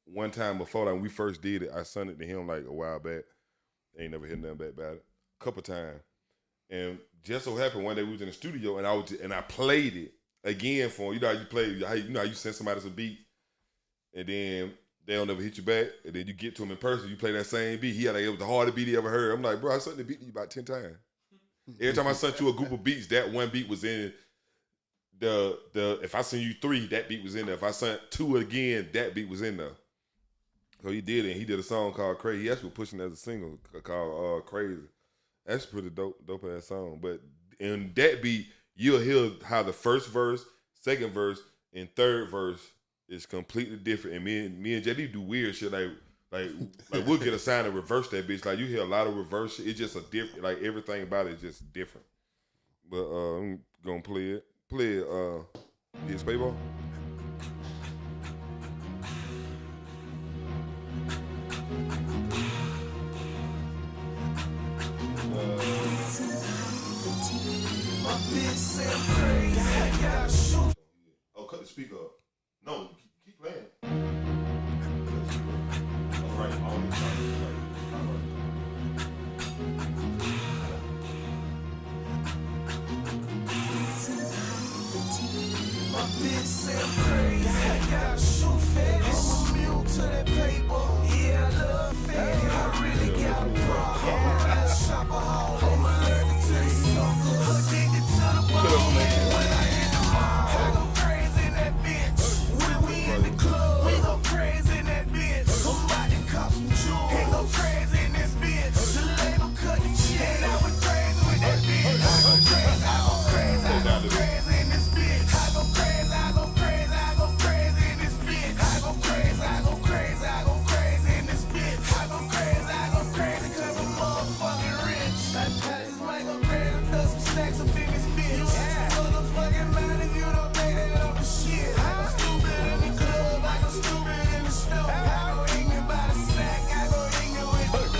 one time before, like when we first did it. I sent it to him like a while back. Ain't never heard nothing back about it. A couple times. And just so happened one day we was in the studio and I played it again for him. You know how you play, how you send somebody some beat and then they don't ever hit you back, and then you get to him in person, you play that same beat. It was the hardest beat he ever heard. I'm like, bro, I sent the beat to you about 10 times. Every time I sent you a group of beats, that one beat was in if I sent you 3, that beat was in there. If I sent 2 again, that beat was in there. So he did it, and he did a song called Crazy. He actually pushing it as a single called Crazy. That's a pretty dope ass song. But in that beat, you'll hear how the first verse, second verse, and third verse is completely different. And me and JD do weird shit like we'll get a sound and reverse that bitch. Like you hear a lot of reverse shit. It's just a different, like everything about it is just different. But I'm gonna play it. Yeah, Spaceball. Oh, cut the speaker up. No, keep playing. All right, all the time. My bitch say I'm crazy. I got a shoe fetish. I'm immune to that paper. Yeah, I love fetish. I really got a problem. I'm a shopaholic. I'm allergic to these suckers. Addicted to the ball. When I hit the mall, I go crazy in that bitch. When we in the club, we go crazy in that bitch. I'm about to cop some jewels. And go crazy in this bitch. The label cut the shit. And I went crazy with that bitch. I go crazy, I go crazy, I go crazy in this bitch. I go crazy, I go crazy, I go crazy in this bitch. I go crazy, I go crazy, I go crazy in this bitch. I go crazy, cause I'm motherfucking rich. I just might go crazy, throw some stacks up in this bitch. Motherfucking mind if you don't think that I'm the shit. I go stupid in the club, I go stupid in the store. I go ignorant by the sack, I go ignorant with the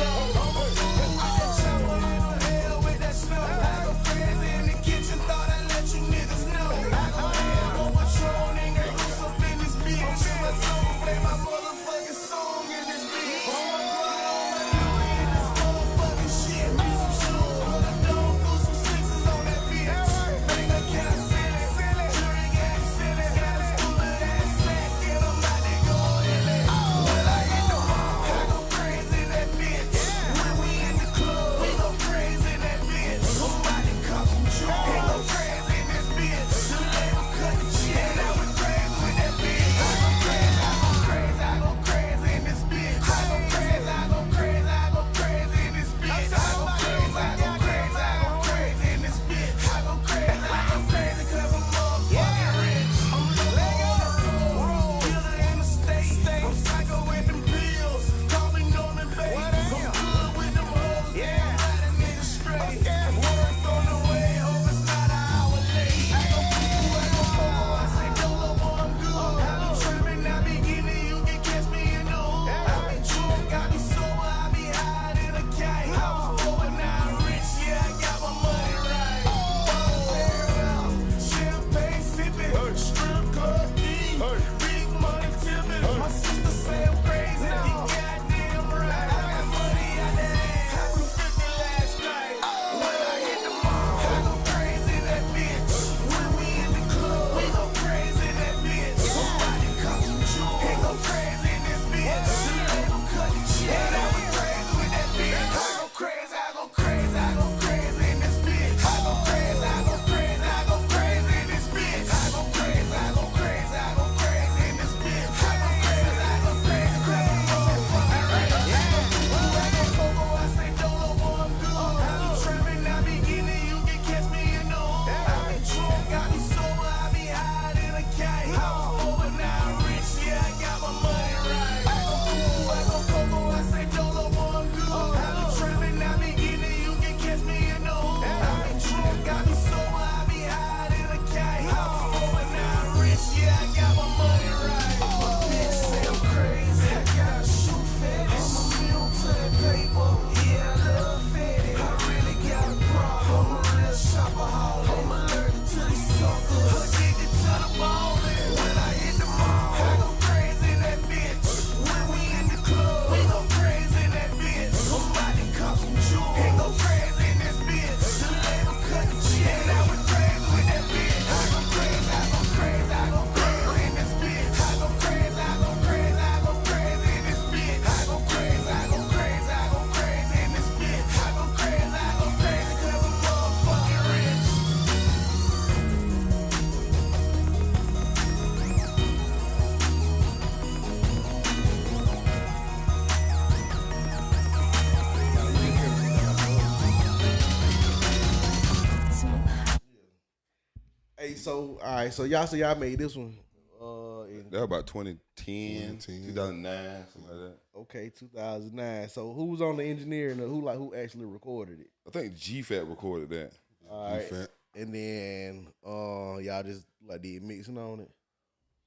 So all right, so y'all made this one. That was about 2010, 2009, something like that. Okay, 2009. So who was on the engineering? Who actually recorded it? I think G-Fat recorded that. All right. G-Fat. And then y'all just like did mixing on it.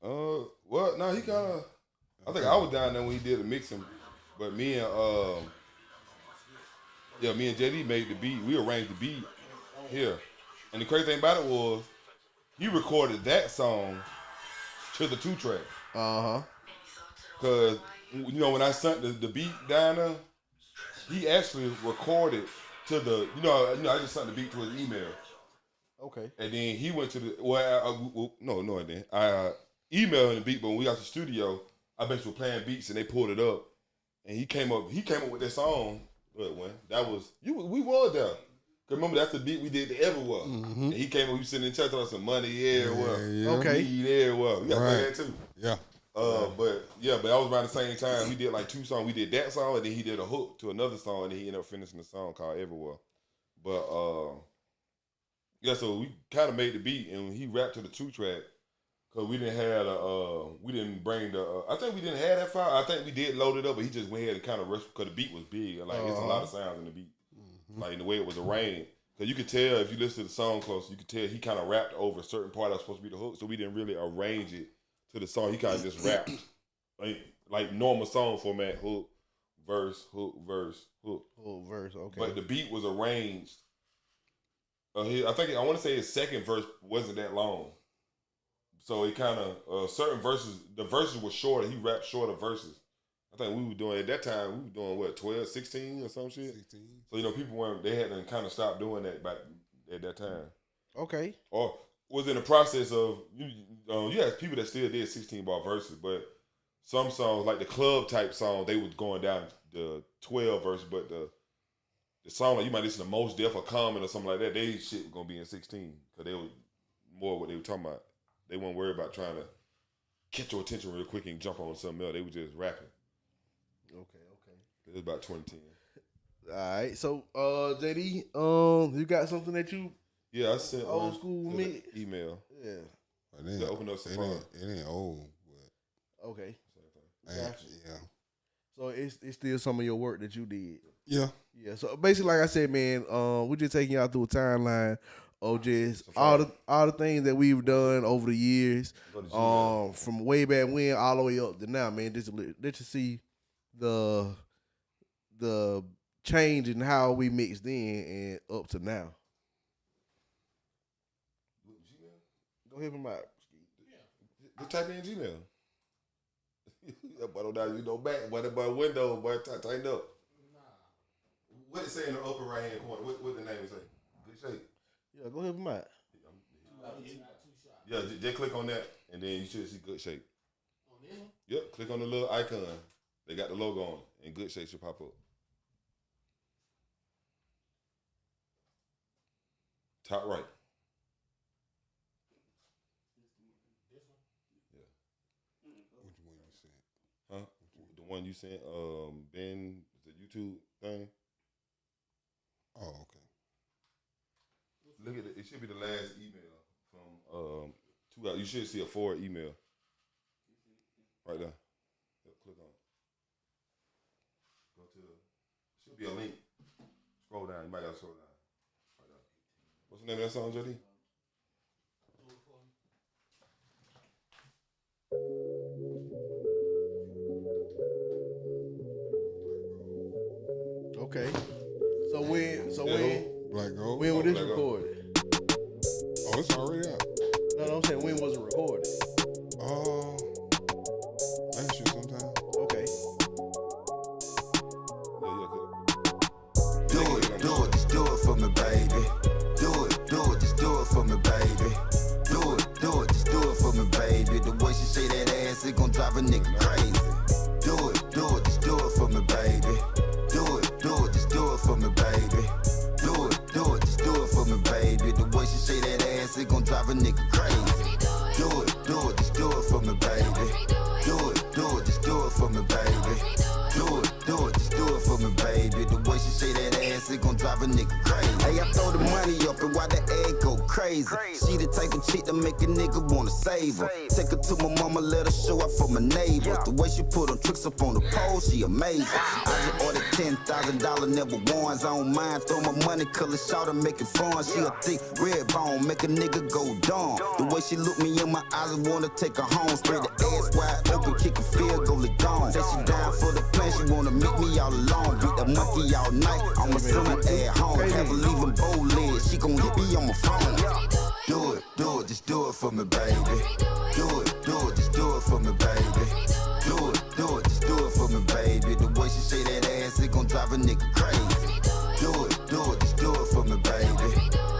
Well, no, he kind of. I think I was down there when he did the mixing, but me and JD made the beat. We arranged the beat here, and the crazy thing about it was he recorded that song to the 2-track. Cause when I sent the beat down there, he actually recorded to the I just sent the beat to his email. Okay. And then he went to the I emailed him the beat, but when we got to the studio, I basically playing beats and they pulled it up, and he came up with that song. That was we was there. Cause remember that's the beat we did the Everywhere. And he came up, we was sitting in church on some money everywhere. Yeah. Okay. Weed everywhere. We got to play that too. Yeah. But that was around the same time. We did like 2 songs. We did that song, and then he did a hook to another song, and then he ended up finishing the song called Everywhere. But so we kind of made the beat, and he rapped to the 2-track because we didn't have we didn't bring the. I think we didn't have that file. I think we did load it up, but he just went ahead and kind of rushed because the beat was big. Like it's a lot of sounds in the beat, like in the way it was arranged. Because you could tell if you listen to the song close, you could tell he kind of rapped over a certain part that was supposed to be the hook, so we didn't really arrange it to the song. He kind of just rapped like normal song format: hook, verse, hook, verse, hook. Hook, verse. Okay. But the beat was arranged. I want to say his second verse wasn't that long, so he kind of certain verses. The verses were shorter. He rapped shorter verses. I think we were doing at that time. We were doing what 12, 16 or some shit. 16. So people weren't. They had to kind of stop doing that back at that time. Okay. Or was in the process of you had people that still did 16-bar verses, but some songs like the club type song they was going down the 12 verse, but the song like you might listen to Most Def or Common or something like that, they shit was gonna be in 16 because they were more what they were talking about. They weren't worried about trying to catch your attention real quick and jump on something else. They were just rapping. Okay. It was about 2010. All right. So JD, you got something that you I sent old school mix email. Yeah. To open up Safari. It ain't old, but okay. yeah. So it's still some of your work that you did. Yeah. Yeah. So basically, like I said, man, we're just taking y'all through a timeline of just all the things that we've done over the years, from way back when all the way up to now, man. Just to see the change in how we mixed in and up to now. Go ahead and out. Just type in Gmail. But don't back, but window, but tighten up. What it say in the upper right hand corner? What the name say? Good shape. Yeah, go ahead and out. Yeah, just click on that, and then you should see Good Shape. On this one? Yep, click on the little icon. They got the logo on it, and Good Shape should pop up. Top right. The one you sent, Ben, the YouTube thing. Oh, okay. Look at it. It should be the last email from 2 hours. You should see a forward email. Right there. Yep, click on it. Go to should be a link. Scroll down. You might have to scroll down. Right there. What's the name of that song, JD? Okay. So when Black Gold. when was this Black Gold. recorded? Oh, it's already out. No, I'm saying when was it recorded? Last year sometime. Okay. Just do it for me, baby. Do it, just do it for me, baby. Do it, just do it for me, baby. The way she say that ass, it gon' drive a nigga crazy. Do it, just do it for me, baby. Do it, just do it for me, baby. Do it, just do it for me, baby. The way she say that ass, it gon' drive a nigga crazy. Do it, just do it for me, baby. Do it, just do it for me, baby. Do it, just do it for me, baby. The way she say that ass, it gon' drive a nigga crazy. Hey, I throw the money up and why the egg go crazy. crazy. She the type of chick that make a nigga wanna save her. Take her to my mama, let her show up for my neighbors. The way she put them tricks up on the pole, she amazing. I just ordered $10,000, never ones. I don't mind, throw my money, color shot and make it fun. She a thick red bone, make a nigga go dumb. The way she look me in my eyes, I wanna take her home. Spread the ass wide open, kick a field goal, it gone. Say she down for the plan, she wanna meet me all alone. Beat the monkey all night, I'ma send her at home. Have her leaving bow legs, she gon' hit me on my phone. Do it, just do it for me, baby. Do it, just do it for me, baby. Do it, just do it for me, baby. The way she shake that ass, it gon' drive a nigga crazy. Do it, just do it for me, baby.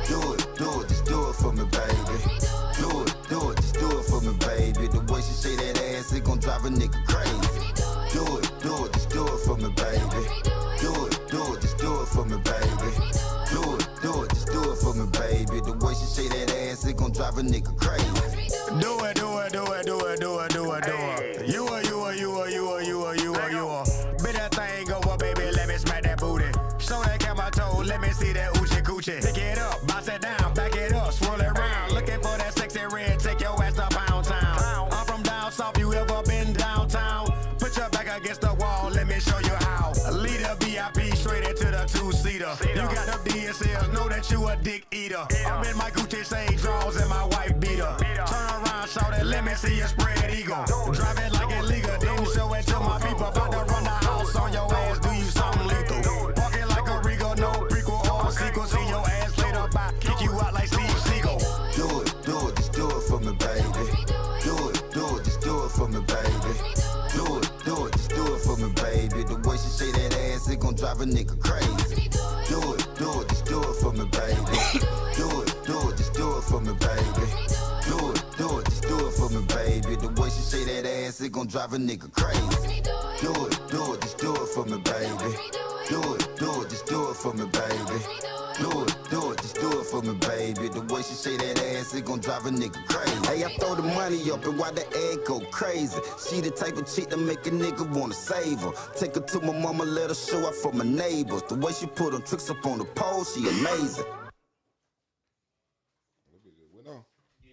Do it, just do it for me, baby. Do it, just do it for me, baby. The way she shake that ass, it gon' drive a nigga crazy. Do it, just do it for me, baby. Do it, just do it for me, baby. Do it, just do it for me, baby. The way she shake that ass, it gon' drive a nigga crazy. Do it. You. Bit that thing over, baby, let me smack that booty. Show that camera toe, let me see that oochie coochie. Pick it up, bounce it down, back it up, swirl it around. Looking for that sexy red, take your ass to Pound Town. I'm from down south, you ever been downtown? Put your back against the wall, let me show you how. Lead a VIP straight into the two-seater. You got them DSLs, know that you a dick eater. I'm in my Gucci shade drawers and my white beater. Turn around, shout it, let me see you spread eagle. Drive it like it legal, then show it to my people. About to run the house on your ass, do you something lethal. Walking like a Regal, no prequel or sequel. See your ass later by, kick you out like Steve Seagal. Do it, just do it for me, baby. Do it, just do it for me, baby. Do it, just do it for me, baby. The way she shake that ass, it gon' drive a nigga crazy. Do it, just do it for me, baby. Do it, just do it for me, baby. Do it, just do it for me, baby. The way she shake that ass, it gon' drive a nigga crazy. Do it, just do it for me, baby. Do it, just do it for me, baby. Do it, just do it for me, baby. The way she shake that ass, it gon' drive a nigga crazy. Hey, I throw the money up and why the egg go crazy. She the type of chick that make a nigga wanna save her. Take her to my mama, let her show up for my neighbors. The way she put them tricks up on the pole, she amazing.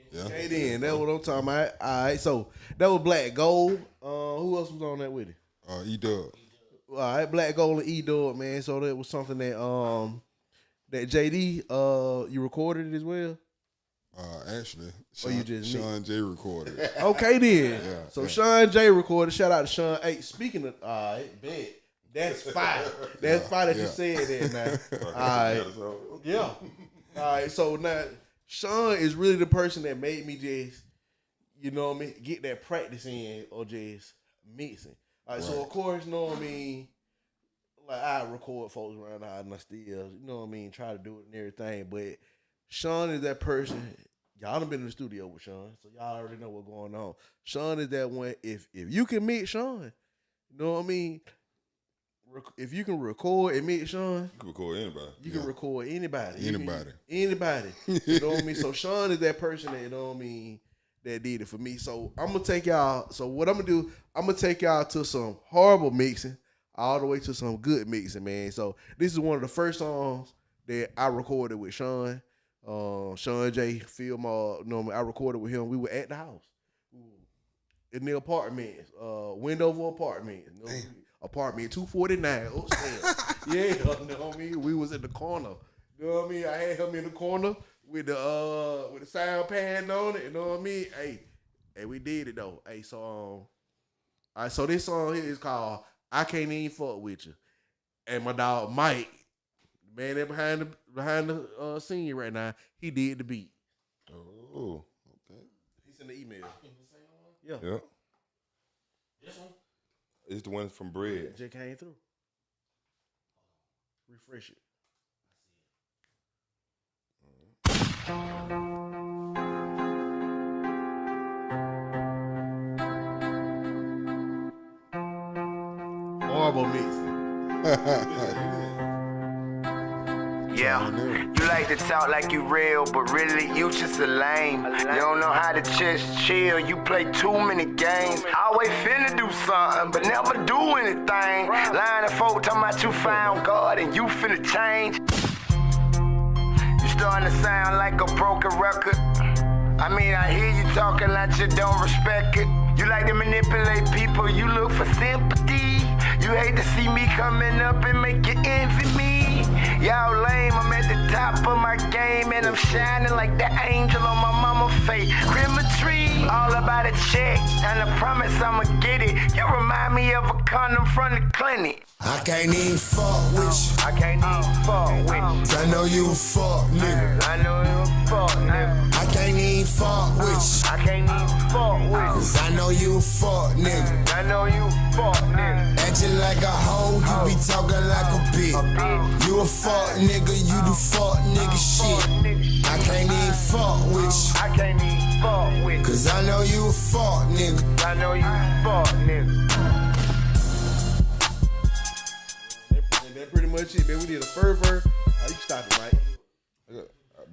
Yeah. Okay, then that's what I'm talking about. All right, so that was Black Gold. Who else was on that with it? E-Dub. All right, Black Gold and E-Dub, man. So that was something that that JD you recorded it as well. Actually, you just Sean J recorded it. Okay, then. Yeah, So yeah. Sean J recorded. Shout out to Sean. Hey, speaking of, all right, bet. That's fire. That's fire that you said that now. All right. Yeah. All right. So now Sean is really the person that made me just, you know what I mean, get that practice in or just mixing. All right. So of course, you know what I mean. Like I record folks around the house and I still, you know what I mean, try to do it and everything. But Sean is that person. Y'all done been in the studio with Sean, so y'all already know what's going on. Sean is that one. If you can mix Sean, you know what I mean. If you can record and mix Sean, You can record anybody. you can record anybody. Anybody. Anybody. You know what I mean? So Sean is that person that, you know what I mean, that did it for me. So I'm gonna take y'all. So what I'm gonna do, I'm gonna take y'all to some horrible mixing, all the way to some good mixing, man. So this is one of the first songs that I recorded with Sean. Sean J. I recorded with him. We were at the house in the apartments, Wendover apartment. You know, apartment 249 upstairs. Yeah, you know what I mean? We was in the corner. You know what I mean? I had him in the corner with the sound pan on it. You know what I mean? Hey, we did it though. Hey, so all right, so this song here is called "I Can't Even Fuck With You," and my dog Mike, the man that behind the scene right now, he did the beat. Oh, okay. He sent the email. Yeah. This one? It's the one from Bread. Just came through. Refresh it. Horrible mixing. Yeah, you like to talk like you real, but really you just a lame. You don't know how to just chill, you play too many games. Always finna do something, but never do anything. Lying to folk talking about you found God and you finna change. You starting to sound like a broken record. I mean, I hear you talking like you don't respect it. You like to manipulate people, you look for sympathy. You hate to see me coming up and make you envy me. Y'all lame, I'm at the top of my game and I'm shining like the angel on my mama's face. Crematory, all about a check and I promise I'ma get it. You remind me of a condom from the clinic. I can't even fuck with you. I can't even fuck with you. I know you a fuck nigga. I know you a fuck nigga. I can't even fuck with you. I can't even fuck with you. Cause I know you a fuck nigga. I know you a fuck nigga. Acting like a hoe, you be talking like a bitch. You a fuck nigga, you do fuck nigga shit. I can't even fuck with you. I can't even fuck with you. Cause I know you a fuck nigga. I know you a fuck nigga. And that pretty much it, man. We did a first verse. You can stop it, right?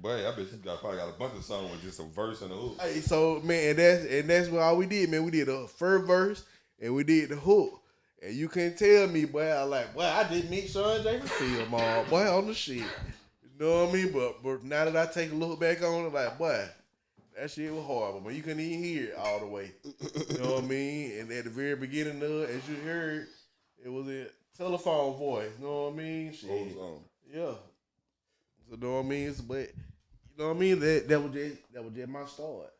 Boy, I bet you probably got a bunch of songs with just a verse and a hook. Hey, so man, and that's what all we did, man. We did a first verse and we did the hook. And you can't tell me, boy, I didn't meet Sean Jackson film all, boy, on the shit. You know what I mean? But now that I take a look back on it, like, boy, that shit was horrible, but you couldn't even hear it all the way. You know what I mean? And at the very beginning of it, as you heard, it was a telephone voice. You know what I mean? Shit. Yeah. So, you know what I mean? But you know what I mean? That was just my start.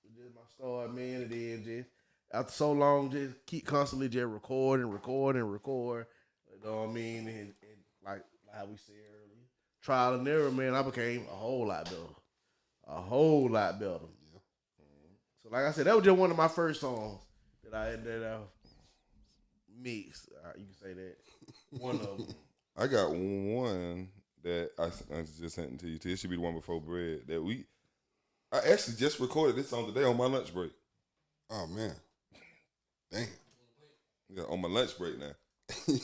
It was just my start, man. And then just after so long, just keep constantly just record. You know what I mean? And like how we said earlier, trial and error, man. I became a whole lot better. Yeah. So like I said, that was just one of my first songs that I mixed. You can say that. One of them. I got one that I just sent it to you. It should be the one before Bread. I actually just recorded this song today on my lunch break. Oh man, damn. Yeah, on my lunch break now. I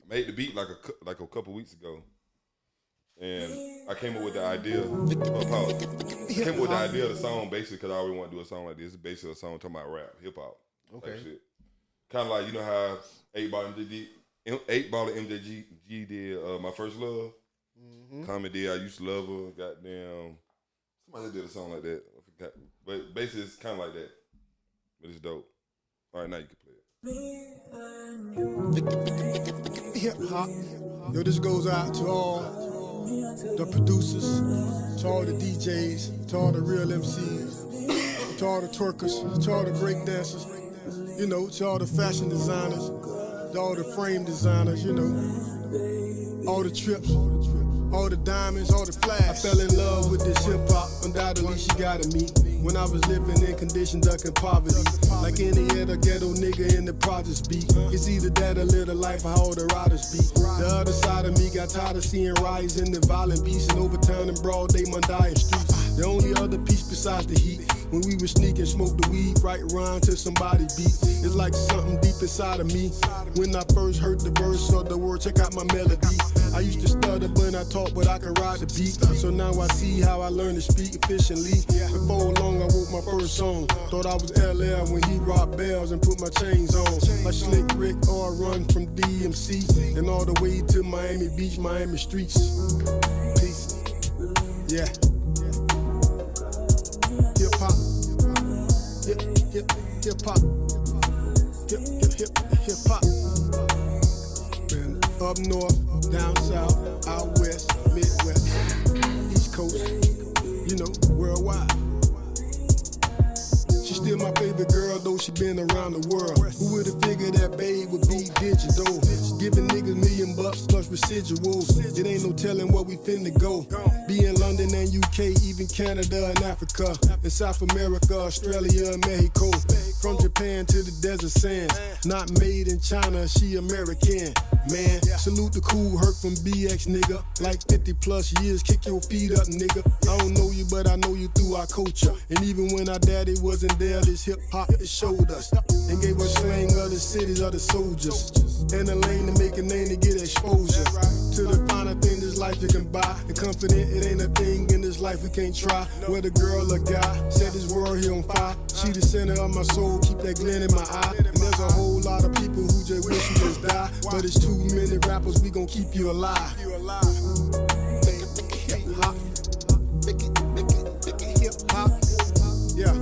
made the beat like a couple weeks ago, and I came up with the idea. I came up with the idea of the song basically because I always want to do a song like this. It's basically a song talking about rap, hip hop, type shit. Kind of like, you know how 8 Ball and MJG did My First Love. Comedy, I used to love her. Goddamn, somebody did a song like that. I forgot, but basically it's kind of like that. But it's dope. All right, now you can play it. Hip hop. Yo, this goes out to all the producers, to all the DJs, to all the real MCs, to all the twerkers, to all the break dancers, you know, to all the fashion designers, to all the frame designers, you know, all the trips, all the diamonds, all the flash. I fell in love with this hip hop, undoubtedly she got to me. When I was living in conditions ducking poverty, like any other ghetto nigga in the projects beat. It's either that or live the life how all the riders beat. The other side of me got tired of seeing riots in the violent beasts and overturning broad day Monday streets. The only other piece besides the heat, when we would sneak and smoke the weed, right around till somebody beat. It's like something deep inside of me. When I first heard the verse or the word, check out my melody. I used to stutter when I talk, but I can ride the beat. So now I see how I learned to speak efficiently. Before long, I wrote my first song. Thought I was LL when he rocked bells and put my chains on. Like Slick Rick or run from DMC and all the way to Miami Beach, Miami streets. Peace. Yeah. Hip hop. Hip hop. Hip hop. Man, up north, down south, out west, Midwest, East Coast, you know, worldwide. She's still my favorite girl, though she been around the world. Who would've figured that babe would be digital? Giving niggas $1,000,000 plus residuals. It ain't no telling where we finna go. Be in London and UK, even Canada and Africa. In South America, Australia and Mexico. From Japan to the desert sands. Not made in China, she American. Man, salute the cool hurt from BX, nigga. Like 50 plus years, kick your feet up, nigga. I don't know you, but I know you through our culture. And even when our daddy wasn't there, this hip hop it showed us. And gave us slang of the cities of the soldiers. And a lane to make a name to get exposure. To the finer thing this life you can buy. And confident it ain't a thing in this life we can't try. Whether girl or guy, set this world here on fire. She the center of my soul, keep that glint in my eye. And there's a whole lot of people who just wish you just die. But it's too many rappers, we gon' keep you alive. hip hop. Make it hip hop. Yeah.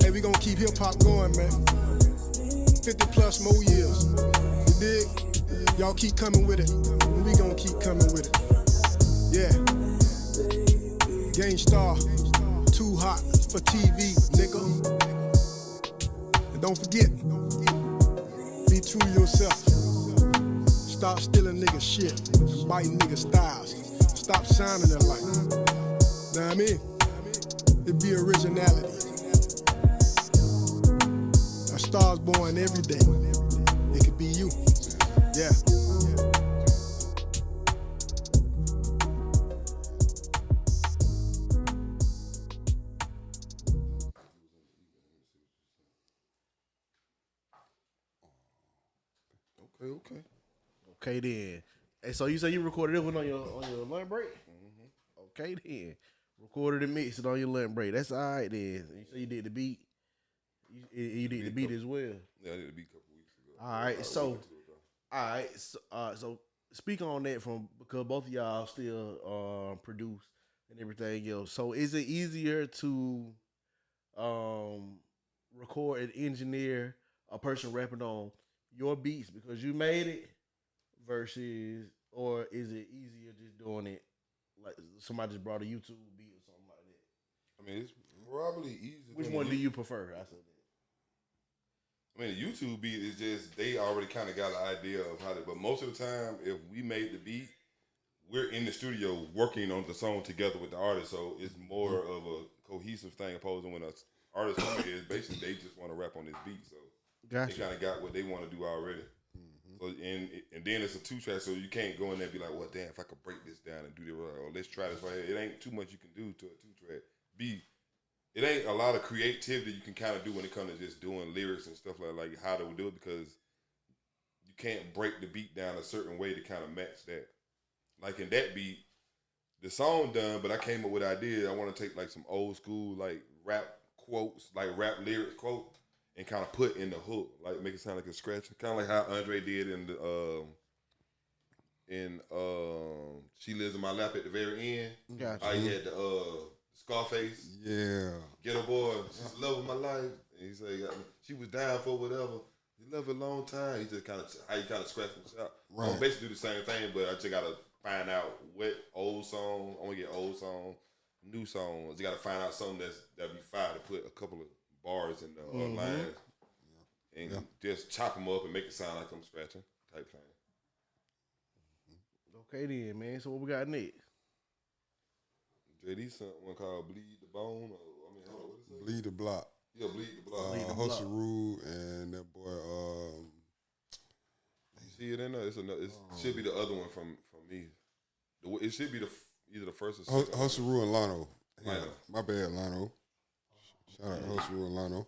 Hey, we gonna keep hip hop going, man. 50 plus more years. You dig? Y'all keep coming with it. And we gonna keep coming with it. Yeah. Gang Star, too hot for TV, nigga. And don't forget, be true to yourself. Stop stealing nigga shit, biting nigga styles. Stop sounding alike. Know what I mean? It be originality. A star's born every day. It could be you. Yeah. Okay. Okay then. Hey, so you say you recorded it on your lunch break? Mm-hmm. Okay then. Recorded and mixed it on your lunch break. That's all right then. You say you did the beat. You did the beat as well. Yeah, I did the beat a couple weeks ago. All right. So speak on that because both of y'all still produce and everything else. So is it easier to record and engineer a person rapping on your beats because you made it versus, or is it easier just doing it like somebody just brought a YouTube beat or something like that? I mean, it's probably easier. Which one do you prefer? I said that. I mean, the YouTube beat is just, they already kind of got an idea of how to, but most of the time, if we made the beat, we're in the studio working on the song together with the artist, so it's more of a cohesive thing opposed to when an artist comes here, basically they just want to rap on this beat, so gotcha. They kind of got what they want to do already. So, and then it's a 2-track, so you can't go in there and be like, well, damn, if I could break this down and do this right, or let's try this right here. It ain't too much you can do to a 2-track beat. It ain't a lot of creativity you can kind of do when it comes to just doing lyrics and stuff like how to do it, because you can't break the beat down a certain way to kind of match that. Like in that beat, the song done, but I came up with an idea. I want to take like some old school like rap quotes, like rap lyrics quote, and kind of put in the hook, like make it sound like a scratch, kind of like how Andre did in She Lives in My Lap at the very end. Gotcha. He had the Scarface. Yeah. Ghetto Boy, she's the love of my life. And he said she was down for whatever. He loved a long time. He just kind of scratched and out. Right. I'm basically do the same thing, but I just gotta find out what old song. I want to get old song, new songs. You gotta find out something that'd be fire to put a couple of bars in the lines, and just chop them up and make it sound like I'm scratching type thing. Okay then, man. So what we got next? JD sent one called Bleed the Bone, what is it? Bleed the Block. Yeah, Bleed the Block. Hustle Rule and that boy. You see it in there? It should be the other one from me. It should be either the first or second. Hustle Rule and Lano. Yeah, my bad, Lano. Shout out Hustle Rule and Lano.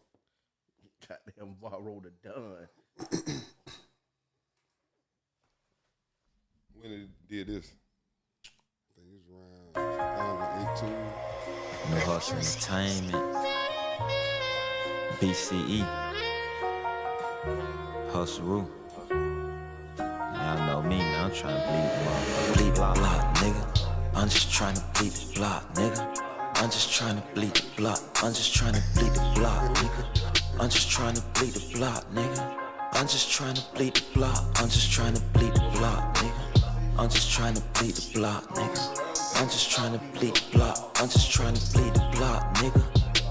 Goddamn borrowed a done. When it did this? I think it was around 2018. No Hustle Entertainment. BCE. Hustle Rule. Y'all know me, man. I'm trying to bleed the motherfucker. Bleed block, nigga. I'm just trying to bleed the block, nigga. I'm just trying to bleed the block. I'm just trying to bleed the block, nigga. I'm just trying to bleed the block, nigga. I'm just trying to bleed the block. I'm just trying to bleed the block, nigga. I'm just trying to bleed the block, nigga. I'm just trying to bleed the block. I'm just trying to bleed the block, nigga.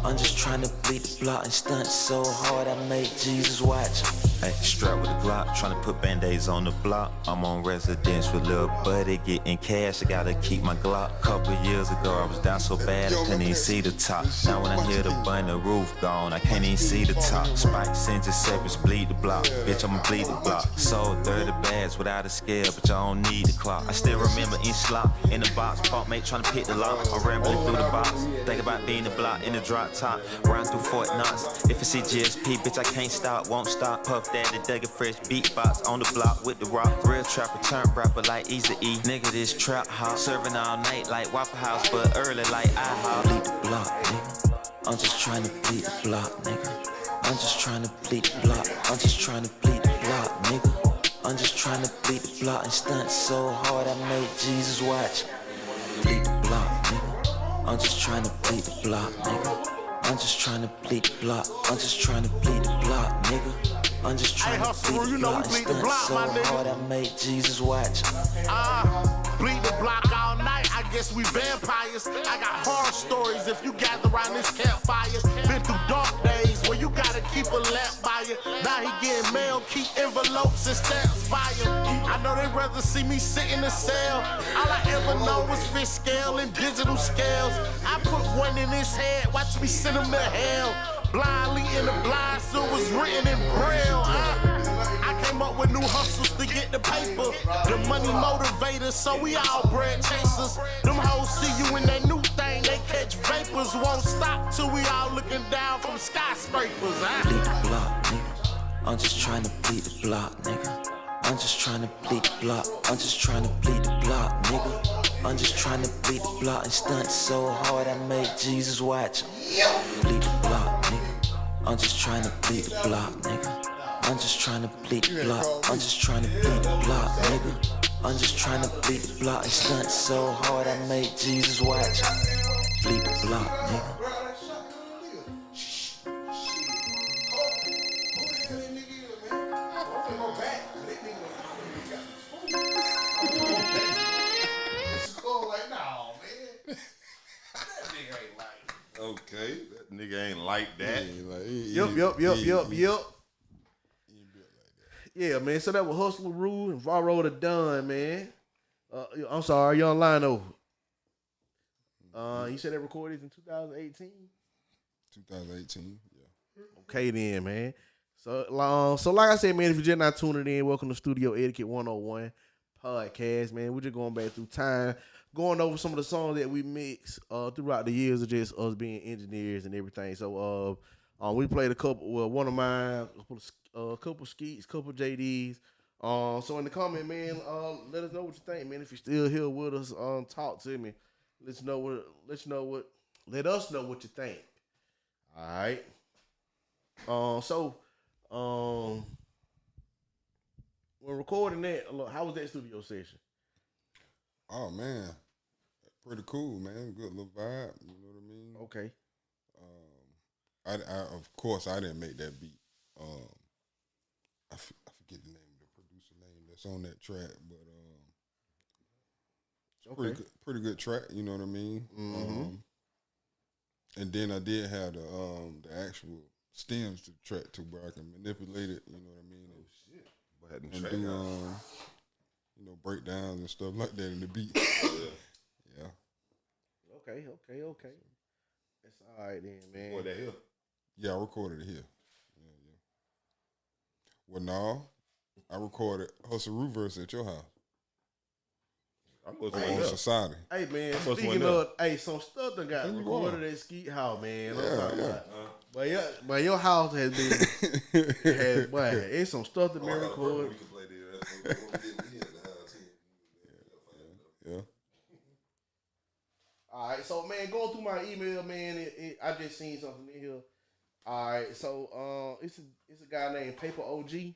I'm just trying to bleed the block and stunt so hard I make Jesus watch. Hey, strapped with a Glock, trying to put band-aids on the block. I'm on residence with Lil Buddy, getting cash, I gotta keep my Glock. Couple years ago, I was down so bad, I couldn't even see the top. Now when I hear the bun, the roof gone, I can't even see the top. Spikes, interceptors, bleed the block. Bitch, I'ma bleed the block. Sold 30 bags without a scale, but y'all don't need the clock. I still remember in slop, in the box, pump mate trying to pick the lock. I'm rambling through the box, think about being the block in the drop top. Round through Fort Knox, if it's CGSP, bitch, I can't stop, won't stop. Puff Daddy, dug a fresh beatbox on the block with the rock. Real trapper, turn rapper like Easy E. Nigga, this trap hop, serving all night like Waffle House, but early like IHOP. Bleed the block, nigga. I'm just trying to bleed the block, nigga. I'm just trying to bleed the block. I'm just trying to bleed the block, nigga. I'm just trying to bleed the block and stunt so hard I made Jesus watch. bleed the block, nigga. I'm just trying to bleed the block, nigga. I'm just trying to bleed the block. I'm just trying to bleed the block, nigga. I'm just trying to bleed the block. And stunt so hard I made Jesus watch. Bleed the block all night, I guess we vampires. I got horror stories if you gather around this campfire. Been through dark days where you gotta keep a lamp by you. Now he getting mail, keep envelopes and stamps by you. I know they'd rather see me sit in the cell. All I ever know was fish scale and digital scales. I put one in his head, watch me send him to hell. Blindly in the blind, so it was written in braille. I came up with new hustles to get the paper. The money motivators, so we all bread chasers. Them hoes see you in that new thing, they catch vapors. Won't stop till we all looking down from skyscrapers. Bleed the block, nigga. I'm just trying to bleed the block, nigga. I'm just trying to bleed the block. I'm just trying to bleed the block, nigga. I'm just trying to bleed the block and stunt so hard I made Jesus watch. Bleed the block, nigga. I'm just trying to bleed the block, nigga. I'm just trying to bleed the block. I'm just trying to bleed the block, nigga. I'm just trying to bleed the block and stunt so hard I made Jesus watch. Bleed the block, nigga. Okay, that nigga ain't like that. Yep. Yeah, man. So that was Hustler Rule and Varro the Dunn, man. I'm sorry, you online over. You said that recorded in 2018? 2018, yeah. Okay then, man. So like I said, man, if you're just not tuning in, welcome to Studio Etiquette 101 podcast, man. We're just going back through time, going over some of the songs that we mixed throughout the years of just us being engineers and everything. So we played a couple, one of mine, a couple Skeets, couple JDs. So in the comment, man, let us know what you think, man. If you're still here with us, talk to me. Let us know what you think. All right. When recording that, how was that studio session? Oh man, pretty cool, man. Good little vibe. You know what I mean? Okay. I of course I didn't make that beat. I forget the name of the producer name that's on that track, but it's pretty good track. You know what I mean? Mm-hmm. And then I did have the actual stems to the track too, where I can manipulate it. You know what I mean? Oh shit! And do breakdowns and stuff like that in the beat. Yeah. Okay. That's all right then, man. Boy, that here. Yeah, I recorded it here. Yeah. Well, no, I recorded Hustle Roo verse at your house. On Society. Hey man, speaking of, some stuff that got recorded at Skeet house, man. Yeah. But your house has been, it's some stuff that been recorded. We can play this. Yeah. All right, so man, going through my email, man, I just seen something in here. All right, so it's a guy named Paper OG.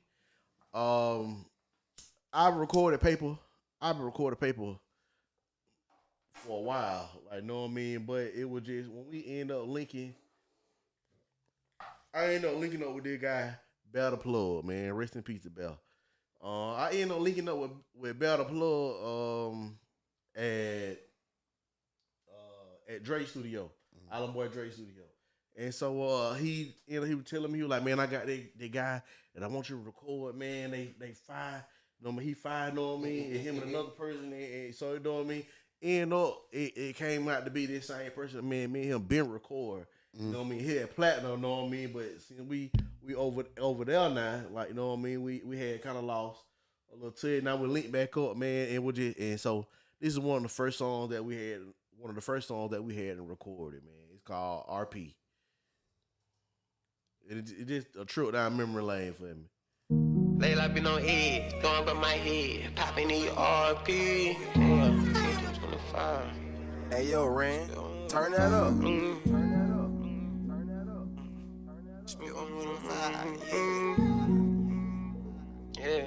I've recorded Paper for a while, like, know what I mean? But it was just when we end up linking, I ended up linking up with this guy, Battle Plug, man. Rest in peace to Bell. I ended up linking up with Battle Plug at Dre Studio, Island Boy Dre Studio. And so he was telling me, he was like, man, I got that guy that I want you to record, man. They fired, you know what I mean? He fired, you know what I mean? And him and another person, and so, you know what I mean? End up, it came out to be this same person, man. Me and him been record, you know what I mean? He had platinum, you know what I mean? But since we over there now, like, you know what I mean? We had kind of lost a little to it. Now we linked back up, man, and so this is one of the first songs that we had and recorded, man. It's called RP. It's just a trip down memory lane for me. Lay like been on edge, going by my head, popping the RP. 25. Hey yo, Ren, turn that up. Yeah.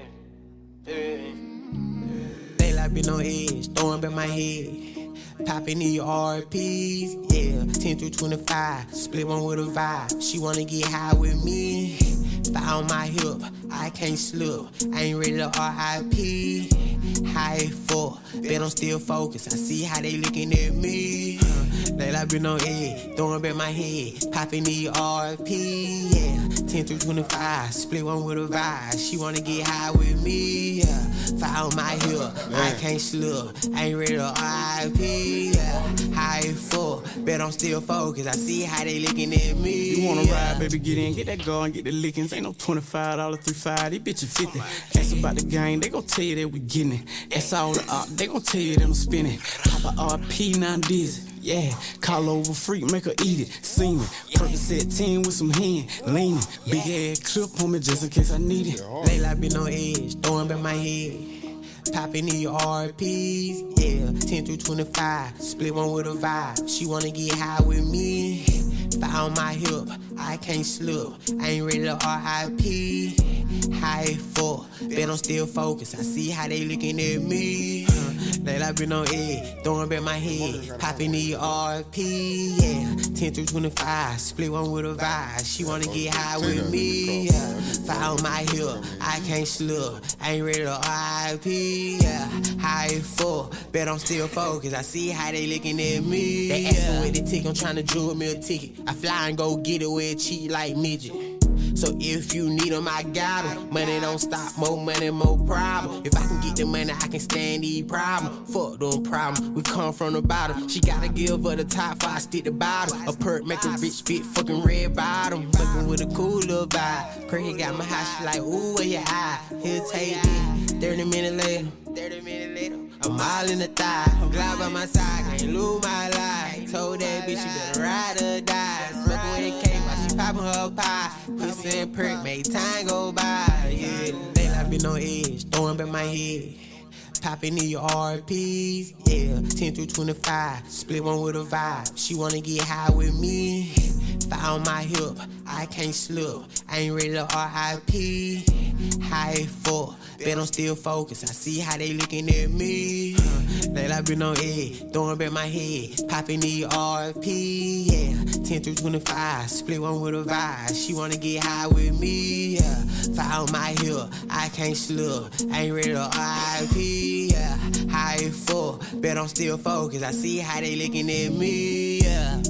Lay like been on edge, throwing back my head. Popping the RPs, yeah. 10 through 25, split one with a vibe. She wanna get high with me. Fire on my hip, I can't slip. I ain't ready to RIP. High fuck, bet I'm still focused. I see how they looking at me. Lately I been on edge, throwing back my head. Popping the RP, yeah. 10 through 25, split one with a vibe. She wanna get high with me, yeah. Fire on my hip, I can't slip. I ain't ready to RIP, yeah. High fuck, bet I'm still focused. I see how they looking at me. You wanna ride, baby, get in, get that girl and get the lickings. Ain't no $25, $3.5, these bitches 50. Ask about the game, they gon' tell you that we getting it. That's all the op, they gon' tell you that I'm spinning. Pop a RP, now I'm dizzy. Yeah, call over freak, make her eat it. See me, Percocet 10 with some hand, leaning. Big ass clip on me just in case I need it. Lately I been on edge, throwing back my head. Popping the RPs, yeah. 10 through 25, split one with a vibe. She wanna get high with me. Fire on my hip, I can't slip. I ain't ready to RIP. High fuck, bet I'm still focused. I see how they looking at me. Lately I been on edge, throwing back my head. Popping the RP, yeah. 10 through 25, split one with a vibe. She wanna get high with me, yeah. Fire on my hip, I can't slip. I ain't ready to RIP, yeah. High fuck, bet I'm still focused. I see how they looking at me. They asking with the tick, I'm trying to jewel me a ticket. I fly and go get it where it cheat like midget. So if you need them, I got them. Money don't stop, more money, more problem. If I can get the money, I can stand these problems. Fuck them problems, we come from the bottom. She gotta give her the top, before I stick the bottom. A perk make a rich bitch, fucking red bottom. Fucking with a cool little vibe. Crazy got my high, she like, ooh, where your eye? Here, take it. 30 minutes later, I'm all in the thigh. Glide by my side, can't lose my life. Told that bitch, you better ride or die. Smoking with a cake while she popping her pie. Pussy and perk, make time go by. Yeah, lately I been on edge, throwing back my head. Popping the RPs, yeah. 10 through 25, split one with a vibe. She wanna get high with me. Fire on my hip, I can't slip. I ain't ready to RIP. High fuck, bet I'm still focused. I see how they looking at me. Lately I been on edge, throwing back my head. Popping the RP, yeah. 10 through 25, split one with a vibe. She wanna get high with me, yeah. Fire on my hip, I can't slip. I ain't ready to RIP, yeah. High fuck, bet I'm still focused. I see how they looking at me, yeah.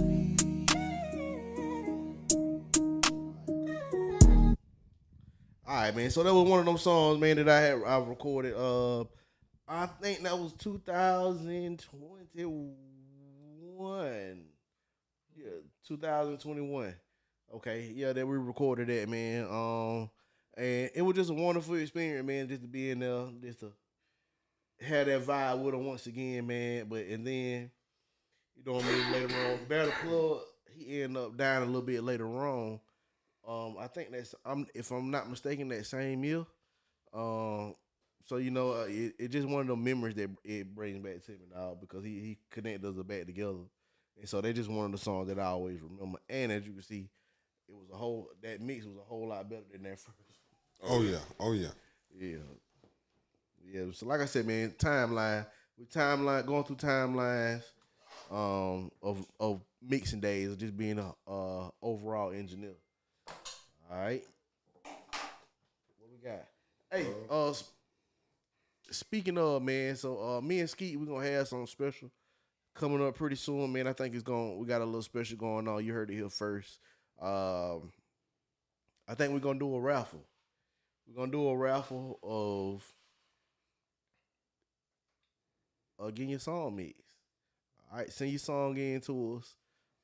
All right, man. So that was one of those songs, man, that I recorded. I think that was 2021. Yeah, 2021. Okay, yeah, that we recorded that, man. And it was just a wonderful experience, man, just to be in there, just to have that vibe with her once again, man. And then, you know what I mean, later on, Battle Plug, he ended up dying a little bit later on. I think that's if I'm not mistaken, that same year. So you know, it just one of the memories that it brings back to me now because he connected us back together, and so they just one of the songs that I always remember. And as you can see, that mix was a whole lot better than that first. Oh yeah, yeah. So like I said, man, timeline going through timelines of mixing days, of just being a overall engineer. All right. What we got? Hey, speaking of, man, so me and Skeet, we're gonna have something special coming up pretty soon, man. I think we got a little special going on. You heard it here first. I think we're gonna do a raffle. We're gonna do a raffle of getting your song mixed. All right, send your song in to us.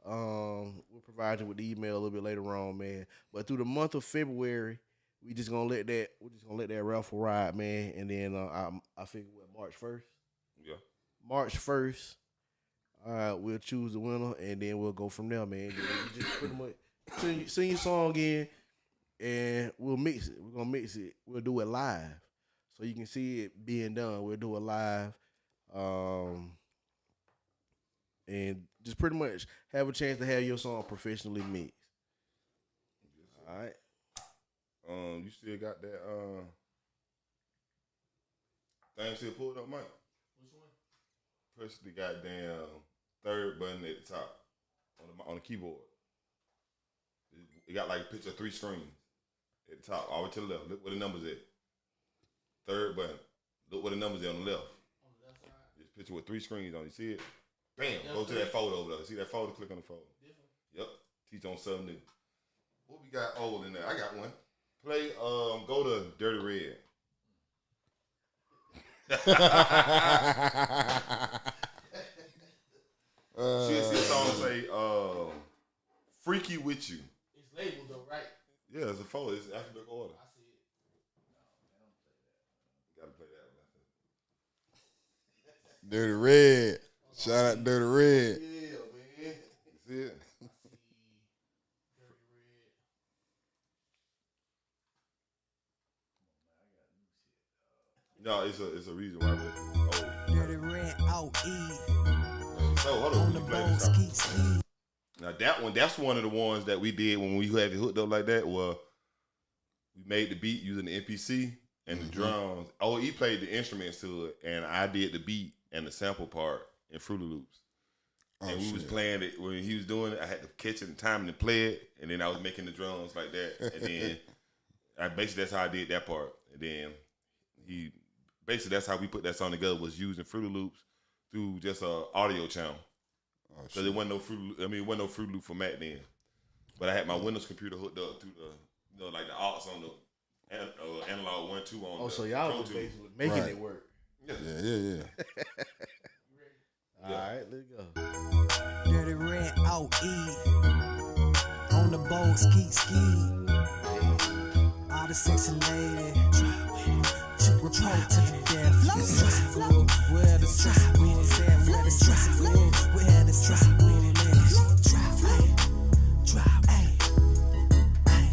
We'll provide you with the email a little bit later on, man. But through the month of February, we're just gonna let that raffle ride, man. And then I figure March 1st. Yeah. March 1st. We'll choose the winner, and then we'll go from there, man. You just pretty much sing your song in, and we'll mix it. We're gonna mix it. We'll do it live, so you can see it being done. We'll do it live. And just pretty much have a chance to have your song professionally mixed. All right. You still got that thing still pulled up, Mike? Which one? push the goddamn third button at the top on the keyboard. It got like a picture of 3 screens at the top, all the way to the left. Look where the numbers at. Third button. Look where the numbers are on the left. On the left side. This picture with 3 screens on. You see it? Bam. Go to that folder over there. See that folder? Click on the folder. Yep. Teach on something new. What we got old in there? I got one. Play. Go to Dirty Red. She'll see a song and say, "Freaky with You." It's labeled though, right? Yeah, it's a folder. It's alphabetical order. I see it. You gotta play that. Dirty Red. Shout out Dirty Red. Yeah, man. You see it? No, it's a reason why we're Dirty Red OE. So hold on, we play this song. Now that's one of the ones that we did when we had it hooked up like that. Well, we made the beat using the MPC and the drums. He played the instruments to it, and I did the beat and the sample part in Fruity Loops. And we was playing it when he was doing it. I had to catch it in time to play it, and then I was making the drums like that. And then basically that's how I did that part. And then that's how we put that song together, was using Fruity Loops through just a audio channel. Because it wasn't no Fruity Loop format then. But I had my Windows computer hooked up through the like the aux on the analog 1, 2 on. So y'all was basically making it work. Yeah. All right, let's go. Dirty Red OE. On the boat, Skeet. All the sexy lady. We're trying to the death. Where the sexy wheels at? Where the sexy wheels? Where the sexy wheels at? Drop. Hey.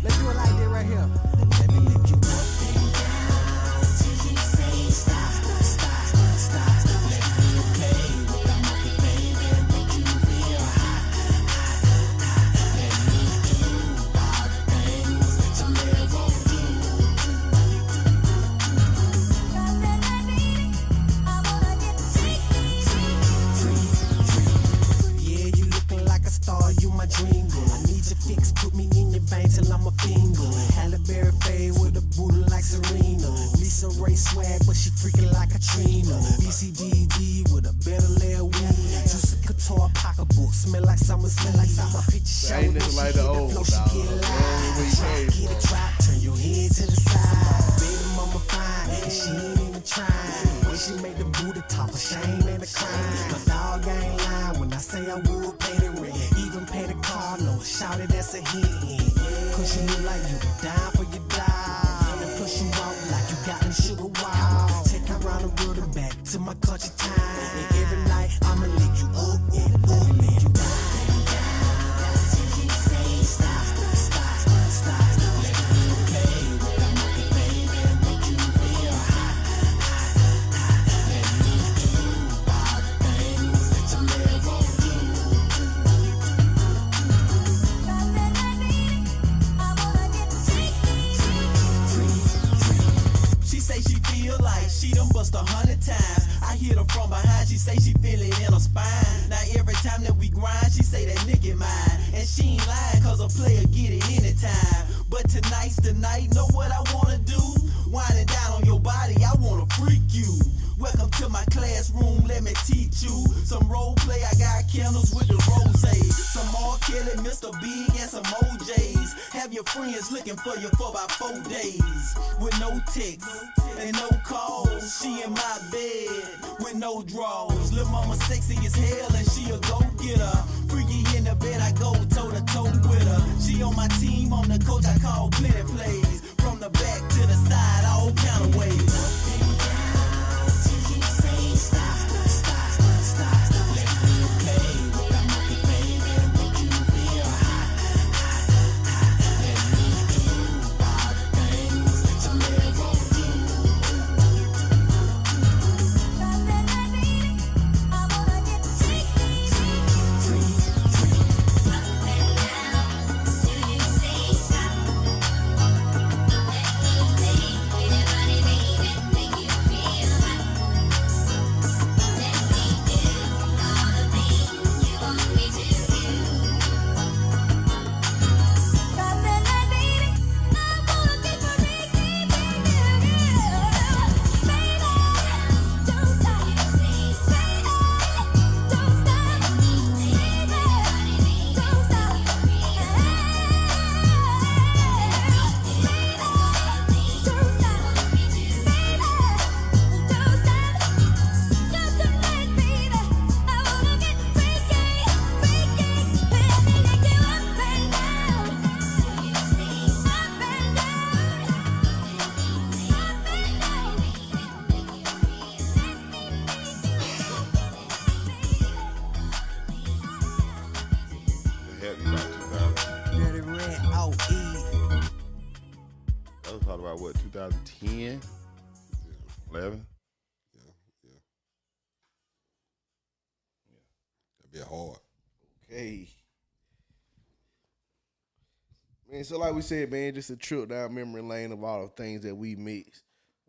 Let's do it like that right here. Let me lift you up and down till you say stop. Let me play with the monkey, baby, make you feel hot. Let me do all the things that you never do. Yeah, you looking like a star, you my dream girl. I need your fix, put me in your vein till I'm a finger. Halle Berry fade with a booty like Serena. Lisa Ray swag, but she freaking like Katrina. BCBD with a better layer weed. Juicy couture pocketbook, smell like summer. Picture show Ain't nigga like the old dog. Get a drop, turn your head to the side. Baby mama fine, and she ain't even trying. When she made the booty talk, a shame and a crime. My dog ain't lying when I say I would pay the rent. Even pay the car, no, shout it, that's a hit. Cause you look like you down for your dog. And push you out like you got them sugar wild. Take her around the world and back to my country time. And every night I'ma lick you up and up and lay you down. Till you say stop. Let me play with the monkey, baby, make you feel hot. Let me do all the things that you never do. She say she feel like she done bust 100 times. I hit her from behind, she say she feel it in her spine. Now every time that we grind, she say that nigga mine. And she ain't lying, cause a player get it anytime. But tonight's the night, know what I wanna do? Winding down on your body, I wanna freak you. Welcome to my classroom, let me teach you some role play. I got candles with the rose, some R. Kelly, Mr. Big, and some OJs. Have your friends looking for you for about 4 days. With no texts and no calls. She in my bed with no drawers. Lil' mama sexy as hell and she a go-getter. Freaky in the bed, I go toe-to-toe with her. She on my team, on the coach, I call plenty plays. From the back to the side, all kind of ways. Let me play with the monkey, baby, make you feel hot. Let me do all the things that you never do. 2010, 11. That'd be hard. Okay. Man, so like we said, man, just a trip down memory lane of all the things that we mixed.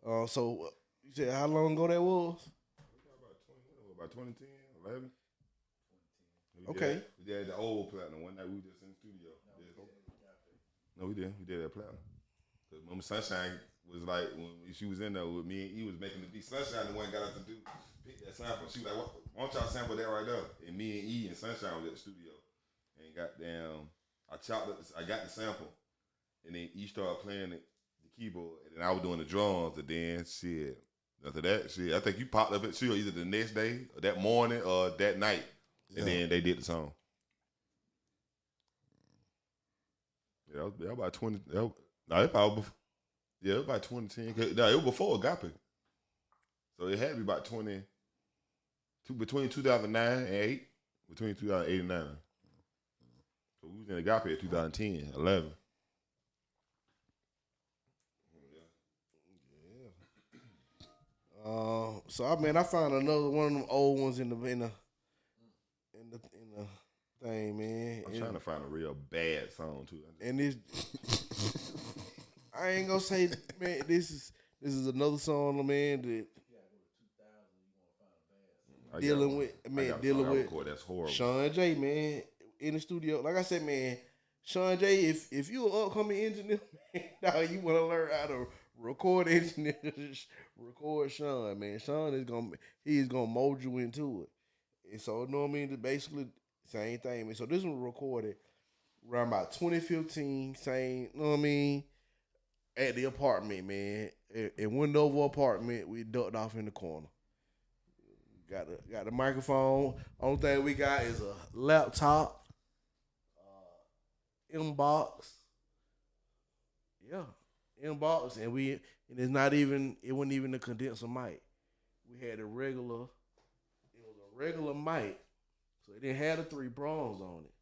So you said how long ago that was? About 2010, 11. Okay. We did the old platinum one night. We were just in the studio. No, we didn't. We did that platinum. Cause Mama Sunshine was like when she was in there with me, and he was making the beat. Sunshine, the one got us to pick that sample. She was like, "Why don't y'all sample that right there?" And me and E and Sunshine was at the studio, and goddamn, I got the sample, and then E started playing the keyboard, and then I was doing the drums, and then shit. After that, shit, I think you popped up at the studio either the next day, or that morning, or that night, and then they did the song. Yeah, that was about 20. It was about 2010. No, it was before Agape. So it had to be about between 2009 and 8, between 2008 and 9. So we was in Agape at 2010, 11. So I found another one of them old ones in the thing, man. I'm trying to find a real bad song too. And this, I ain't gonna say, man. This is another song, man. That dealing with that's horrible. Sean J, man, in the studio. Like I said, man, Sean J, if you an upcoming engineer, man, now you want to learn how to record engineers, record Sean, man. Sean is gonna mold you into it. And so, you know what I mean? Basically, same thing, man. So this was recorded around about 2015, same, you know what I mean? At the apartment, man. In Wendover apartment, we ducked off in the corner. Got the microphone. Only thing we got is a laptop, inbox. Yeah, inbox, and it wasn't even a condenser mic. We had it was a regular mic, so it didn't have the 3 prongs on it.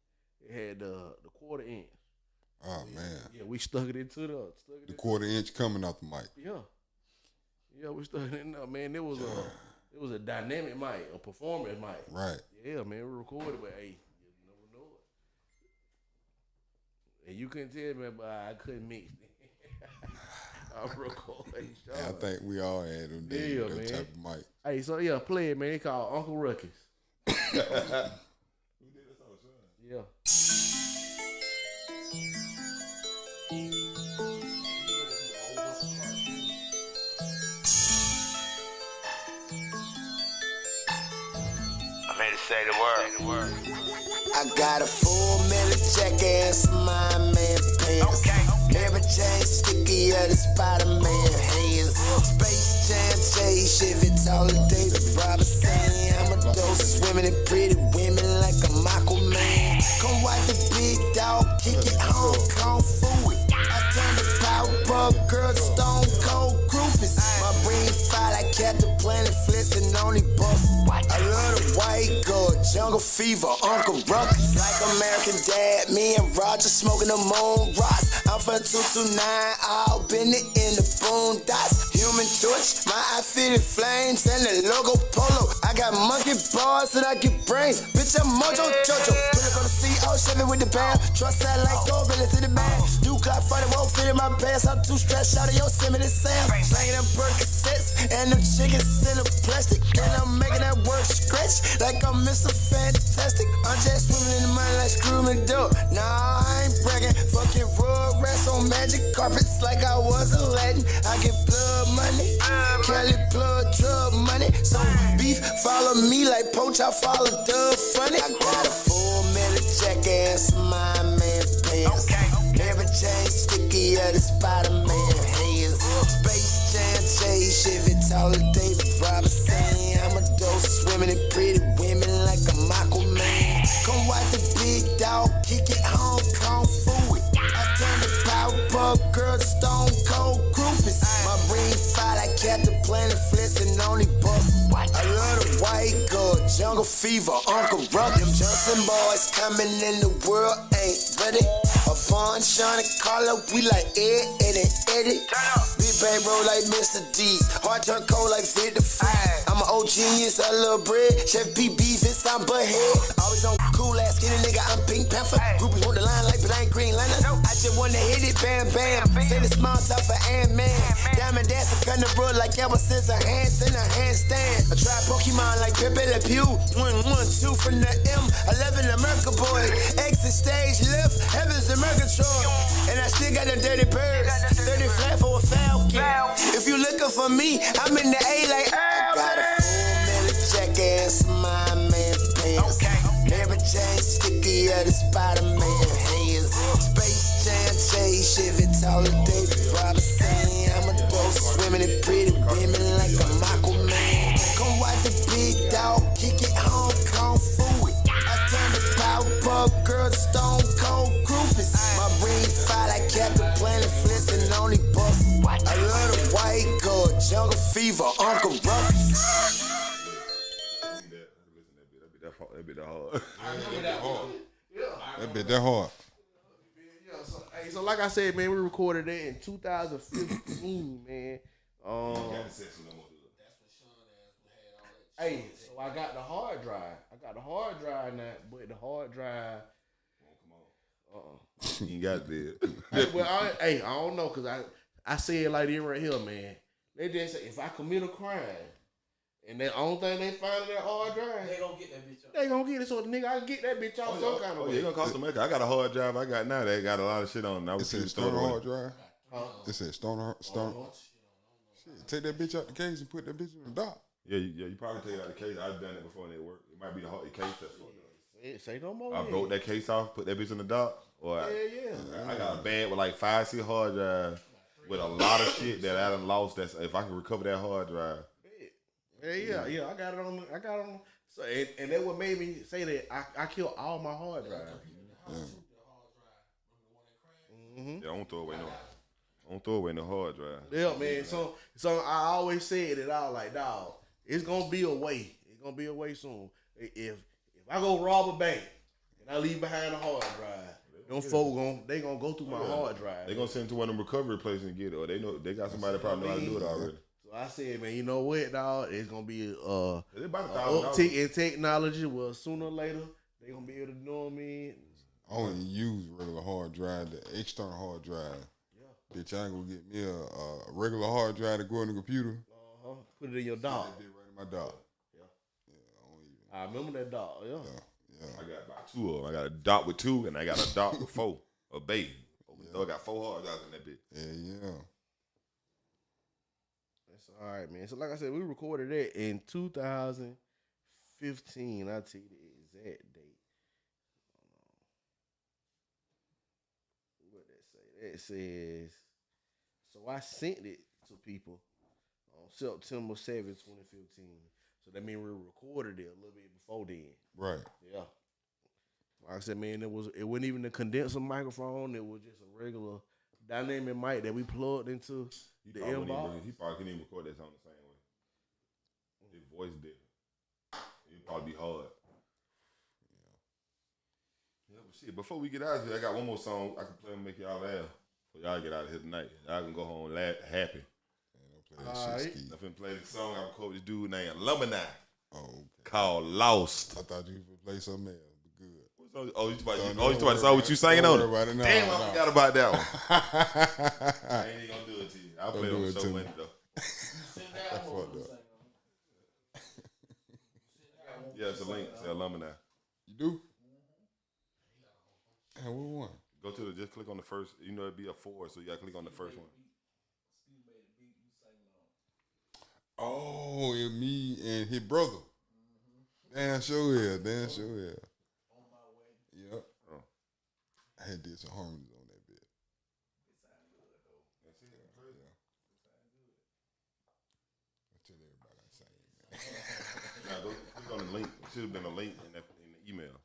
It had the 1/4 inch. Oh man. Yeah, we stuck it into the 1/4 inch coming out the mic. Yeah, we stuck it in there, man. It was a dynamic mic, a performance mic. Right. Yeah, man, we recorded, but hey, you never know it. And you couldn't tell me, but I couldn't mix. I'm recording. I think we all had them days with that type of mic. Hey, so yeah, play it, man. It's called Uncle Ruckus. We did this on Sean. Yeah. I'm here to say the word. I got a full metal jacket and some my man pants. Mary Jane sticky at the Spider-Man hands. Space Jam, J, Chevy, taller David Robinson. I'm a dose of swimming in pretty women like a Aquaman. Come watch the big dog kick it home, kung fu it. I turn the power girl to stone cold groupies. My brain fire like Captain Planet Flintstone only buff. I love the white gold, jungle fever, Uncle Ruckus. Like American Dad, me and Roger smoking the moon rocks. I'm from 229, all been in the boondocks. Human torch, my outfit in flames and the logo polo. I got monkey bars and I get brains. Bitch, I'm Mojo Jojo. Pull up on the CO, Chevy with the band. Trust that like gold, really to the man. New clock funny, won't fit in my pants. I'm too stretched out of Yosemite Sam. Slanging them Percocets and them chickens in the plastic. And I'm making that work stretch like I'm Mr. Fantastic. I'm just swimming in the money like Screw McDuck. Nah, I ain't bragging. Fucking rug rats on magic carpets like I was Aladdin. I get blood money, Cali blood drug money. So beef follow me like Poach, I follow Dub Funny. I got a full metal jacket and some my man pants. Mary Jane sticky at the Spider-Man hands. Space Jam, J, Chevy, taller David Robinson. I'm a dose of swimming in pretty women like a Aquaman. Come watch the big dog kick it home, kung fu it. I turn the power girl to stone cold groupies. My brain fire like Captain Planet Flintstone only buff. I love the white gold, Jungle fever, Uncle Ruck. Them Johnson boys coming in the world ain't ready. Avon, Sean, and Carlo, we like Eddie. Big bang roll like Mr. D's. Hard turn cold like 50 I'm an old genius, I love bread. Chef P beef, it's I'm butthead. Always on cool ass skinny nigga, I'm Pink Panther. Groupies want the line like, but I ain't Green Lantern. I just wanna hit it, bam, bam. Say the small talk for Ant-Man. Diamond dancer, cutting the road like ever since her hands in a handstand. I tried Pokemon like Pepe Le Pew. 1, 2 from the M. 11 America boy. Exit stage left, heaven's the Murgatroyd. And I still got them dirty birds. 30 flat for a Falcon. If you looking for me, I'm in the A like I got a full jackass, my man pants. Mary Jane sticky at the Spider-Man hands. Space Jam, Chase, Chevy, taller David Robinson. I'm a dope swimming in pretty women like a Aquaman. Come watch the big dog kick it home, kung fu. I turn the Powerpuff Girl to Stone Cold groupies. My ring fire like Captain Planet Flips and only buff. I love the white gold, jungle fever, Uncle Ruckus. That bit that hard. That bit that hard. So like I said, man, we recorded it in 2015, man. Hey, so I got the hard drive. Now, but the hard drive. You got it. Well, I don't know, cause I say it like this right here, man. They just say if I commit a crime, and the only thing they find in that hard drive, they gonna get that bitch off. They gonna get it, so the nigga I can get that bitch off some kind of way. It gonna cost some money. I got a hard drive I got now. They got a lot of shit on it. It said Stoner hard drive. It said Stoner. Shit, take that bitch out the case and put that bitch in the dock. Yeah, you probably take it out the case. I've done it before and it worked. It might be the case that's fucked up. Say no more. I broke that case off, put that bitch in the dock. Or yeah. I got a bag with like 5-6 hard drives with a lot of shit that I done lost. That's if I can recover that hard drive. Yeah. I got it on. So and that what made me say that I killed all my hard drives. Yeah, don't throw away no hard drive. Yeah, man. So I always said it all like, dog, it's gonna be a way. It's gonna be a way soon. If I go rob a bank and I leave behind a hard drive, them folk gonna go through my hard drive. They gonna send it to one of them recovery places and get it, or they know they got somebody that probably know how to do it already. So I said, man, you know what, dog? It's gonna be uptick in technology. Well, sooner or later they gonna be able to know me. I only use regular hard drive, the external hard drive. Yeah. Bitch, I ain't gonna get me a regular hard drive to go in the computer. Put it in your dock. Put it right in my dock. I remember that dock. Yeah. I got about 2 of them. I got a dock with 2, and I got a dock with 4. A baby. So I got 4 hard drives in that bitch. Yeah. That's all right, man. So like I said, we recorded that in 2015. I'll tell you the exact date. What that say? That says, so I sent it to people on September 7th, 2015. So that means we recorded it a little bit before then. Right. Yeah. Like I said, man, it wasn't even a condenser microphone. It was just a regular dynamic mic that we plugged into the inbox. He probably couldn't even record that song the same way. His voice different. It'd probably be hard. Yeah, but shit, before we get out of here, I got one more song I can play and make y'all laugh. So y'all get out of here tonight. Y'all can go home happy. Skeet. I'm finna play this song. I'm coach this dude named Alumni. Okay. Called Lost. I thought you would play something else, but good. You talking about the song with you singing on it? Damn, I forgot about that one. I ain't even gonna do it to you. I'll play it on the show Monday though. Yeah, it's a link. It's Alumni. You do? And what one? Go to just click on the first. You know it'd be a 4, so you gotta click on the first one. Oh, and me and his brother. Damn sure yeah. On my way. Yep. Oh. I had did some harmonies on that bit. It sound good though. That's it. Yeah. I tell everybody I sang it, man. Now go click on the link. It should have been a link in the email.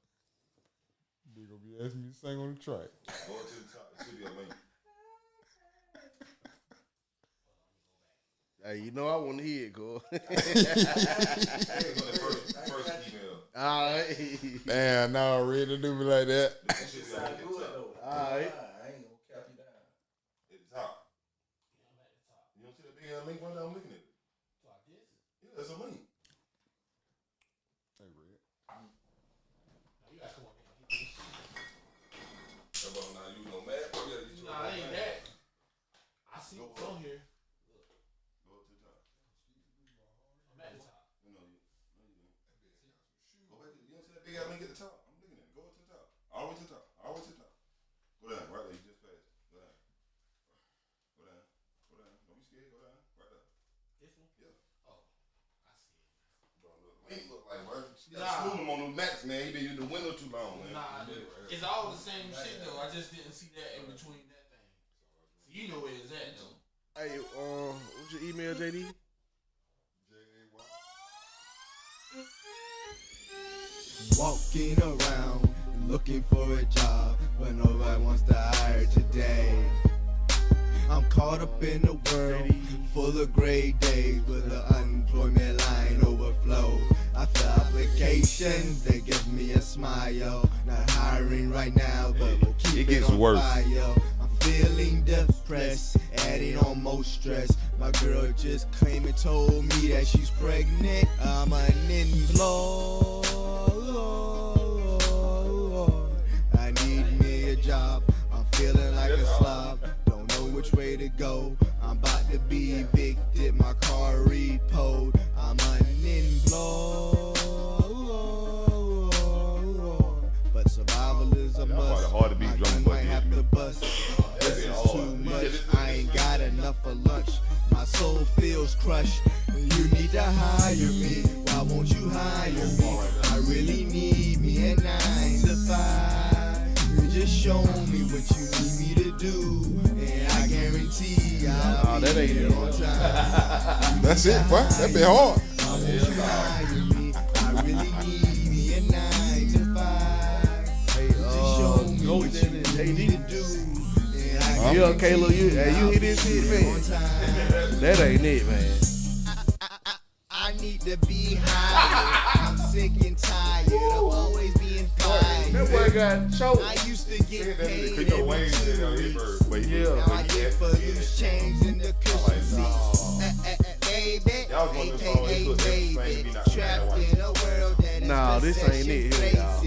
They gonna be asking me to sing on the track. Go to the top. It should be a link. Hey, you know I want to hear it, girl. First email. All right. Damn, now ready to do me like that. All right. I ain't gonna cap you down. At the top. You don't see that big ass link right now? I'm looking at it. Yeah, that's a link. Hey, Red. You gotta come on here. How about now you know mad? Nah, ain't that. I see what's on here. Go up to the top. I'm at the top. No, you don't. Go back. You don't see that big ass link at the top? I'm looking at it. Go up to the top. All the way to the top. All the way to the top. Go down. Right there. You just passed. Go down. Go down. Go down. Don't be scared. Go down. Right there. This one? Yeah. Oh, I see it. Bro, look like, bro. You got to him on them mats, man. He been in the window too long, man. Nah, it's all the same shit though. I just didn't see that in between that thing. So you know where it's at though. Hey, what's your email, JD? Walking around looking for a job, but nobody wants to hire today. I'm caught up in a world full of great days where the unemployment line overflows. I fill applications, they give me a smile. Not hiring right now, but we'll keep it gets on worse. fire. I'm feeling depressed, adding on more stress. My girl just came and told me that she's pregnant. I'm unemployed. I need me a job. I'm feeling like a slob. Don't know which way to go. I'm about to be evicted. My car repoed. I'm unemployed. But survival is a must. Hard to be drunk, might have to bust. This is too much. I ain't got enough for lunch. My soul feels crushed. You need to hire me. Why won't you hire me? I really need me a 9 to 5. You just show me what you need me to do, and I guarantee I'll be here on time. That's it, boy. That been hard. Why won't you hire me? I really need me a 9 to 5. Hey, Just show me go what with you that need me to do. Yeah, Caleb, you hit this shit, man. That ain't it, man. I need to be higher. I'm sick and tired of always being fired. That boy got choked. I used to get paid every 2 weeks. Yeah. Now I get for loose change in the cushion seats. Baby, AKA baby, trapped in a world that is Nah, this ain't it here, y'all.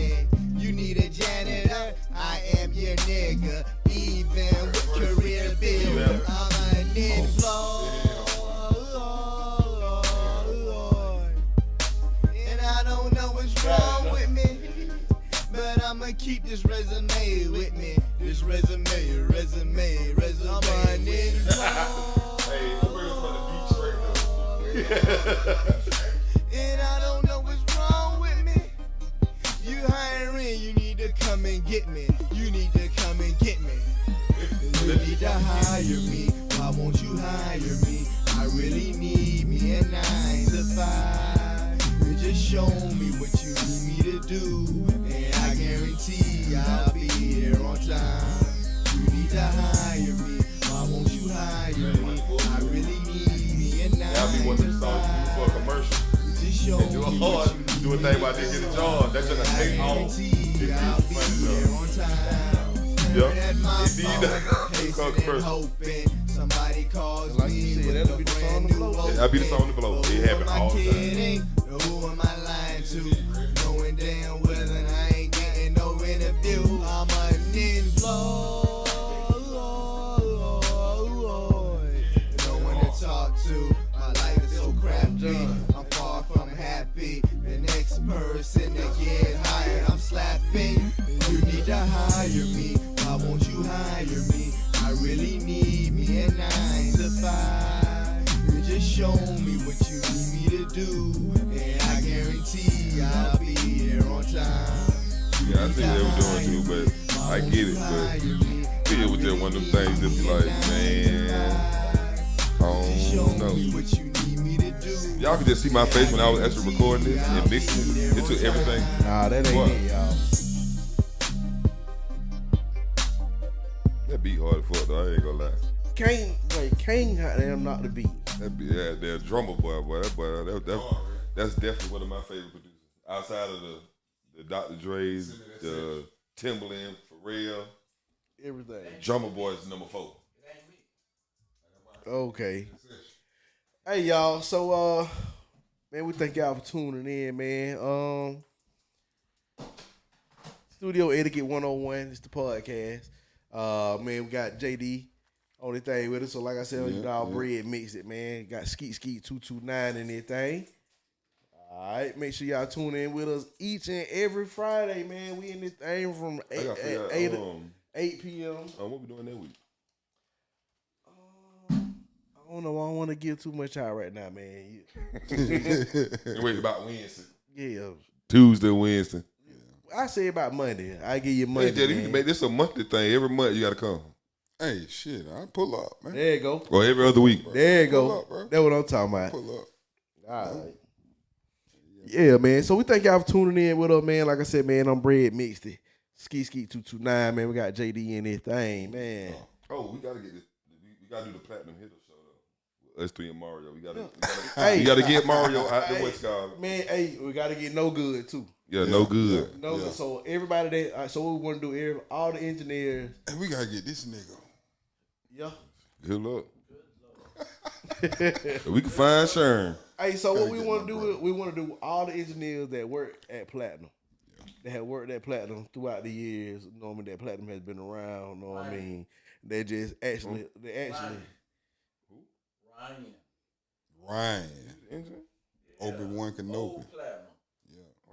You need a janitor, I am your nigga. Even with career builder, I'm unemployed. And I don't know what's wrong with me, but I'ma keep this resume with me. This resume. I'm and I don't know what's wrong with me. You hiring, you need to come and get me. You need to come and get me. You need to hire me. Why won't you hire me? I really need me a 9 to 5. You just show me what you need me to do, and I guarantee I'll be here on time. You need to hire me. Why won't you hire me? I really need me a 9 That'll be one of the songs you do for a commercial. Just show And do a me hard, what you do a thing about this, get a job. That's just a take home. I'll be here on time. Yep. Indeed, hoping somebody calls me with that'll a be the song brand to new blow. That'll be the song to blow. It happen all the time. Who am I lying to? Knowing damn well that I ain't getting no interview. I'm unemployed. No one to talk to. My life is so crappy. I'm far from happy. The next person that get hired, I'm slapping. You need to hire me. Why won't you hire me? I really need me a 9 to 5. You just show me what you need me to do, and I guarantee I'll be here on time. Yeah, I see what they were doing too, but I get it. But it was just one of them things that be like, man, I don't know. Y'all can just see my face when I was actually recording this and mixing it. It took everything. Nah, that ain't it, y'all. That beat hard as fuck though, I ain't gonna lie. Kane got them not the beat. That be that drummer boy, that's definitely one of my favorite producers. outside of the Dr. Dre's, the Timberland, Pharrell, everything. Drummer Boy is number 4. Okay. Hey y'all, so man, we thank y'all for tuning in, man. Studio Etiquette 101 is the podcast. Man, we got JD on the thing with us. So like I said, you know, bread mix it, man. Got Skeet 229 and everything. All right, make sure y'all tune in with us each and every Friday, man. We in this thing from 8 p.m. What we doing that week? I don't know. I don't want to give too much out right now, man. Wait, about Wednesday. Yeah. Tuesday, Wednesday. I say about Monday. I give you Monday. Hey, Daddy, you can make this a monthly thing. Every month you got to come. Hey, shit, I pull up, man. There you go. Or every other week. Bro. There you go. Pull up, bro. That's what I'm talking about. Pull up. All right. Yeah, man. So we thank y'all for tuning in with us, man. Like I said, man, I'm Bread Mixed It. Skeet 229, man. We got JD in this thing, man. Oh, we got to get this. We got to do the Platinum Hitter show, though. Us 3 and Mario. We got to get Mario out the West Coast. Man, hey, we got to get No Good, too. Yeah, No Good. No Good. So everybody that, so what we want to do, all the engineers. Hey, we got to get this nigga. Yeah. Good luck. We can find Sharon. Hey, so what we want to do is we want to do all the engineers that work at Platinum. That have worked at Platinum throughout the years. Normally that Platinum has been around, you know what I mean? They just actually Ryan. Obi-Wan Kenobi.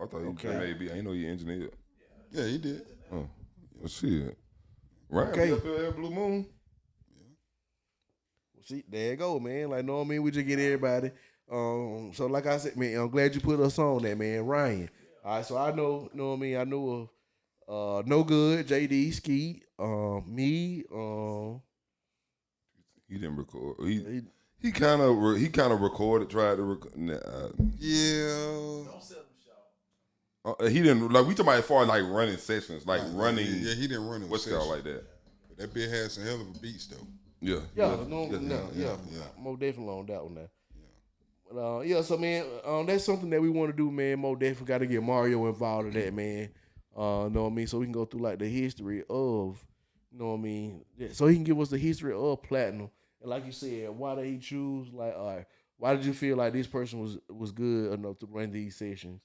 I thought he maybe. I didn't know he engineered. Yeah, he did. Oh, well, shit. Ryan Okay. up there, Blue Moon. See, there you go, man. Like, know what I mean? We just get everybody. So like I said, man, I'm glad you put us on that, man. Ryan. All right, so I know what I mean? I know of No Good, JD, Skeet, me, He didn't record. He kind of recorded, tried to record. Yeah. He didn't, like, we talking about as far as like running sessions, like running. Yeah, he didn't run what's it called like that. But that bit had some hell of a beats, though. Yeah. Yeah, more definitely on that one now. But so man, that's something that we want to do, man. More definitely got to get Mario involved in that, man. Know what I mean? So we can go through like the history of, you know what I mean? Yeah, so he can give us the history of Platinum. And like you said, why did he choose? Like, all right, why did you feel like this person was good enough to run these sessions?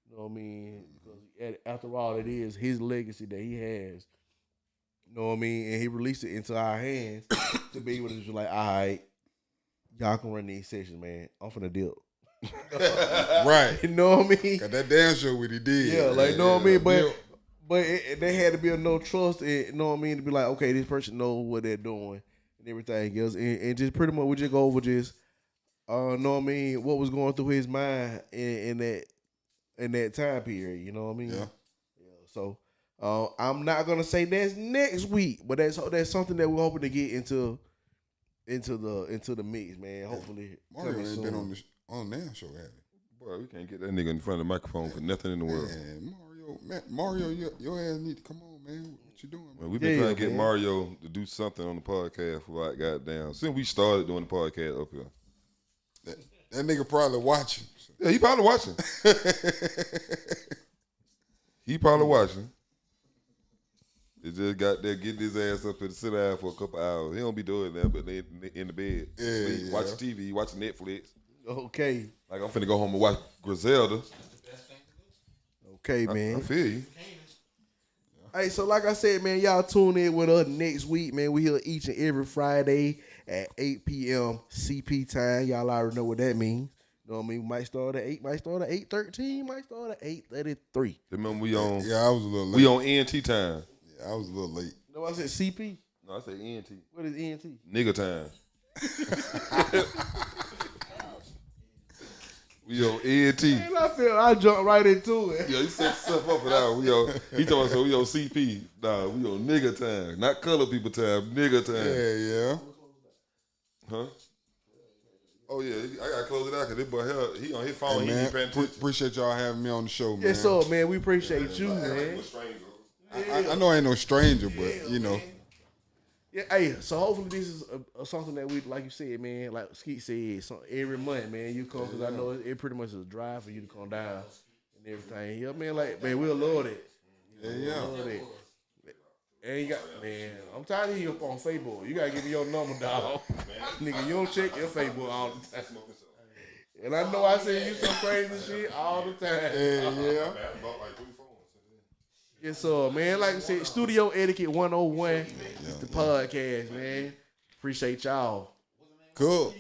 You know what I mean? Because after all, it is his legacy that he has. You know what I mean? And he released it into our hands to be able to just like, all right, y'all can run these sessions, man. I'm finna dip. Right. You know what I mean? Got that damn show what he did. Yeah, like, you know what I mean? But they had to be a no trust, you know what I mean? To be like, okay, this person knows what they're doing and everything else. And just pretty much we just go over just, know what I mean? What was going through his mind in that time period, you know what I mean? Yeah. So I'm not gonna say that's next week, but that's something that we're hoping to get into the mix, man. Hopefully, Mario ain't been on that show, have he? Boy, we can't get that nigga in front of the microphone for nothing in the world. Mario, your ass need to come on, man. What you doing, man? We've been trying to get Mario to do something on the podcast for like goddamn since we started doing the podcast up here. That nigga probably watching. Yeah, he probably watching. He probably watching. He just got there, getting his ass up and sit down for a couple hours. He don't be doing that, but they in the bed. Yeah. Watching TV, watching Netflix. Okay. Like I'm finna go home and watch Griselda. Okay, man. I feel you. Hey, so like I said, man, y'all tune in with us next week, man. We here each and every Friday at 8 p.m. CP time. Y'all already know what that means. You know what I mean? We might start at 8, might start at 8:13, might start at 8:33. Remember we on? Yeah, I was a little late. We on ENT time. Yeah, I was a little late. You know what I said? CP? No, I said ENT. What is ENT? Nigga time. We on ENT. Man, I jumped right into it. Yo, he set stuff up for that one. He told us so we on CP. Nah, we on nigga time. Not color people time, nigga time. Yeah. Huh? Oh yeah, I gotta close it out because this boy he on his phone. Hey, He man, ain't paying attention. appreciate y'all having me on the show, man. Yes, sir, man. We appreciate you, man. I know I ain't no stranger, but you know. Yeah, hey, so hopefully this is something that we, like you said, man, like Skeet said, every month, man, you come, because I know it pretty much is a drive for you to come down and and everything. Yeah, man, like, man, we'll love it. Yeah. Love it. And you got, man, I'm tired of you up on Facebook. You gotta give me your number, dog. Nigga, you don't check your Facebook all the time. And I know I send you some crazy shit all the time. Yeah. Yes, sir, man. Like I said, Studio Etiquette 101 is the podcast, man. Appreciate y'all. Cool.